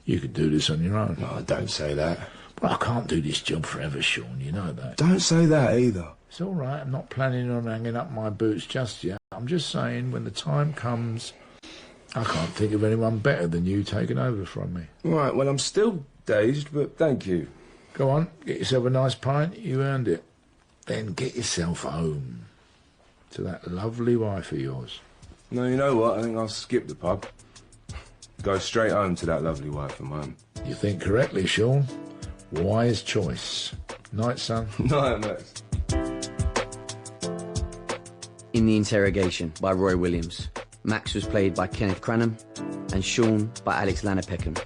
You could do this on your own. No, don't say that. Well, I can't do this job forever, Sean. You know that. Don't say that either. It's all right. I'm not planning on hanging up my boots just yet. I'm just saying when the time comes, I can't think of anyone better than you taking over from me. Right, well, I'm still dazed, but thank you. Go on, get yourself a nice pint. You earned it. Then get yourself home to that lovely wife of yours. No, you know what? I think I'll skip the pub. Go straight home to that lovely wife of mine. You think correctly, Sean. Wise choice. Night, son. Night, Max. In the Interrogation by Roy Williams. Max was played by Kenneth Cranham and Sean by Alex Lanapeckham.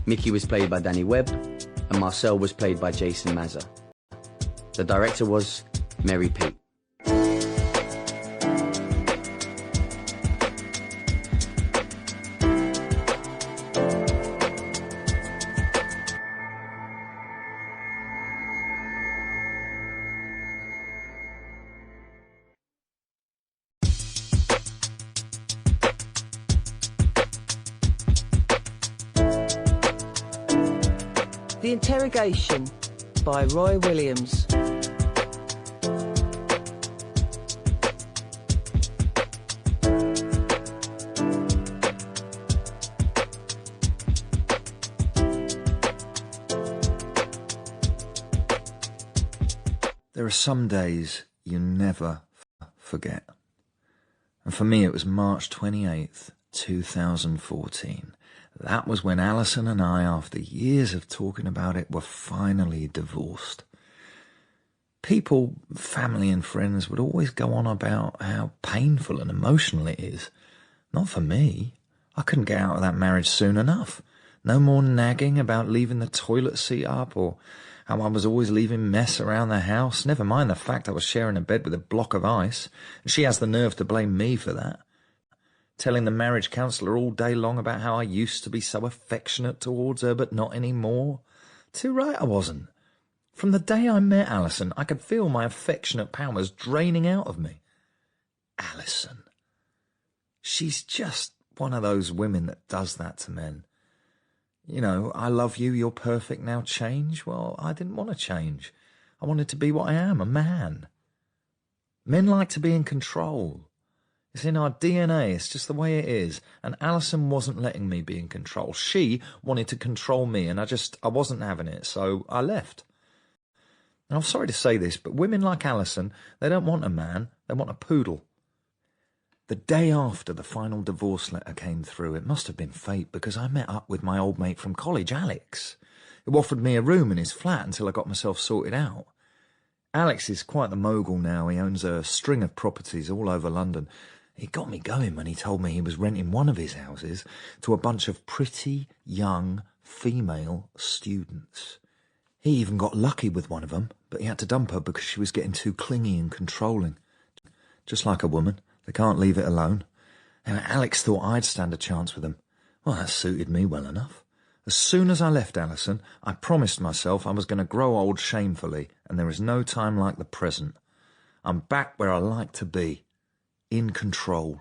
Mickey was played by Danny Webb and Marcel was played by Jason Mazza. The director was Mary Pete. The Interrogation by Roy Williams. There are some days you never forget. And for me it was March 28th, 2014. That was when Alison and I, after years of talking about it, were finally divorced. People, family and friends would always go on about how painful and emotional it is. Not for me. I couldn't get out of that marriage soon enough. No more nagging about leaving the toilet seat up or how I was always leaving mess around the house. Never mind the fact I was sharing a bed with a block of ice. And she has the nerve to blame me for that. Telling the marriage counsellor all day long about how I used to be so affectionate towards her, but not anymore. Too right I wasn't. From the day I met Alison, I could feel my affectionate powers draining out of me. Alison. She's just one of those women that does that to men. You know, I love you, you're perfect, now change. Well, I didn't want to change. I wanted to be what I am, a man. Men like to be in control. It's in our DNA, it's just the way it is. And Alison wasn't letting me be in control. She wanted to control me, and I wasn't having it, so I left. And I'm sorry to say this, but women like Alison, they don't want a man, they want a poodle. The day after the final divorce letter came through, it must have been fate, because I met up with my old mate from college, Alex, who offered me a room in his flat until I got myself sorted out. Alex is quite the mogul now. He owns a string of properties all over London. He got me going when he told me he was renting one of his houses to a bunch of pretty young female students. He even got lucky with one of them, but he had to dump her because she was getting too clingy and controlling. Just like a woman, they can't leave it alone. And Alex thought I'd stand a chance with him. Well, that suited me well enough. As soon as I left Alison, I promised myself I was going to grow old shamefully, and there is no time like the present. I'm back where I like to be. In control.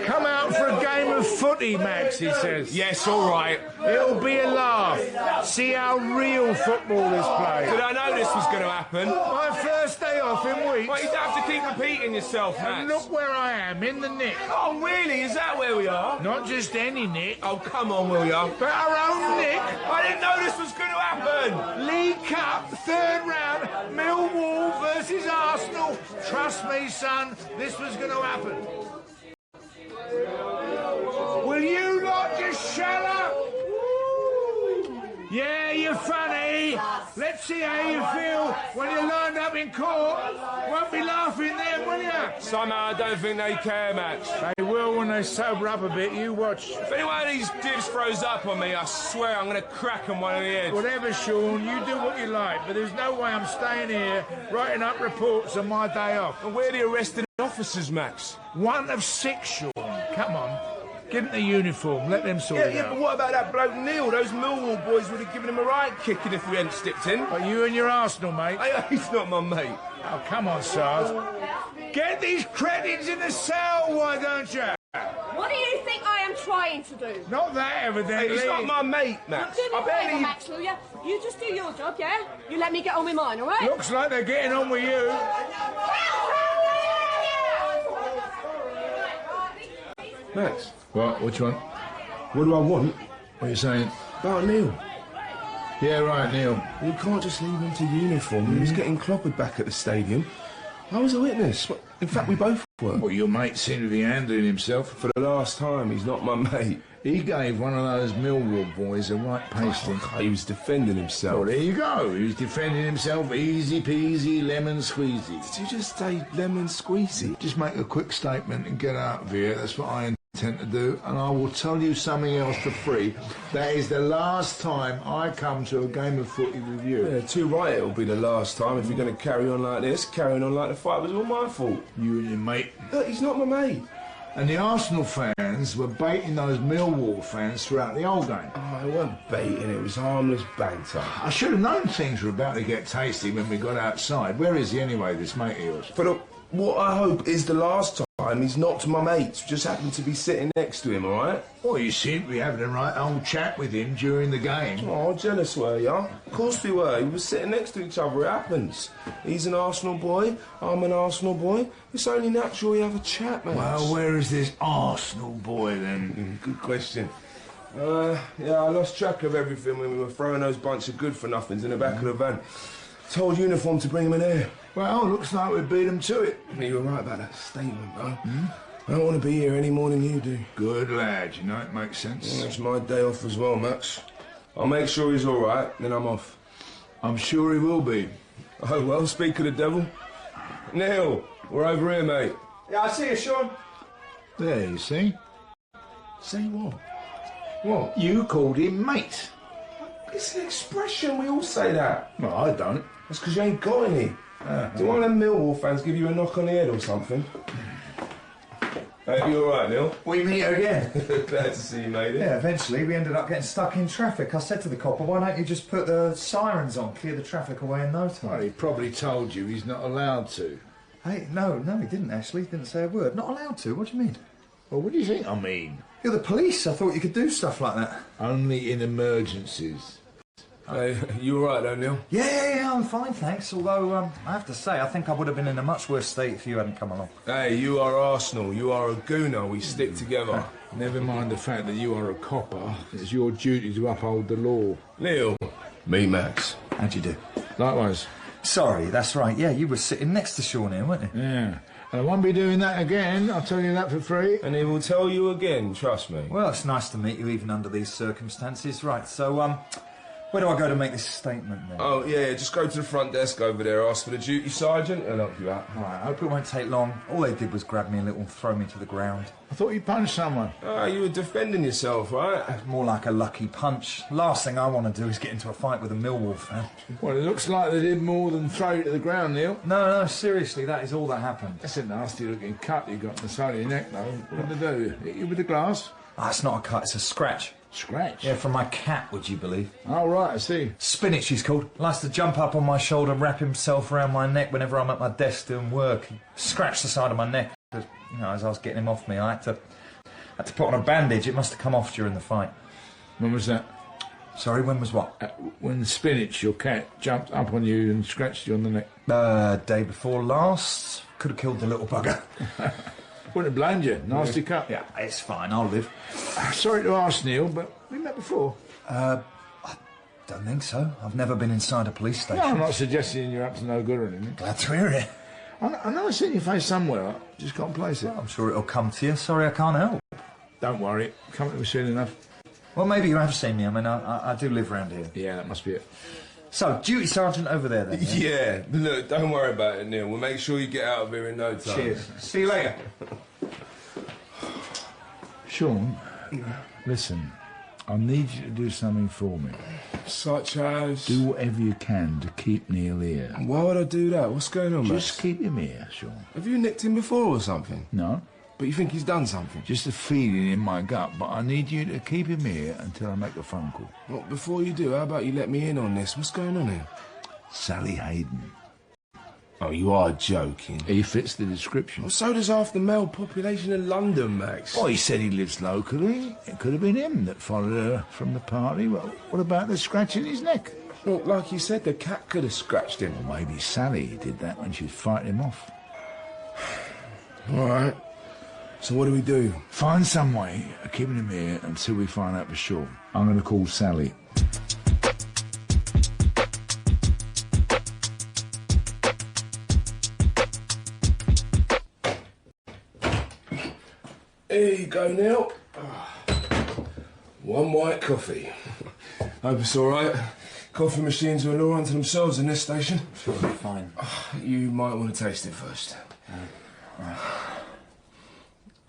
Come out for a game of footy, Max, he says. Yes, all right. It'll be a laugh. See how real football is played. Did I know this was going to happen? My first day off in weeks. Well, you don't have to keep repeating yourself, Max. And look where I am, in the nick. Oh, really? Is that where we are? Not just any nick. Oh, come on, William. But our own nick. I didn't know this was going to happen. League Cup, third round, Millwall versus Arsenal. Trust me, son, this was going to happen. Will you not just shut up? Yeah, you're funny. Let's see how you feel when you're lined up in court. Won't be laughing then, will you? Somehow I don't think they care, Max. They will when they sober up a bit, you watch. If any one of these divs throws up on me, I swear I'm going to crack them one of the heads. Whatever, Sean, you do what you like, but there's no way I'm staying here writing up reports on my day off. And where are the arrested officers, Max? One of 6, Sean. Come on. Give them the uniform, let them sort it out. Yeah, but what about that bloke Neil? Those Millwall boys would have given him a right kicking if we hadn't stepped in. But you and your Arsenal, mate. Hey, he's not my mate. Oh, come on, Sarge. Get these cretins in the cell, why don't you? What do you think I am trying to do? Not that, evidently. He's not my mate, Max. Do me I a bet favour, he... Max, will you? You just do your job, yeah? You let me get on with mine, all right? Looks like they're getting on with you. Max, What? Which one? what do I want? What are you saying? About Neil. Yeah, right, Neil. You can't just leave him to uniform. He was getting clobbered back at the stadium. I was a witness. In fact, we both were. Well, your mate seemed to be handling himself. For the last time, he's not my mate. He gave one of those Millwall boys a right pasting. He was defending himself. Well, there you go. He was defending himself easy peasy, lemon squeezy. Did you just say lemon squeezy? Just make a quick statement and get out of here. That's what I intend to do. And I will tell you something else for free. That is the last time I come to a game of footy with you. Yeah, too right, it'll be the last time if you're going to carry on like this. Carrying on like the fight was all my fault. You and your mate. Look, he's not my mate. And the Arsenal fans were baiting those Millwall fans throughout the whole game. Oh, it wasn't baiting, it was harmless banter. I should have known things were about to get tasty when we got outside. Where is he anyway, this mate of yours? But what I hope is the last time he's not my mate. Just happened to be sitting next to him, all right? Well, you seem to be having a right old chat with him during the game. Oh, jealous were ya? Of course we were. We were sitting next to each other. It happens. He's an Arsenal boy. I'm an Arsenal boy. It's only natural you have a chat, mate. Well, where is this Arsenal boy, then? Good question. Yeah, I lost track of everything when we were throwing those bunch of good-for-nothings in the back of the van. Told uniform to bring him in here. Well, looks like we beat him to it. You were right about that statement, though. I don't want to be here any more than you do. Good lad, you know, it makes sense. Yeah, it's my day off as well, Max. I'll make sure he's all right, then I'm off. I'm sure he will be. Oh, well, speak of the devil. Neil, we're over here, mate. Yeah, I see you, Sean. There, you see. Say what? What? You called him mate. It's an expression, we all say that. Well, I don't. That's because you ain't got any. Do one of them Millwall fans give you a knock on the head or something? Hey, you all right, Neil? We meet again. Glad to see you, mate. Yeah, eventually we ended up getting stuck in traffic. I said to the copper, why don't you just put the sirens on, clear the traffic away in no time? Well, he probably told you he's not allowed to. Hey, no, he didn't actually. He didn't say a word. Not allowed to? What do you mean? Well, what do you think I mean? You're the police. I thought you could do stuff like that. Only in emergencies. Hey, you all right, though, Neil? Yeah, I'm fine, thanks. Although, I have to say, I think I would have been in a much worse state if you hadn't come along. Hey, you are Arsenal. You are a gooner. We stick together. Never mind the fact that you are a copper. It's your duty to uphold the law. Neil. Me, Max. How'd you do? Likewise. Sorry, that's right. Yeah, you were sitting next to Sean here, weren't you? Yeah. And I won't be doing that again, I'll tell you that for free. And he will tell you again, trust me. Well, it's nice to meet you even under these circumstances. Right, so, where do I go to make this statement then? Oh, yeah, just go to the front desk over there, ask for the duty sergeant, he'll help you out. Right, I hope it won't take long. All they did was grab me a little and throw me to the ground. I thought you punched someone. Ah, you were defending yourself, right? It's more like a lucky punch. Last thing I want to do is get into a fight with a Millwall fan. Well, it looks like they did more than throw you to the ground, Neil. No, seriously, that is all that happened. That's a nasty-looking cut you got on the side of your neck, though. What did they do? Hit you with the glass? Ah, it's not a cut, it's a scratch. Scratch? Yeah, from my cat, would you believe? Oh, right, I see. Spinach, he's called. Likes to jump up on my shoulder, wrap himself around my neck whenever I'm at my desk doing work. He scratched the side of my neck. As I was getting him off me, I had to put on a bandage. It must have come off during the fight. When was that? Sorry, when was what? When Spinach, your cat, jumped up on you and scratched you on the neck. Day before last. Could have killed the little bugger. Wouldn't have blamed you. Nasty cut. Yeah, it's fine. I'll live. Sorry to ask, Neil, but we met before. I don't think so. I've never been inside a police station. No, I'm not suggesting you're up to no good or anything. Glad to hear it. I know I've seen your face somewhere. I just can't place it. Well, I'm sure it'll come to you. Sorry I can't help. Don't worry. Come to me soon enough. Well, maybe you have seen me. I mean, I do live round here. Yeah, that must be it. So, duty sergeant over there then. Yeah, look, don't worry about it, Neil. We'll make sure you get out of here in no time. Cheers. See you later. Sean, listen, I need you to do something for me. Such as? Do whatever you can to keep Neil here. Why would I do that? What's going on, Max? Just keep him here, Sean. Have you nicked him before or something? No. But you think he's done something? Just a feeling in my gut, but I need you to keep him here until I make a phone call. Well, before you do, how about you let me in on this? What's going on here? Sally Hayden. Oh, you are joking. He fits the description. Well, so does half the male population in London, Max. Well, he said he lives locally. It could have been him that followed her from the party. Well, what about the scratch in his neck? Well, like you said, the cat could have scratched him. Well, maybe Sally did that when she was fighting him off. All right. So what do we do? Find some way of keeping him here until we find out for sure. I'm going to call Sally. Here you go, Neil. One white coffee. Hope it's all right. Coffee machines are a law unto themselves in this station. Sure, it'll be fine. You might want to taste it first.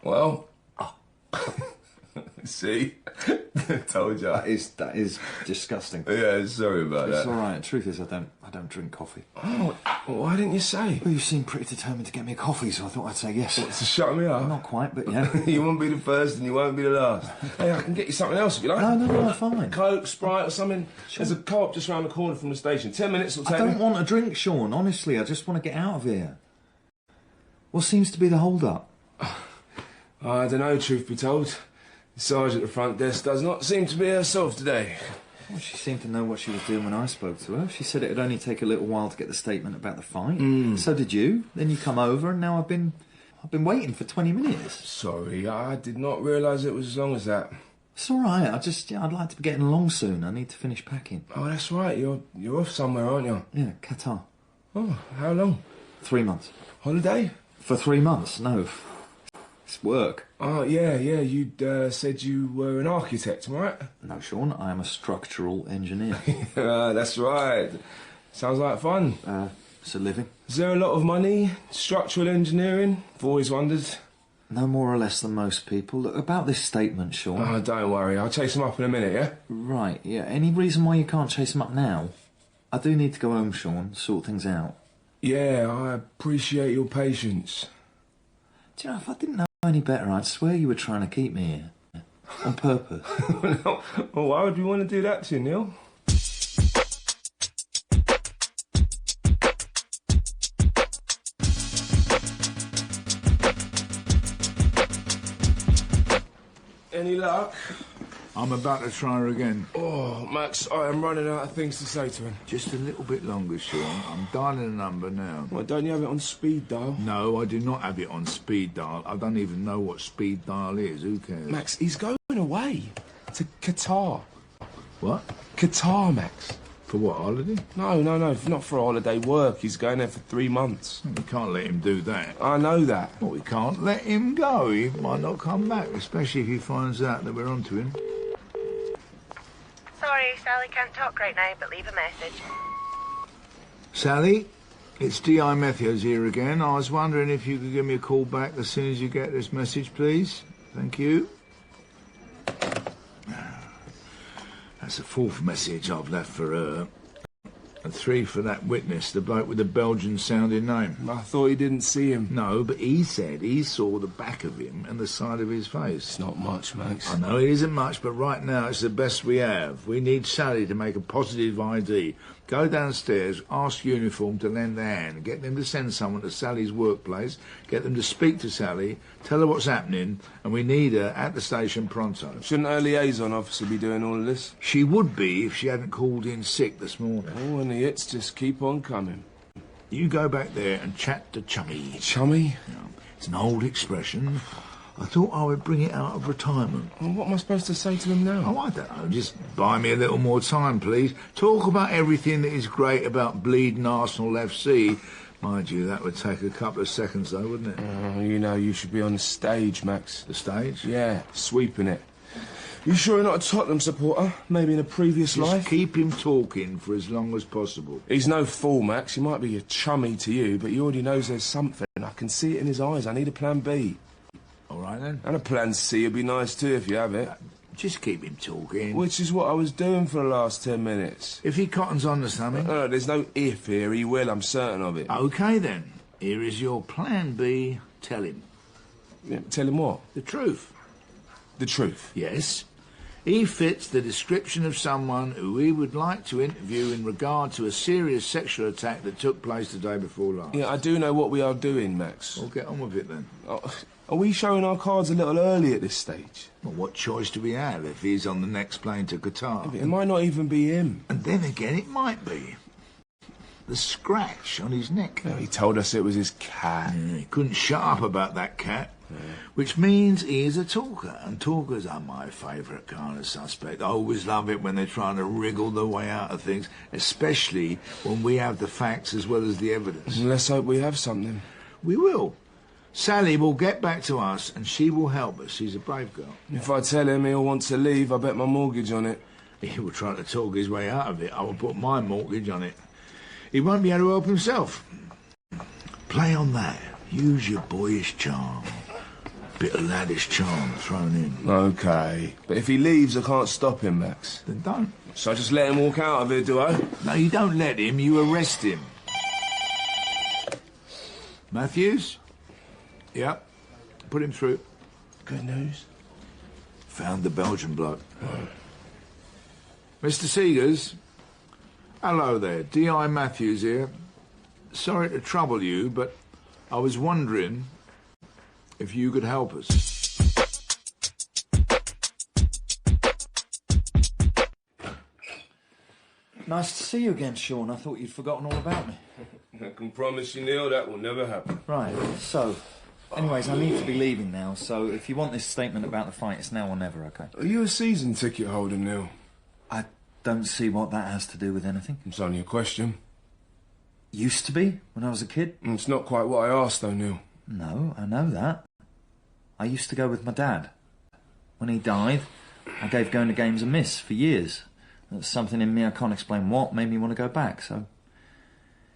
Well, see, told you. That is disgusting. Yeah, sorry about that. It's all right. The truth is, I don't drink coffee. Oh, well, why didn't you say? Well, you seem pretty determined to get me a coffee, so I thought I'd say yes. What, to shut me up? Not quite, but yeah. You won't be the first and you won't be the last. Hey, I can get you something else if you like. No, fine. Coke, Sprite or something. Sure. There's a co-op just round the corner from the station. 10 minutes will take I don't want a drink, Sean. Honestly, I just want to get out of here. What seems to be the hold-up? I don't know, truth be told. The sergeant at the front desk does not seem to be herself today. Well, she seemed to know what she was doing when I spoke to her. She said it'd only take a little while to get the statement about the fight. So did you. Then you come over, and now I've been waiting for 20 minutes. Sorry, I did not realise it was as long as that. It's all right. I'd like to be getting along soon. I need to finish packing. Oh, that's right. You're off somewhere, aren't you? Yeah, Qatar. Oh, how long? 3 months. Holiday? For 3 months? No. It's work. Oh, yeah. You'd said you were an architect, right? No, Sean, I am a structural engineer. That's right. Sounds like fun. It's a living. Is there a lot of money? Structural engineering? I've always wondered. No more or less than most people. Look, about this statement, Sean. Oh, don't worry. I'll chase him up in a minute, yeah? Right, yeah. Any reason why you can't chase him up now? I do need to go home, Sean, sort things out. Yeah, I appreciate your patience. Do you know, if I didn't know any better, I'd swear you were trying to keep me here. On purpose. Well, why would we want to do that to you, Neil? Any luck? I'm about to try her again. Oh, Max, I am running out of things to say to him. Just a little bit longer, Sean. I'm dialing a number now. Well, don't you have it on speed dial? No, I do not have it on speed dial. I don't even know what speed dial is. Who cares? Max, he's going away to Qatar. What? Qatar, Max. For what, holiday? No, not for holiday work. He's going there for 3 months. We can't let him do that. I know that. Well, we can't let him go. He might not come back, especially if he finds out that we're onto him. Sorry, Sally can't talk right now, but leave a message. Sally, it's D.I. Matthews here again. I was wondering if you could give me a call back as soon as you get this message, please. Thank you. That's the 4th message I've left for her. And 3 for that witness, the bloke with the Belgian-sounding name. I thought you didn't see him. No, but he said he saw the back of him and the side of his face. It's not much, Max. I know it isn't much, but right now it's the best we have. We need Sally to make a positive ID. Go downstairs, ask Uniform to lend a hand, get them to send someone to Sally's workplace, get them to speak to Sally, tell her what's happening, and we need her at the station pronto. Shouldn't her liaison officer be doing all of this? She would be if she hadn't called in sick this morning. Oh, and the hits just keep on coming. You go back there and chat to Chummy. Chummy? You know, it's an old expression. I thought I would bring it out of retirement. Well, what am I supposed to say to him now? Oh, I don't know. Just buy me a little more time, please. Talk about everything that is great about bleeding Arsenal FC. Mind you, that would take a couple of seconds, though, wouldn't it? Oh, you know, you should be on the stage, Max. The stage? Yeah, sweeping it. You sure you're not a Tottenham supporter? Maybe in a previous life? Keep him talking for as long as possible. He's no fool, Max. He might be a chummy to you, but he already knows there's something. I can see it in his eyes. I need a plan B. All right, then. And a plan C would be nice, too, if you have it. Just keep him talking. Which is what I was doing for the last 10 minutes. If he cottons on to something... No, there's no if here. He will, I'm certain of it. OK, then. Here is your plan B. Tell him. Yeah, tell him what? The truth. The truth? Yes. He fits the description of someone who we would like to interview in regard to a serious sexual attack that took place the day before last. Yeah, I do know what we are doing, Max. Well, get on with it then. Are we showing our cards a little early at this stage? Well, what choice do we have if he's on the next plane to Qatar? It might not even be him. And then again, it might be. The scratch on his neck. Yeah, he told us it was his cat. Yeah, he couldn't shut up about that cat. Yeah. Which means he is a talker, and talkers are my favourite kind of suspect. I always love it when they're trying to wriggle their way out of things, especially when we have the facts as well as the evidence. Let's hope we have something. We will. Sally will get back to us, and she will help us. She's a brave girl. If I tell him he'll want to leave, I bet my mortgage on it. He will try to talk his way out of it. I will put my mortgage on it. He won't be able to help himself. Play on that. Use your boyish charm. Bit of laddish charm thrown in. OK. But if he leaves, I can't stop him, Max. Then don't. So I just let him walk out of here, do I? No, you don't let him. You arrest him. Matthews? Yep. Put him through. Good news. Found the Belgian bloke. Mr. Seegers? Hello there. D.I. Matthews here. Sorry to trouble you, but I was wondering if you could help us. Nice to see you again, Sean. I thought you'd forgotten all about me. I can promise you, Neil, that will never happen. Right, so... Anyways, I need to be leaving now, so if you want this statement about the fight, it's now or never, OK? Are you a season ticket holder, Neil? I don't see what that has to do with anything. It's only a question. Used to be, when I was a kid. It's not quite what I asked, though, Neil. No, I know that. I used to go with my dad. When he died, I gave going to games a miss for years. There's something in me, I can't explain what, made me want to go back, so...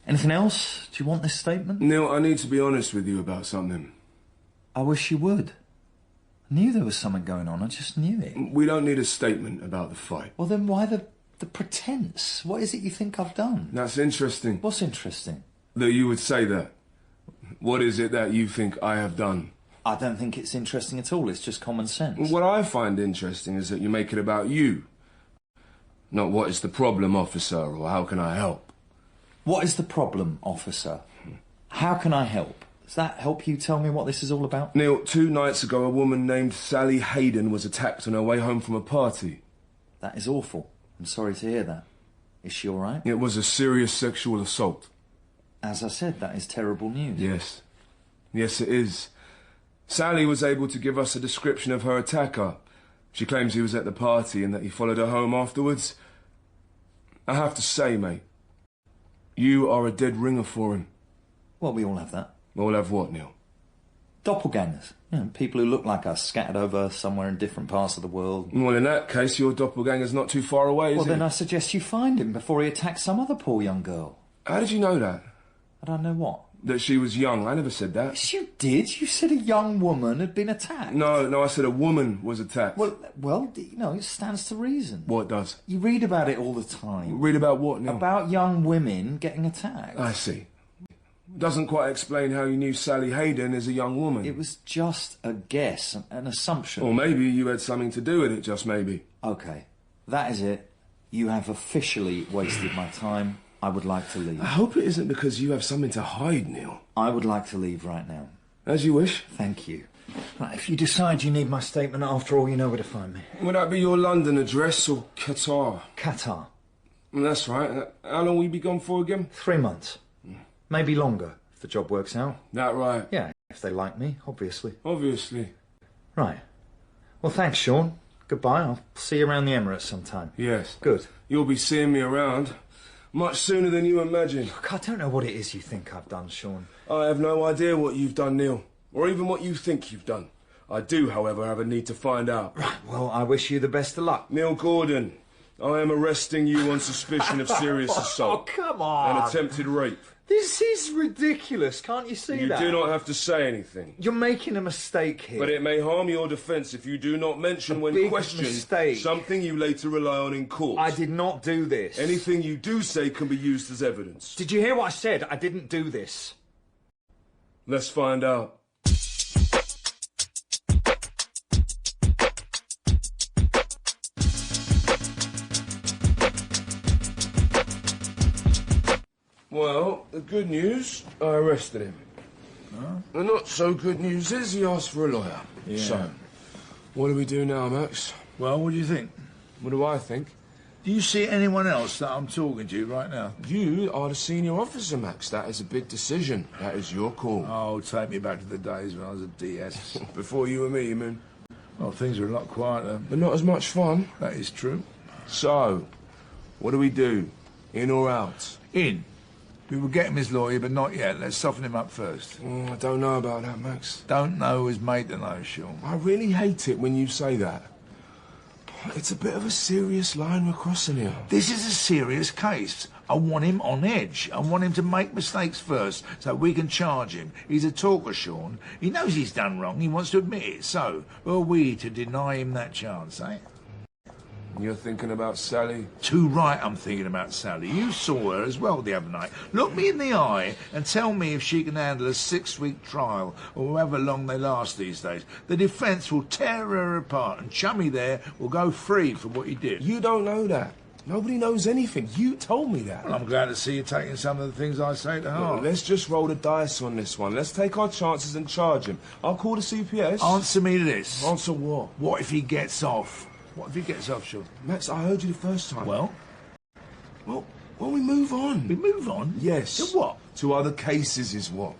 Anything else? Do you want this statement? Neil, I need to be honest with you about something. I wish you would. I knew there was something going on, I just knew it. We don't need a statement about the fight. Well, then why the pretense? What is it you think I've done? That's interesting. What's interesting? That you would say that. What is it that you think I have done? I don't think it's interesting at all, it's just common sense. What I find interesting is that you make it about you. Not what is the problem, officer, or how can I help. What is the problem, officer? How can I help? Does that help you tell me what this is all about? Neil, 2 nights ago a woman named Sally Hayden was attacked on her way home from a party. That is awful. I'm sorry to hear that. Is she all right? It was a serious sexual assault. As I said, that is terrible news. Yes. Yes, it is. Sally was able to give us a description of her attacker. She claims he was at the party and that he followed her home afterwards. I have to say, mate, you are a dead ringer for him. Well, we all have that. All have what, Neil? Doppelgangers. You know, people who look like us, scattered over somewhere in different parts of the world. Well, in that case, your doppelganger's not too far away, is he? Well, then I suggest you find him before he attacks some other poor young girl. How did you know that? I don't know what. That she was young. I never said that. Yes, you did. You said a young woman had been attacked. No, I said a woman was attacked. Well, you know, it stands to reason. What does? You read about it all the time. Read about what, Neil? About young women getting attacked. I see. Doesn't quite explain how you knew Sally Hayden as a young woman. It was just a guess, an assumption. Or maybe you had something to do with it, just maybe. OK. That is it. You have officially wasted my time. I would like to leave. I hope it isn't because you have something to hide, Neil. I would like to leave right now. As you wish. Thank you. Right, if you decide you need my statement, after all, you know where to find me. Would that be your London address or Qatar? Qatar. That's right. How long will you be gone for again? 3 months. Maybe longer, if the job works out. That right? Yeah, if they like me, obviously. Obviously. Right. Well, thanks, Sean. Goodbye. I'll see you around the Emirates sometime. Yes. Good. You'll be seeing me around much sooner than you imagine. Look, I don't know what it is you think I've done, Sean. I have no idea what you've done, Neil. Or even what you think you've done. I do, however, have a need to find out. Right, well, I wish you the best of luck. Neil Gordon, I am arresting you on suspicion of serious assault. Oh, come on! And attempted rape. This is ridiculous, can't you see that? You do not have to say anything. You're making a mistake here. But it may harm your defence if you do not mention when questioned something you later rely on in court. I did not do this. Anything you do say can be used as evidence. Did you hear what I said? I didn't do this. Let's find out. Well, the good news, I arrested him. Huh? The not so good news is he asked for a lawyer. Yeah. So, what do we do now, Max? Well, what do you think? What do I think? Do you see anyone else that I'm talking to right now? You are the senior officer, Max. That is a big decision. That is your call. Oh, take me back to the days when I was a DS. Before you and me, you mean? Well, things were a lot quieter. But not as much fun. That is true. So, what do we do? In or out? In. We will get him his lawyer, but not yet. Let's soften him up first. I don't know about that, Max. Don't know is made to know, Sean. I really hate it when you say that. It's a bit of a serious line we're crossing here. This is a serious case. I want him on edge. I want him to make mistakes first so we can charge him. He's a talker, Sean. He knows he's done wrong. He wants to admit it. So, who are we to deny him that chance, eh? You're thinking about Sally? Too right I'm thinking about Sally. You saw her as well the other night. Look me in the eye and tell me if she can handle a 6-week trial or however long they last these days. The defence will tear her apart and Chummy there will go free for what he did. You don't know that. Nobody knows anything. You told me that. Well, I'm glad to see you taking some of the things I say to heart. Look, let's just roll the dice on this one. Let's take our chances and charge him. I'll call the CPS. Answer me this. Answer what? What if he gets off? What if he gets off, Sean? Max, I heard you the first time. Well, we move on. We move on? Yes. To what? To other cases is what?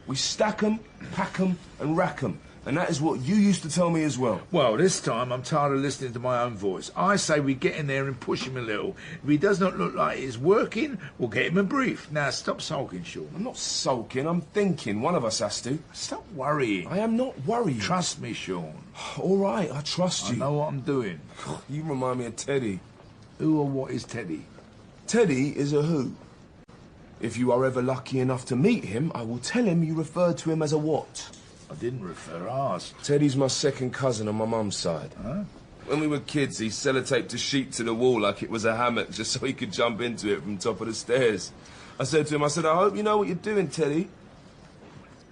We stack 'em, pack 'em, and rack 'em. And that is what you used to tell me as well. Well, this time I'm tired of listening to my own voice. I say we get in there and push him a little. If he does not look like he's working, we'll get him a brief. Now, stop sulking, Sean. I'm not sulking, I'm thinking. One of us has to. Stop worrying. I am not worrying. Trust me, Sean. All right, I trust you. I know what I'm doing. You remind me of Teddy. Who or what is Teddy? Teddy is a who. If you are ever lucky enough to meet him, I will tell him you referred to him as a what. I didn't refer, I asked. Teddy's my second cousin on my mum's side. Huh? When we were kids, he sellotaped a sheet to the wall like it was a hammock just so he could jump into it from top of the stairs. I said to him, I hope you know what you're doing, Teddy.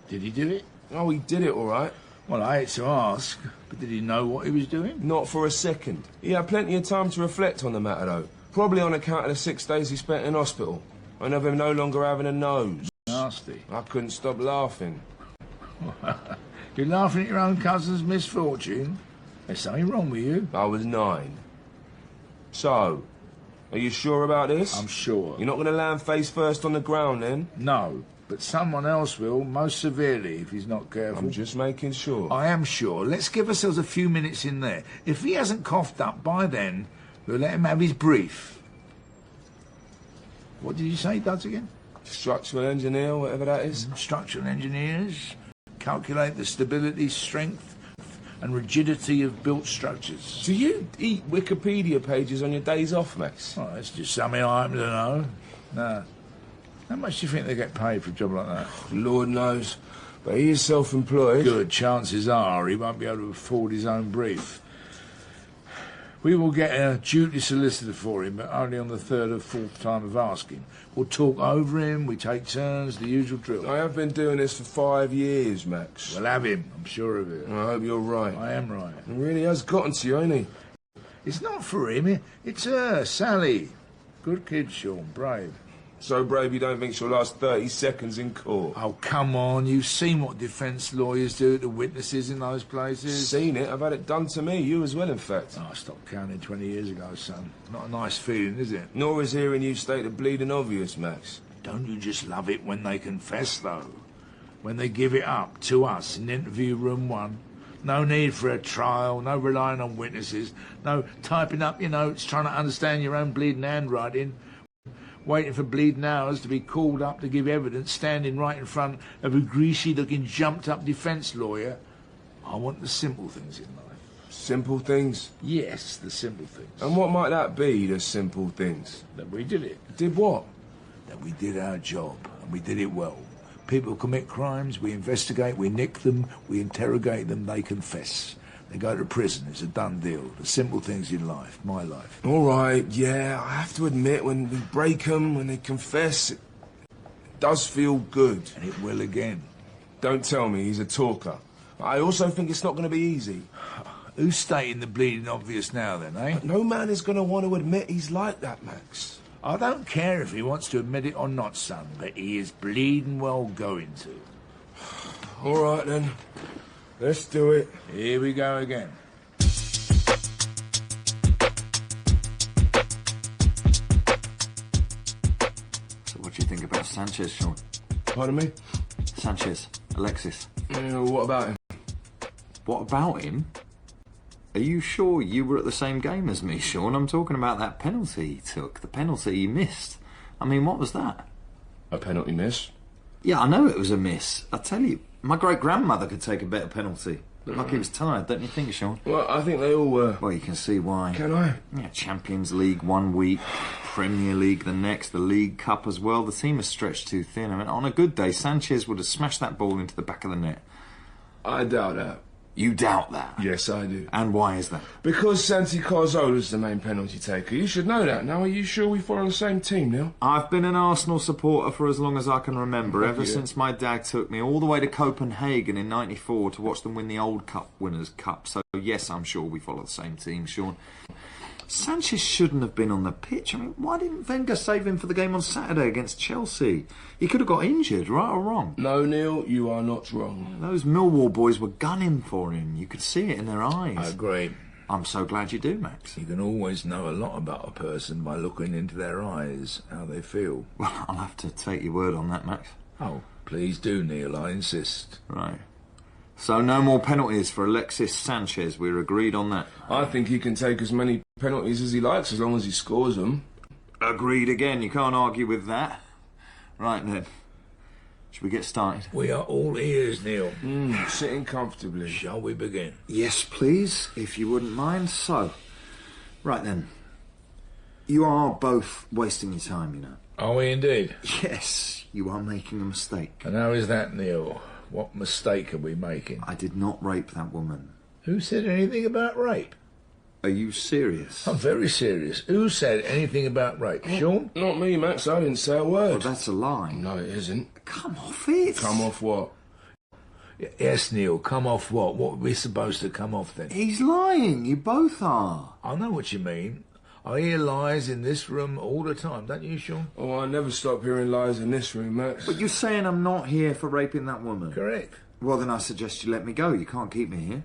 Did he do it? Oh, he did it all right. Well, I hate to ask, but did he know what he was doing? Not for a second. He had plenty of time to reflect on the matter, though. Probably on account of the 6 days he spent in hospital. And of him no longer having a nose. Nasty. I couldn't stop laughing. You're laughing at your own cousin's misfortune? There's something wrong with you. I was 9. So, are you sure about this? I'm sure. You're not going to land face first on the ground, then? No, but someone else will, most severely, if he's not careful. I'm just making sure. I am sure. Let's give ourselves a few minutes in there. If he hasn't coughed up by then, we'll let him have his brief. What did you say he does again? Structural engineer, whatever that is. Structural engineers calculate the stability, strength and rigidity of built structures. Do you eat Wikipedia pages on your days off, Max? Oh, it's just something I happen to know. No. How much do you think they get paid for a job like that? Lord knows. But he is self-employed. Good. Chances are he won't be able to afford his own brief. We will get a duty solicitor for him, but only on the 3rd or 4th time of asking. We'll talk over him, we take turns, the usual drill. I have been doing this for 5 years, Max. We'll have him, I'm sure of it. I hope you're right. I am right. It really has gotten to you, ain't he? It's not for him, it's her, Sally. Good kid, Sean, brave. So brave you don't think she'll last 30 seconds in court? Oh, come on, you've seen what defence lawyers do to witnesses in those places. Seen it? I've had it done to me, you as well, in fact. Oh, I stopped counting 20 years ago, son. Not a nice feeling, is it? Nor is hearing you state the bleeding obvious, Max. Don't you just love it when they confess, though? When they give it up to us in interview room 1? No need for a trial, no relying on witnesses, no typing up your notes, trying to understand your own bleeding handwriting, waiting for bleeding hours to be called up to give evidence, standing right in front of a greasy-looking, jumped-up defence lawyer. I want the simple things in life. Simple things? Yes, the simple things. And what might that be, the simple things? That we did it. Did what? That we did our job, and we did it well. People commit crimes, we investigate, we nick them, we interrogate them, they confess. They go to prison, it's a done deal. The simple things in life, my life. All right, yeah, I have to admit, when we break them, when they confess, it does feel good. And it will again. Don't tell me he's a talker. I also think it's not going to be easy. Who's stating the bleeding obvious now, then, eh? But no man is going to want to admit he's like that, Max. I don't care if he wants to admit it or not, son, but he is bleeding well going to. All right, then. Let's do it. Here we go again. So what do you think about Sanchez, Sean? Pardon me? Sanchez. Alexis. Yeah, what about him? What about him? Are you sure you were at the same game as me, Sean? I'm talking about that penalty he took, the penalty he missed. I mean, what was that? A penalty miss? Yeah, I know it was a miss. I tell you, my great-grandmother could take a better penalty. Looked like he was tired, don't you think, Sean? Well, I think they all were. Well, you can see why. Can I? Yeah, Champions League 1 week, Premier League the next, the League Cup as well. The team is stretched too thin. I mean, on a good day, Sanchez would have smashed that ball into the back of the net. I doubt that. You doubt that? Yes, I do. And why is that? Because Santi Carzola's the main penalty taker. You should know that. Now, are you sure we follow the same team, Neil? I've been an Arsenal supporter for as long as I can remember, ever since my dad took me all the way to Copenhagen in '94 to watch them win the Old Cup Winners' Cup. So, yes, I'm sure we follow the same team, Sean. Sanchez shouldn't have been on the pitch. I mean, why didn't Wenger save him for the game on Saturday against Chelsea? He could have got injured, right or wrong? No, Neil, you are not wrong. Those Millwall boys were gunning for him. You could see it in their eyes. I agree. I'm so glad you do, Max. You can always know a lot about a person by looking into their eyes, how they feel. Well, I'll have to take your word on that, Max. Oh, please do, Neil, I insist. Right. So no more penalties for Alexis Sanchez. We're agreed on that. I think he can take as many penalties as he likes as long as he scores them. Agreed again. You can't argue with that. Right then. Should we get started? We are all ears, Neil. Sitting comfortably. Shall we begin? Yes, please, if you wouldn't mind. So, right then. You are both wasting your time, you know. Are we indeed? Yes, you are making a mistake. And how is that, Neil? What mistake are we making? I did not rape that woman. Who said anything about rape? Are you serious? I'm very serious. Who said anything about rape? Sean? Not me, Max. I didn't say a word. Well, that's a lie. No, it isn't. Come off it. Come off what? Yes, Neil, come off what? What are we supposed to come off then? He's lying. You both are. I know what you mean. I hear lies in this room all the time, don't you, Sean? Oh, I never stop hearing lies in this room, Max. But you're saying I'm not here for raping that woman? Correct. Well, then I suggest you let me go. You can't keep me here.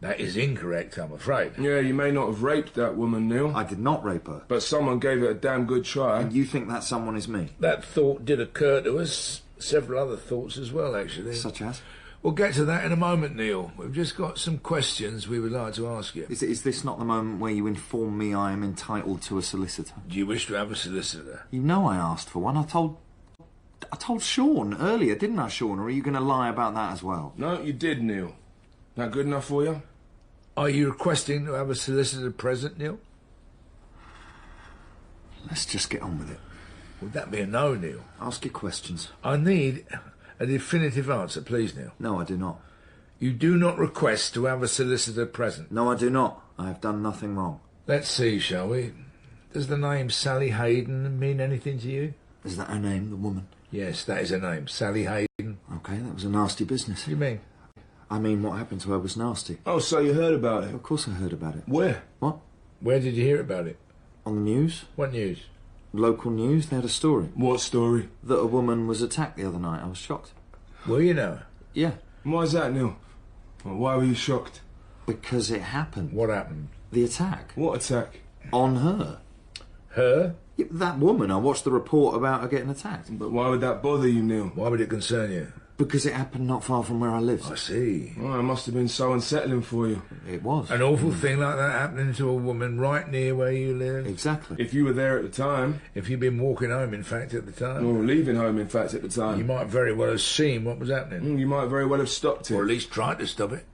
That is incorrect, I'm afraid. Yeah, you may not have raped that woman, Neil. I did not rape her. But someone gave it a damn good try. And you think that someone is me? That thought did occur to us. Several other thoughts as well, actually. Such as? We'll get to that in a moment, Neil. We've just got some questions we would like to ask you. Is this not the moment where you inform me I am entitled to a solicitor? Do you wish to have a solicitor? You know I asked for one. I told Sean earlier, didn't I, Sean? Or are you going to lie about that as well? No, you did, Neil. That good enough for you? Are you requesting to have a solicitor present, Neil? Let's just get on with it. Would that be a no, Neil? Ask your questions. I need a definitive answer, please, Neil. No, I do not. You do not request to have a solicitor present? No, I do not. I have done nothing wrong. Let's see, shall we? Does the name Sally Hayden mean anything to you? Is that her name, the woman? Yes, that is her name, Sally Hayden. Okay, that was a nasty business. What do you mean? I mean, what happened to her was nasty. Oh, so you heard about it? Of course I heard about it. Where? What? Where did you hear about it? On the news. What news? Local news. They had a story. What story? That a woman was attacked the other night. I was shocked. Were you now? Yeah. Why's that, Neil? Well, why were you shocked? Because it happened. What happened? The attack. What attack? On her. Her? Yeah, that woman. I watched the report about her getting attacked. But why would that bother you, Neil? Why would it concern you? Because it happened not far from where I live. I see. Well, it must have been so unsettling for you. It was. An awful thing like that happening to a woman right near where you live? Exactly. If you were there at the time... If you'd been walking home, in fact, at the time? Or leaving home, in fact, at the time. You might very well have seen what was happening. You might very well have stopped it. Or at least tried to stop it.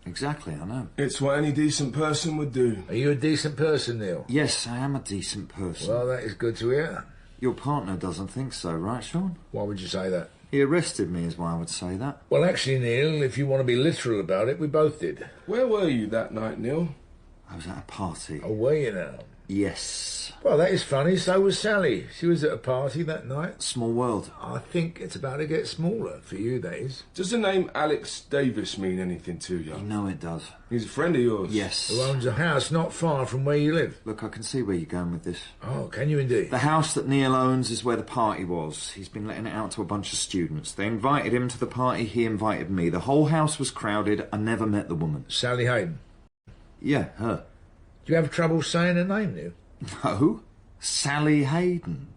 Exactly, I know. It's what any decent person would do. Are you a decent person, Neil? Yes, I am a decent person. Well, that is good to hear. Your partner doesn't think so, right, Sean? Why would you say that? He arrested me is why I would say that. Well, actually, Neil, if you want to be literal about it, we both did. Where were you that night, Neil? I was at a party. Oh, were you now? Yes. Well, that is funny. So was Sally. She was at a party that night. Small world. I think it's about to get smaller. For you, that is. Does the name Alex Davis mean anything to you? You know it does. He's a friend of yours? Yes. Who owns a house not far from where you live. Look, I can see where you're going with this. Oh, can you indeed? The house that Neil owns is where the party was. He's been letting it out to a bunch of students. They invited him to the party, he invited me. The whole house was crowded. I never met the woman. Sally Hayden? Yeah, her. Do you have trouble saying her name, Neil? No. Sally Hayden.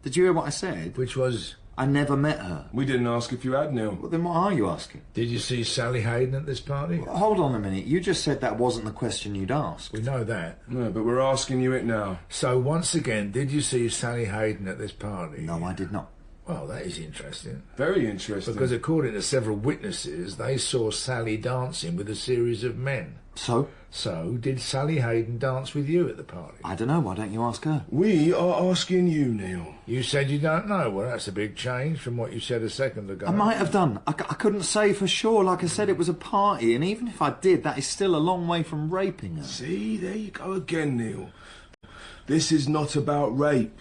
Did you hear what I said? Which was? I never met her. We didn't ask if you had, Neil. Well, then what are you asking? Did you see Sally Hayden at this party? Well, hold on a minute. You just said that wasn't the question you'd asked. We know that. No, but we're asking you it now. So, once again, did you see Sally Hayden at this party? No, I did not. Well, that is interesting. Very interesting. Because according to several witnesses, they saw Sally dancing with a series of men. So? So, did Sally Hayden dance with you at the party? I don't know. Why don't you ask her? We are asking you, Neil. You said you don't know. Well, that's a big change from what you said a second ago. I might have done. I couldn't say for sure. Like I said, it was a party, and even if I did, that is still a long way from raping her. See, there you go again, Neil. This is not about rape.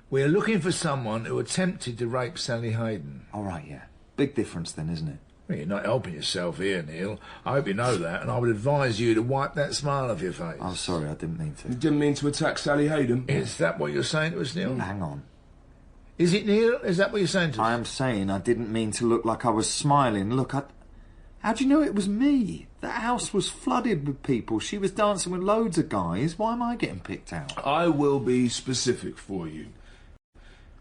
We're looking for someone who attempted to rape Sally Hayden. All right, yeah. Big difference then, isn't it? Well, you're not helping yourself here, Neil. I hope you know that, and I would advise you to wipe that smile off your face. I'm sorry, I didn't mean to. You didn't mean to attack Sally Hayden? Is that what you're saying to us, Neil? Hang on. Is it, Neil? Is that what you're saying to us? I am saying I didn't mean to look like I was smiling. Look, how do you know it was me? That house was flooded with people. She was dancing with loads of guys. Why am I getting picked out? I will be specific for you.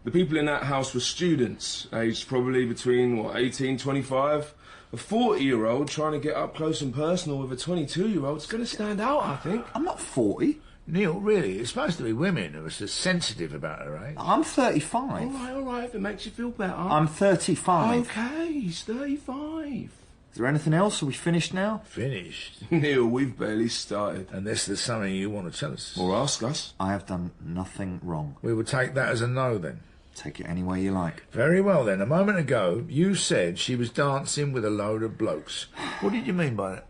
The people in that house were students, aged probably between, 18, 25. A 40-year-old trying to get up close and personal with a 22-year-old is going to stand out, I think. I'm not 40. Neil, really, it's supposed to be women who are so sensitive about her age. I'm 35. All right, if it makes you feel better. I'm 35. Okay, he's 35. Is there anything else? Are we finished now? Finished? Neil, we've barely started. Unless there's something you want to tell us. Or ask us. I have done nothing wrong. We will take that as a no, then. Take it any way you like. Very well, then. A moment ago, you said she was dancing with a load of blokes. What did you mean by that?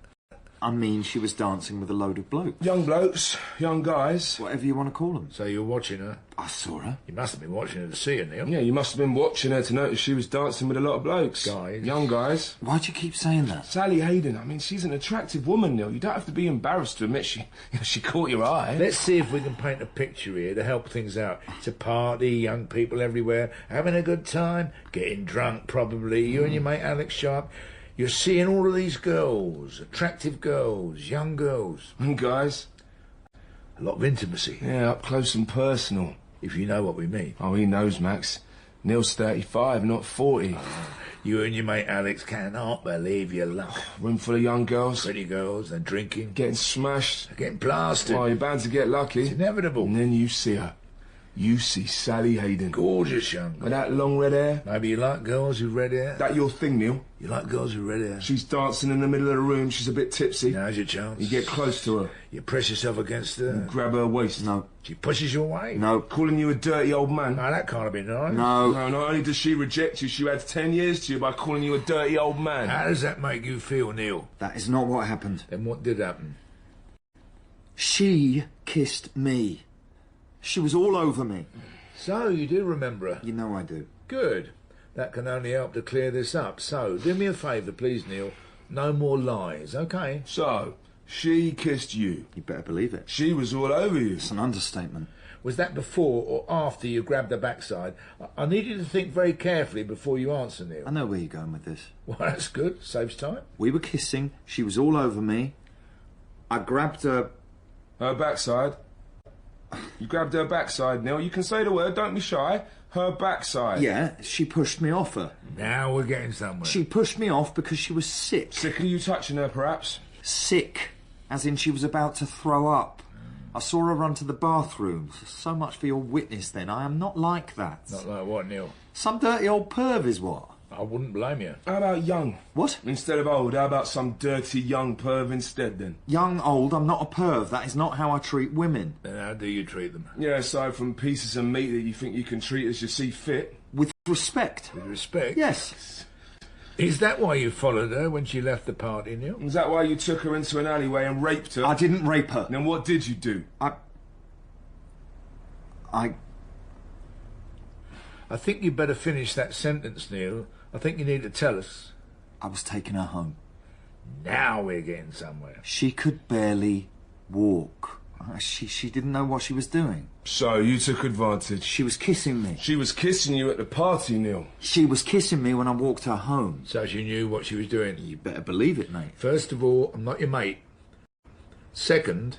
I mean, she was dancing with a load of blokes. Young blokes, young guys. Whatever you want to call them. So you were watching her? I saw her. You must have been watching her to see her, Neil. Yeah, you must have been watching her to notice she was dancing with a lot of blokes. Guys. Young guys. Why do you keep saying that? Sally Hayden, I mean, she's an attractive woman, Neil. You don't have to be embarrassed to admit she caught your eye. Let's see if we can paint a picture here to help things out. It's a party, young people everywhere, having a good time, getting drunk probably. You and your mate Alex Sharp. You're seeing all of these girls, attractive girls, young girls. And guys? A lot of intimacy. Yeah, up close and personal. If you know what we mean. Oh, he knows, Max. Neil's 35, not 40. You and your mate Alex cannot believe your luck. Room full of young girls. Pretty girls, they're drinking. Getting smashed. They're getting blasted. Oh, you're bound to get lucky. It's inevitable. And then you see her. You see Sally Hayden. Gorgeous young girl. With that long red hair. Maybe you like girls with red hair. That your thing, Neil? You like girls with red hair. She's dancing in the middle of the room. She's a bit tipsy. Now's your chance. You get close to her. You press yourself against her. You grab her waist. No. She pushes you away. No. Calling you a dirty old man. No, that can't have been nice. No. No, not only does she reject you, she adds 10 years to you by calling you a dirty old man. How does that make you feel, Neil? That is not what happened. Then what did happen? She kissed me. She was all over me. So, you do remember her? You know I do. Good. That can only help to clear this up. So, do me a favour, please, Neil. No more lies, okay? So, she kissed you. You better believe it. She was all over you. It's an understatement. Was that before or after you grabbed her backside? I need you to think very carefully before you answer, Neil. I know where you're going with this. Well, that's good. Saves time. We were kissing. She was all over me. I grabbed her... Her backside? You grabbed her backside, Neil. You can say the word, don't be shy. Her backside. Yeah, she pushed me off her. Now we're getting somewhere. She pushed me off because she was sick. Sick of you touching her, perhaps? Sick, as in she was about to throw up. I saw her run to the bathroom. So much for your witness, then. I am not like that. Not like what, Neil? Some dirty old perv is what? I wouldn't blame you. How about young? What? Instead of old, how about some dirty young perv instead, then? Young, old, I'm not a perv. That is not how I treat women. Then how do you treat them? Yeah, aside from pieces of meat that you think you can treat as you see fit. With respect. With respect? Yes. Is that why you followed her when she left the party, Neil? Is that why you took her into an alleyway and raped her? I didn't rape her. Then what did you do? I think you'd better finish that sentence, Neil. I think you need to tell us. I was taking her home. Now we're getting somewhere. She could barely walk. She didn't know what she was doing. So you took advantage. She was kissing me. She was kissing you at the party, Neil. She was kissing me when I walked her home. So she knew what she was doing? You better believe it, mate. First of all, I'm not your mate. Second,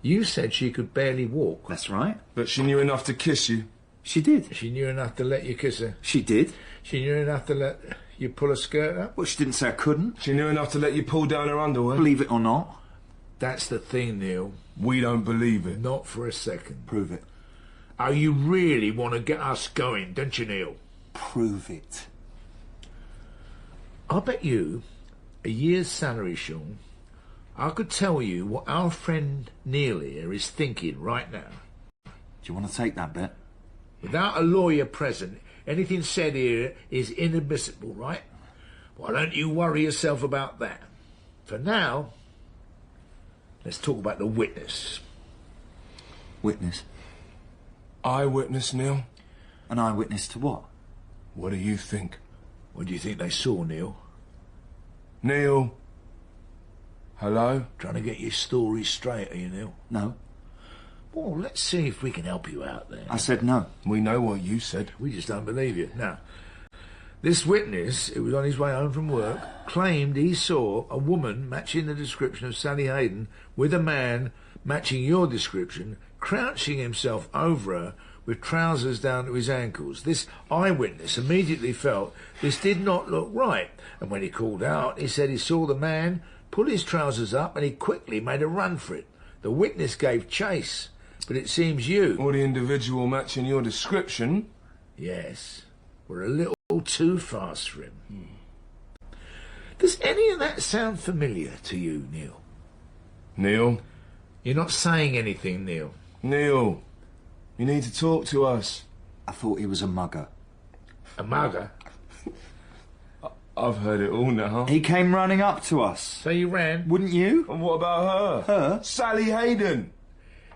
you said she could barely walk. That's right. But she knew enough to kiss you. She did. She knew enough to let you kiss her. She did. She knew enough to let you pull her skirt up. Well, she didn't say I couldn't. She knew enough to let you pull down her underwear. Believe it or not. That's the thing, Neil. We don't believe it. Not for a second. Prove it. Oh, you really want to get us going, don't you, Neil? Prove it. I'll bet you a year's salary, Sean, I could tell you what our friend Neil here is thinking right now. Do you want to take that bet? Without a lawyer present, anything said here is inadmissible, right? Why don't you worry yourself about that? For now, let's talk about the witness. Witness? Eyewitness, Neil? An eyewitness to what? What do you think? What do you think they saw, Neil? Neil? Hello? Trying to get your story straight, are you, Neil? No. Well, let's see if we can help you out there. I said no. We know what you said. We just don't believe you. Now, this witness, who was on his way home from work, claimed he saw a woman matching the description of Sally Hayden with a man matching your description, crouching himself over her with trousers down to his ankles. This eyewitness immediately felt this did not look right, and when he called out, he said he saw the man pull his trousers up and he quickly made a run for it. The witness gave chase, but it seems you... Or the individual matching your description... Yes, were a little too fast for him. Does any of that sound familiar to you, Neil? Neil? You're not saying anything, Neil. Neil, you need to talk to us. I thought he was a mugger. A mugger? I've heard it all now. He came running up to us. So you ran? Wouldn't you? And what about her? Her? Sally Hayden.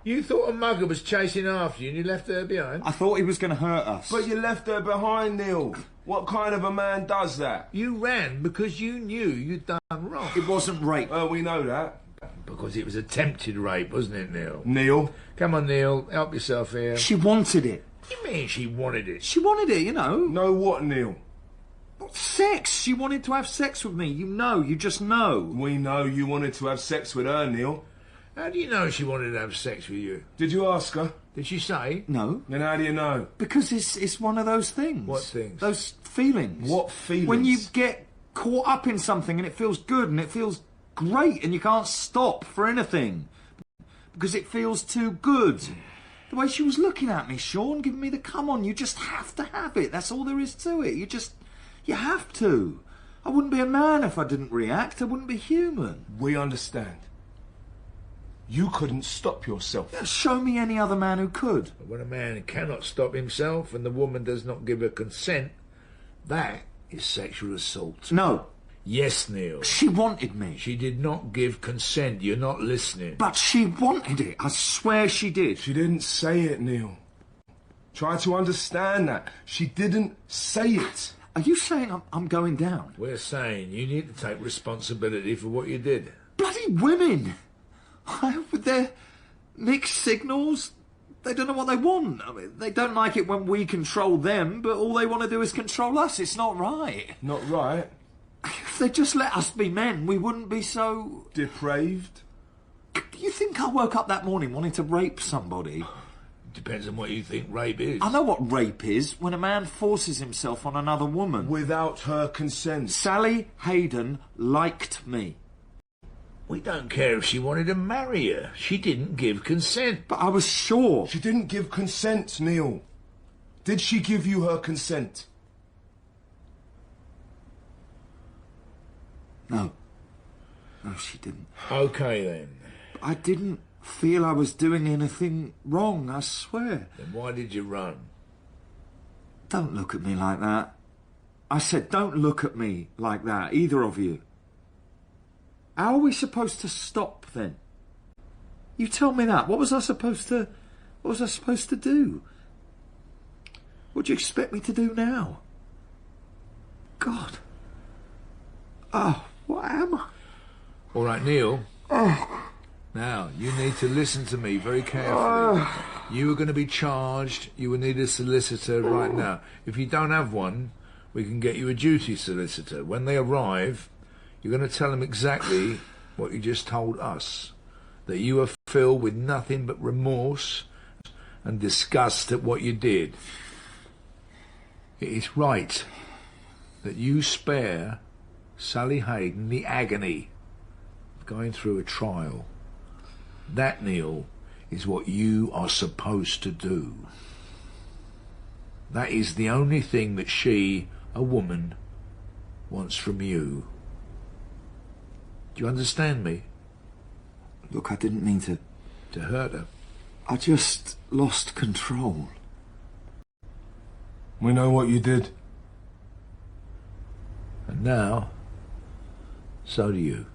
You thought a mugger was chasing after you and you left her behind? I thought he was going to hurt us. But you left her behind, Neil. What kind of a man does that? You ran because you knew you'd done wrong. It wasn't rape. We know that. Because it was attempted rape, wasn't it, Neil? Neil? Come on, Neil. Help yourself here. She wanted it. What do you mean she wanted it? She wanted it, you know. Know what, Neil? Sex. She wanted to have sex with me. You just know. We know you wanted to have sex with her, Neil. How do you know she wanted to have sex with you? Did you ask her? Did she say? No. Then how do you know? Because it's one of those things. What things? Those feelings. What feelings? When you get caught up in something and it feels good and it feels great and you can't stop for anything because it feels too good. The way she was looking at me, Sean, giving me the come on, you just have to have it. That's all there is to it. You have to. I wouldn't be a man if I didn't react. I wouldn't be human. We understand. You couldn't stop yourself. Yeah, show me any other man who could. But when a man cannot stop himself and the woman does not give her consent, that is sexual assault. No. Yes, Neil. She wanted me. She did not give consent. You're not listening. But she wanted it. I swear she did. She didn't say it, Neil. Try to understand that. She didn't say it. Are you saying I'm going down? We're saying you need to take responsibility for what you did. Bloody women! With their mixed signals, they don't know what they want. I mean, they don't like it when we control them, but all they want to do is control us. It's not right. Not right? If they just let us be men, we wouldn't be so... Depraved? Do you think I woke up that morning wanting to rape somebody? Depends on what you think rape is. I know what rape is, when a man forces himself on another woman. Without her consent. Sally Hayden liked me. We don't care if she wanted to marry her. She didn't give consent. But I was sure. She didn't give consent, Neil. Did she give you her consent? No. No, she didn't. Okay, then. I didn't feel I was doing anything wrong, I swear. Then why did you run? Don't look at me like that. I said, don't look at me like that, either of you. How are we supposed to stop, then? You tell me that. What was I supposed to do? What do you expect me to do now? God. Oh, what am I? All right, Neil. Now, you need to listen to me very carefully. You are going to be charged. You will need a solicitor right now. If you don't have one, we can get you a duty solicitor. When they arrive, you're going to tell them exactly what you just told us. That you are filled with nothing but remorse and disgust at what you did. It is right that you spare Sally Hayden the agony of going through a trial. That, Neil, is what you are supposed to do. That is the only thing that she, a woman, wants from you. Do you understand me? Look, I didn't mean to hurt her. I just lost control. We know what you did. And now, so do you.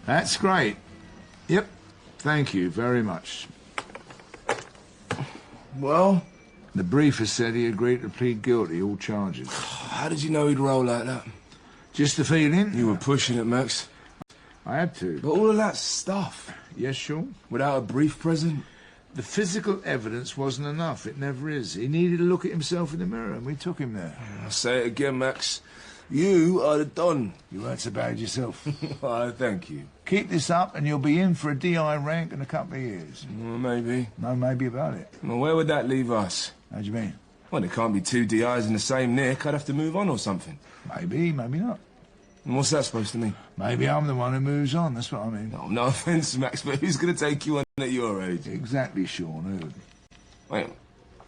That's great. Yep. Thank you very much. Well? The briefer said he agreed to plead guilty, all charges. How did you know he'd roll like that? Just a feeling. You were pushing it, Max. I had to. But all of that stuff. Yes, Sean? Without a brief present? The physical evidence wasn't enough. It never is. He needed to look at himself in the mirror, and we took him there. I'll say it again, Max. You are the Don. You weren't so bad yourself. Why, thank you. Keep this up, and you'll be in for a DI rank in a couple of years. Well, maybe. No maybe about it. Well, where would that leave us? How do you mean? Well, there can't be two DIs in the same nick. I'd have to move on or something. Maybe, maybe not. And what's that supposed to mean? Maybe I'm the one who moves on, that's what I mean. No offence, Max, but who's going to take you on at your age? Exactly, Sean, who? Wait,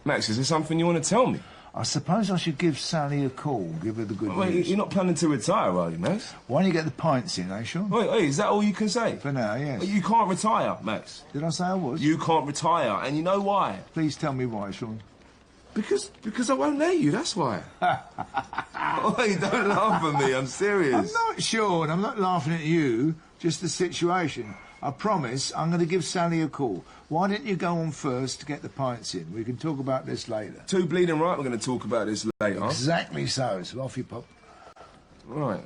Max, is there something you want to tell me? I suppose I should give Sally a call, give her the good news. You're not planning to retire, are you, Max? Why don't you get the pints in, eh, Sean? Wait, is that all you can say? For now, yes. You can't retire, Max. Did I say I was? You can't retire, and you know why? Please tell me why, Sean. Because I won't let you, that's why. Wait, don't laugh at me, I'm serious. I'm not, Sean. I'm not laughing at you, just the situation. I promise I'm going to give Sally a call. Why didn't you go on first to get the pints in? We can talk about this later. Too bleeding right we're going to talk about this later. Exactly so. So off you pop. Right.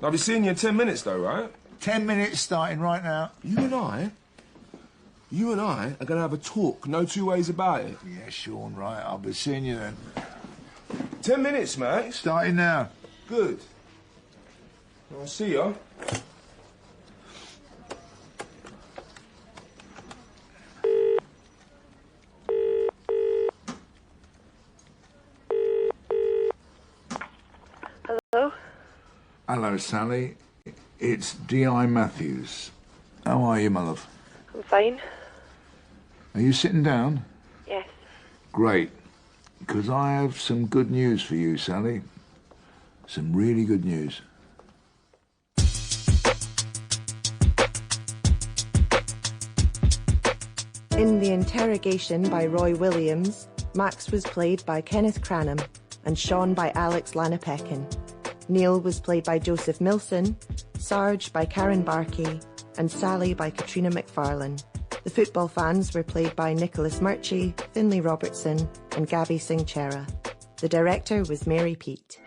I'll be seeing you in 10 minutes, though, right? 10 minutes starting right now. You and I are going to have a talk, no two ways about it. Yeah, Sean, right. I'll be seeing you then. 10 minutes, mate. Starting now. Good. I'll see you. Hello? Hello, Sally. It's D.I. Matthews. How are you, my love? I'm fine. Are you sitting down? Yes. Great. Because I have some good news for you, Sally. Some really good news. In The Interrogation by Roy Williams, Max was played by Kenneth Cranham and Sean by Alex Lanapekin. Neil was played by Joseph Milson, Sarge by Karen Barkey, and Sally by Katrina McFarlane. The football fans were played by Nicholas Murchie, Finlay Robertson, and Gabby Singh Chera. The director was Mary Peat.